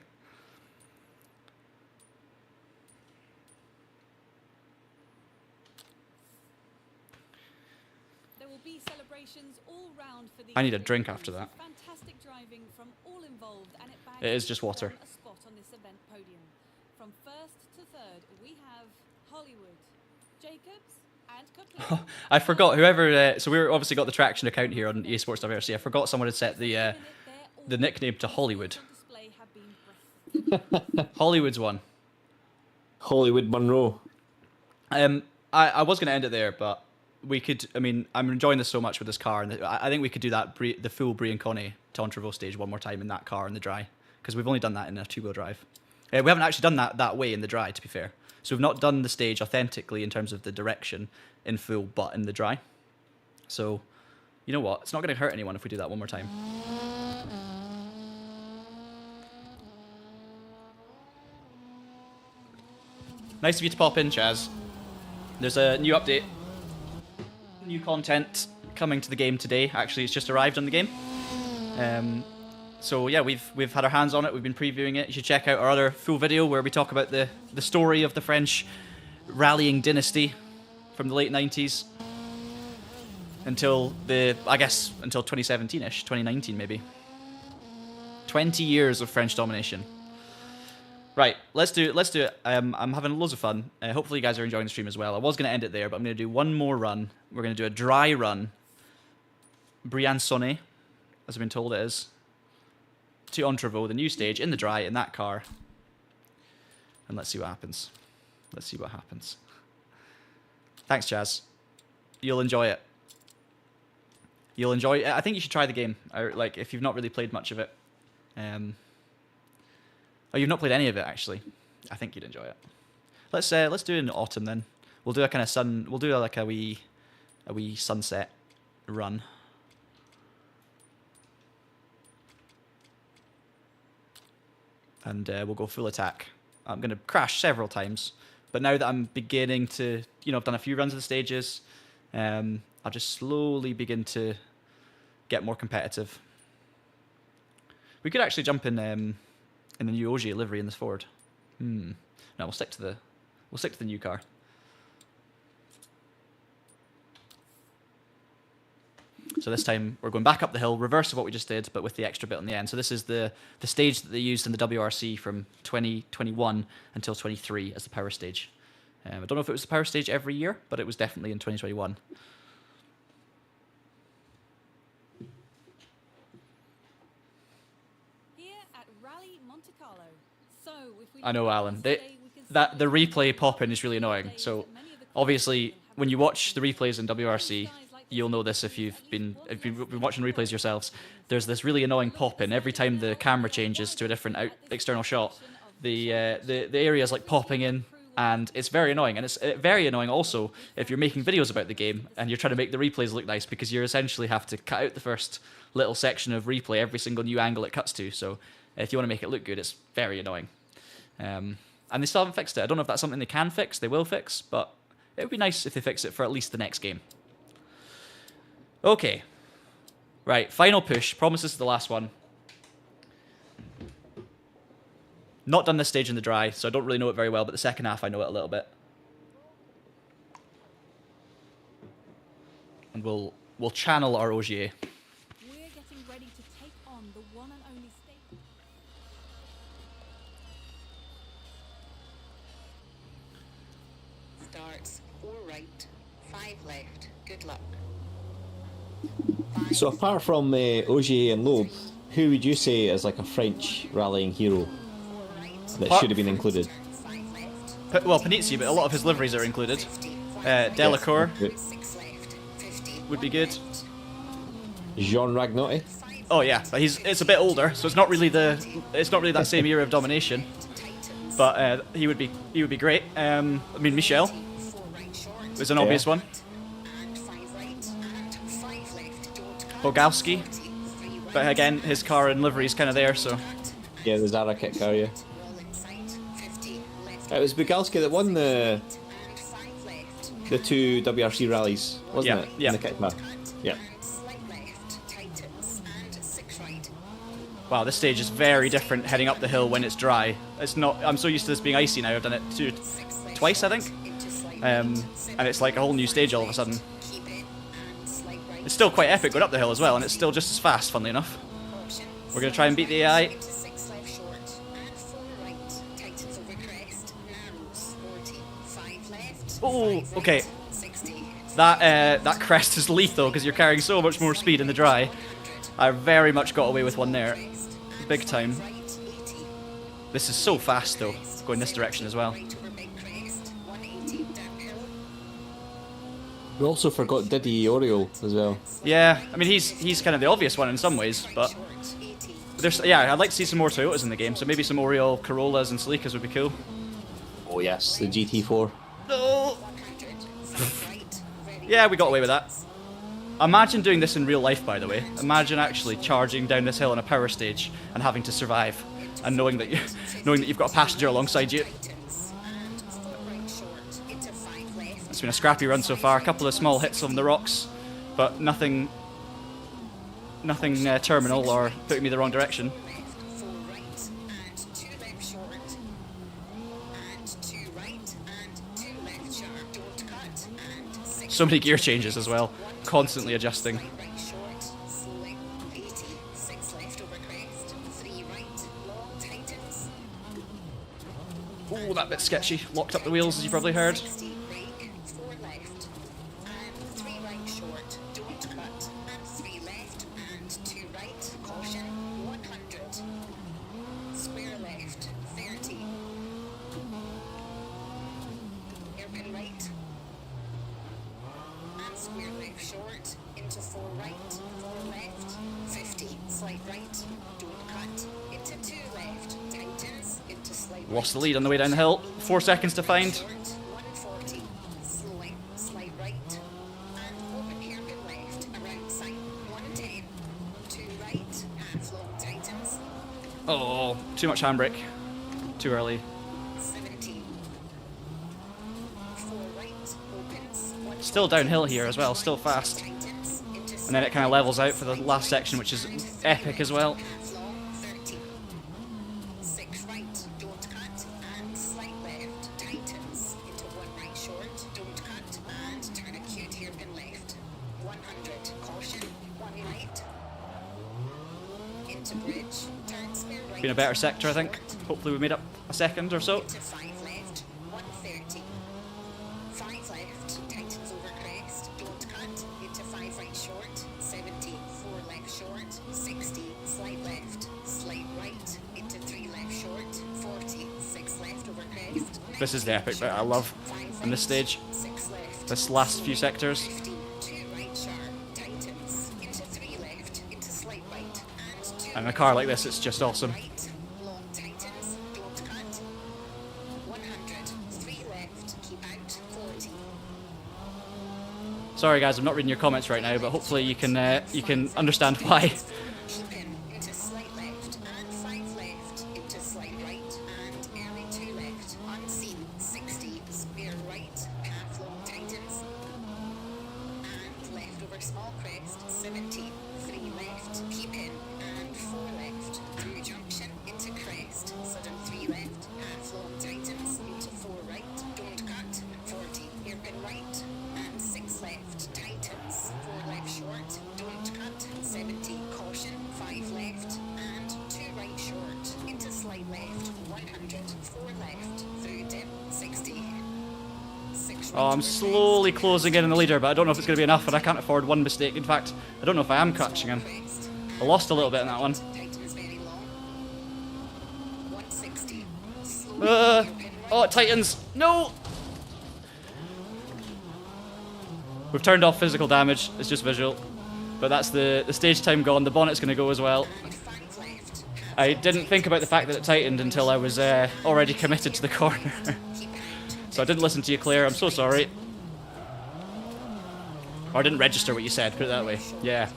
There will be celebrations all round for the... I need a drink after that. Fantastic driving from all involved, and it bags It is just water. a spot on this event podium. From first to third, we have Hollywood, Jacobs, and Copeland. I forgot whoever. So we've obviously got the Traction account here on eSports WRC. I forgot someone had set the nickname to Hollywood. Hollywood's one. Hollywood Monroe. I was going to end it there, but we could. I mean, I'm enjoying this so much with this car, and I think we could do that the full Briancone Tontravo stage one more time in that car in the dry, because we've only done that in a two-wheel drive. We haven't actually done that way in the dry, to be fair. So we've not done the stage authentically in terms of the direction in full, but in the dry. So, you know what? It's not going to hurt anyone if we do that one more time. Nice of you to pop in, Chaz. There's a new update. New content coming to the game today. Actually, it's just arrived on the game. So yeah, we've had our hands on it. We've been previewing it. You should check out our other full video where we talk about the story of the French rallying dynasty from the late 90s until until 2017ish, 2019 maybe. 20 years of French domination. Right, let's do it. I'm having loads of fun. Hopefully you guys are enjoying the stream as well. I was going to end it there, but I'm going to do one more run. We're going to do a dry run. Briançonne, as I've been told it is. To Ontravo, the new stage, in the dry, in that car. And let's see what happens. Let's see what happens. Thanks, Chaz. You'll enjoy it. You'll enjoy it. I think you should try the game. Like, if you've not really played much of it. Oh, you've not played any of it, actually. I think you'd enjoy it. Let's do it in autumn then. We'll do a kind of sun. We'll do like a wee sunset run. And we'll go full attack. I'm going to crash several times, but now that I'm beginning to, I've done a few runs of the stages, I'll just slowly begin to get more competitive. We could actually jump in the new Ogier livery in this Ford. No, we'll stick to the new car. So this time we're going back up the hill, reverse of what we just did, but with the extra bit on the end. So this is the stage that they used in the WRC from 2021 until 23 as the power stage. I don't know if it was the power stage every year, but it was definitely in 2021. Here at Rally Monte Carlo. So if we I know, Alan. The replay pop-in is really annoying. So obviously, when you watch the replays in WRC, you'll know this if you've been watching replays yourselves. There's this really annoying pop-in every time the camera changes to a different external shot. The area is like popping in, and it's very annoying. And it's very annoying also if you're making videos about the game and you're trying to make the replays look nice, because you essentially have to cut out the first little section of replay every single new angle it cuts to. So if you want to make it look good, it's very annoying. And they still haven't fixed it. I don't know if that's something they can fix, they will fix, but it would be nice if they fix it for at least the next game. Okay. Right, final push. Promise this is the last one. Not done this stage in the dry, so I don't really know it very well, but the second half I know it a little bit. And we'll channel our Ogier. We're getting ready to take on the one and only state. Starts 4 right, 5 left. Good luck. So apart from Ogier and Loeb, who would you say is like a French rallying hero that should have been included? Well, Panizzi, but a lot of his liveries are included. Delacour would be good. Jean Ragnotti? Oh yeah, but it's a bit older, so it's not really that same era of domination. But he would be great. I mean, Michel was an obvious one. Bogowski, but again, his car and livery is kind of there, so. Yeah, the Zara kit car, yeah. It was Bogowski that won the 2 WRC rallies, wasn't it? Yeah. In the kit car. Yeah. Wow, this stage is very different heading up the hill when it's dry. It's not. I'm so used to this being icy now. I've done it twice, I think, and it's like a whole new stage all of a sudden. It's still quite epic going up the hill as well, and it's still just as fast, funnily enough. We're going to try and beat the AI. Oh, okay. That crest is lethal because you're carrying so much more speed in the dry. I very much got away with one there. Big time. This is so fast, though, going this direction as well. We also forgot Diddy Oriole as well. Yeah, I mean, he's kind of the obvious one in some ways, but I'd like to see some more Toyotas in the game, so maybe some Oriole Corollas and Celicas would be cool. Oh yes, the GT4. No! Yeah, we got away with that. Imagine doing this in real life, by the way. Imagine actually charging down this hill on a power stage and having to survive, and knowing that you've got a passenger alongside you. It's been a scrappy run so far. A couple of small hits on the rocks, but nothing terminal or putting me the wrong direction. So many gear changes as well, constantly adjusting. Oh, that bit's sketchy. Locked up the wheels, as you probably heard. Lost the lead on the way down the hill. 4 seconds to find. Oh, too much handbrake. Too early. Still downhill here as well, still fast. And then it kind of levels out for the last section, which is epic as well. Been a better sector, I think. Hopefully we made up a second or so. This is the epic bit I love on this stage. This last few sectors. And in a car like this, it's just awesome. Right, long tightens, don't cut. 100, 3 left, keep out, 40. Sorry guys, I'm not reading your comments right now, but hopefully you can understand why. Keep in, into slight left, and 5 left, into slight right, and early 2 left, unseen, 60, spare right, half long tightens, and left over small crest, 70, 3 left, keep in, and 4 left, through junction, into crest, sudden 3 left, half long tightens, into 4 right, don't cut, 40, hairpin right, and 6 left, tightens, 4 left short, don't cut, 70, caution, 5 left, and 2 right short, into slight left, 100, 4 left, through dip, 60. 6 Oh, I'm slowly closing in on the leader, but I don't know if it's going to be enough, and I can't afford one mistake. In fact, I don't know if I am catching him. I lost a little bit in that one. Tightens very long. 160. Oh, it tightens. No! We've turned off physical damage. It's just visual. But that's the stage time gone. The bonnet's going to go as well. And 5 left. I didn't think about the fact that it tightened until I was already committed to the corner. Keep out. So I didn't listen to you, Claire. I'm so sorry. Or I didn't register what you said, put it that way. Yeah,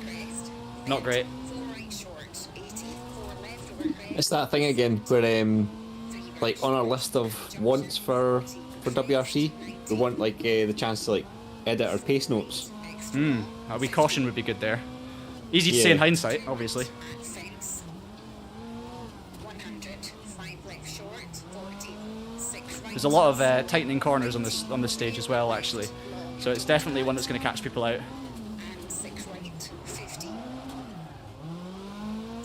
Crest. not great. 4 right short. 80. 4 left over crest. It's that thing again where, like, on our list of wants for WRC, we want, like, the chance to, like, edit our pace notes. A wee caution would be good there. Easy to say Yeah. in hindsight, obviously. And fence. 100. 5 left short. 40. 6 right. There's a lot of tightening corners on this stage as well, actually. So it's definitely one that's going to catch people out. And 6 right. 50.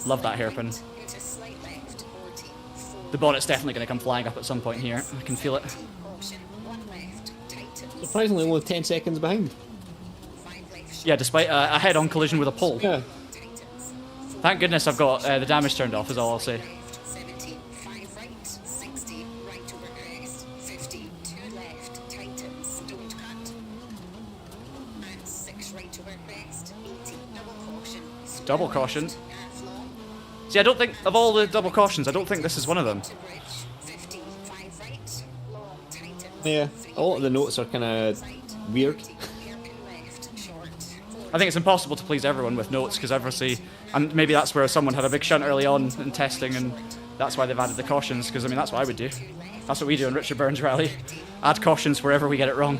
Love that hairpin. Into slight left. 40. 4. The bonnet's definitely going to come flying up at some point here. I can feel it. Caution. 1 left. Tightens. Surprisingly, only 10 seconds behind. 5 left short. Yeah, despite a head-on collision with a pole. Yeah. Tightens. Thank goodness I've got the damage turned off, is all I'll say. Left. 70. 5 right. 60. Right over crest. 50. 2 left. Tightens. Don't cut. And 6 right over crest. 80. Double caution. Double caution. Half long. See, I don't think, of all the double cautions, I don't think this is one of them. To bridge. 50. 5 right. Long. Tightens. Yeah, a lot of the notes are kind of weird. Hairpin left. Short. I think it's impossible to please everyone with notes, because obviously, and maybe that's where someone had a big shunt early on in testing, and that's why they've added the cautions, because I mean, that's what I would do. That's what we do in Richard Burns Rally. Add cautions wherever we get it wrong.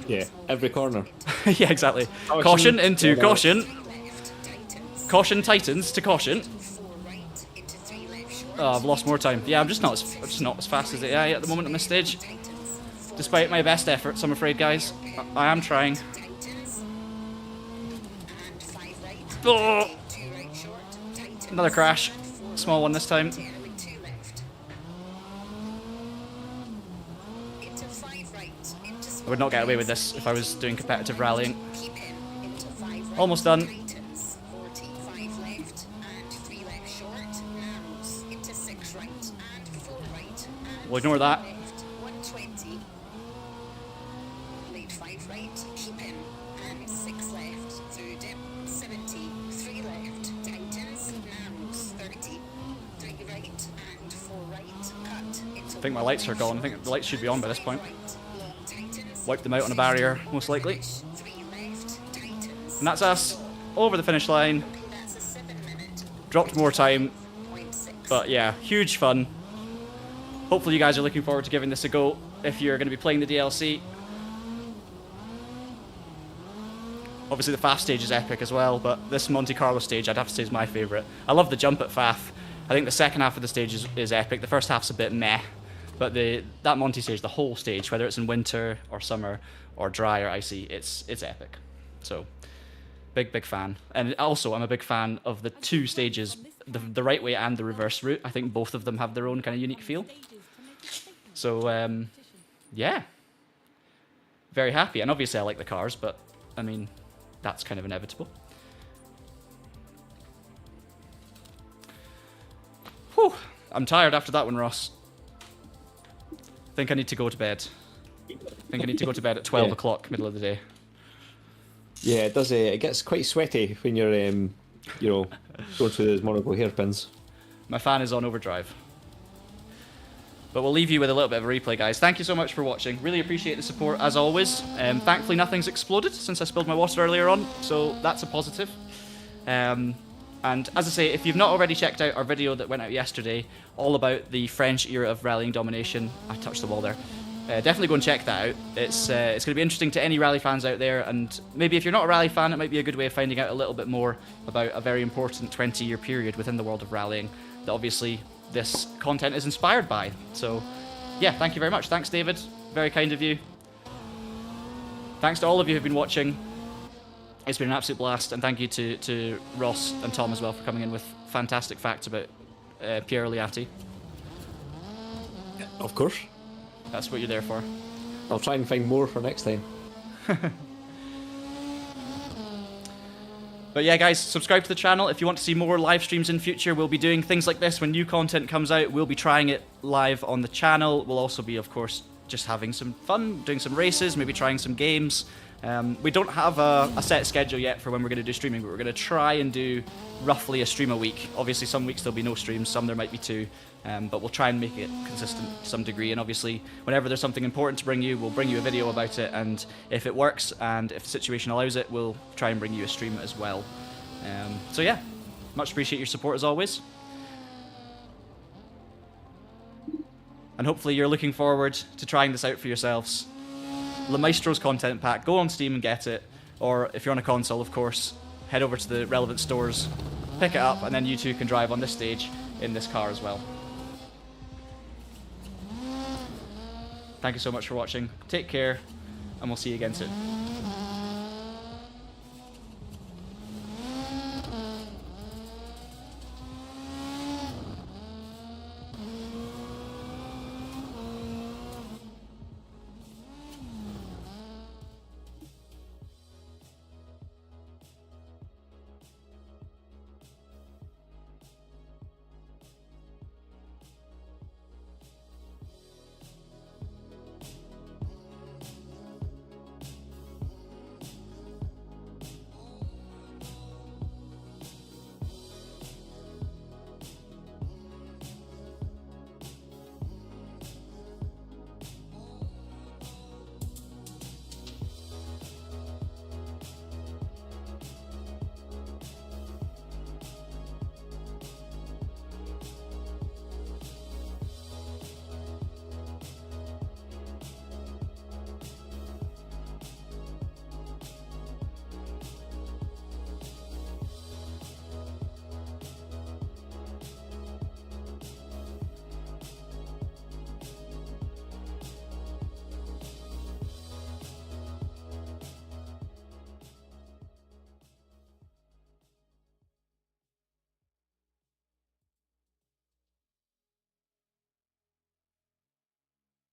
Yeah, every corner. Yeah, exactly. Caution. Caution into Yeah, no. caution. Left. Tightens. Caution tightens to caution. 4 right. Into 3 left. Short. Oh, I've lost more time. Yeah, I'm just not as fast as AI at the moment on this stage. Tightens. 4 Despite my best efforts, I'm afraid, guys. I am trying. tightens. And 5 right. Oh, 2 right short. Tightens. another crash. And 4 Small one this time. early 2 left. Into 5 right. Into I would not get away with this if I was doing competitive rallying. keep in. Into 5 right. Almost done. Tightens. 40. 5 left. And 3 left short. Narrows. Into 6 right. And 4 right. And We'll ignore that. left. 120. Lead 5 right. Keep in. And 6 left. Through dip. 70. 3 left. Tightens. Narrows. 30. 3 right. And 4 right. Cut. Into I think my lights are gone. I think the lights should be on by this point. right. Long tightens. Wipe them out on a barrier, most likely. 3 left. Tightens. And that's us over the finish line. That's a 7-minute. Dropped more time, 0.6. but yeah, huge fun. Hopefully you guys are looking forward to giving this a go if you're going to be playing the DLC. Obviously the Faf stage is epic as well, but this Monte Carlo stage I'd have to say is my favourite. I love the jump at Faf. I think the second half of the stage is epic. The first half's a bit meh, but that Monte stage, the whole stage, whether it's in winter or summer or dry or icy, it's epic. So big fan. And also I'm a big fan of the two stages, the right way and the reverse route. I think both of them have their own kind of unique feel. So yeah, very happy. And obviously I like the cars, but I mean, that's kind of inevitable. Whew, I'm tired after that one, Ross. Think I need to go to bed. Think I need to go to bed at 12 Yeah. o'clock, middle of the day. Yeah, it does. It gets quite sweaty when you're you know, going through those Monaco hairpins. My fan is on overdrive. But we'll leave you with a little bit of a replay, guys. Thank you so much for watching. Really appreciate the support, as always. Thankfully, nothing's exploded since I spilled my water earlier on, so that's a positive. And as I say, if you've not already checked out our video that went out yesterday, all about the French era of rallying domination, I touched the wall there. Definitely go and check that out. It's going to be interesting to any rally fans out there, and maybe if you're not a rally fan, it might be a good way of finding out a little bit more about a very important 20-year period within the world of rallying that obviously this content is inspired by. So, yeah, thank you very much. Thanks, David. Very kind of you. Thanks to all of you who've been watching. It's been an absolute blast, and thank you to Ross and Tom as well for coming in with fantastic facts about Pierre Oliatti. Of course. That's what you're there for. I'll try and find more for next time. But yeah, guys, subscribe to the channel if you want to see more live streams in future. We'll be doing things like this when new content comes out. We'll be trying it live on the channel. We'll also be, of course, just having some fun, doing some races, maybe trying some games. We don't have a set schedule yet for when we're going to do streaming, but we're going to try and do roughly a stream a week. Obviously, some weeks there'll be no streams, some there might be 2. But we'll try and make it consistent to some degree, and obviously whenever there's something important to bring you, we'll bring you a video about it, and if it works and if the situation allows it, we'll try and bring you a stream as well. So yeah, much appreciate your support as always, and hopefully you're looking forward to trying this out for yourselves. Le Maestro's content pack, go on Steam and get it, or if you're on a console, of course, head over to the relevant stores, pick it up, and then you too can drive on this stage in this car as well. Thank you so much for watching. Take care, and we'll see you again soon.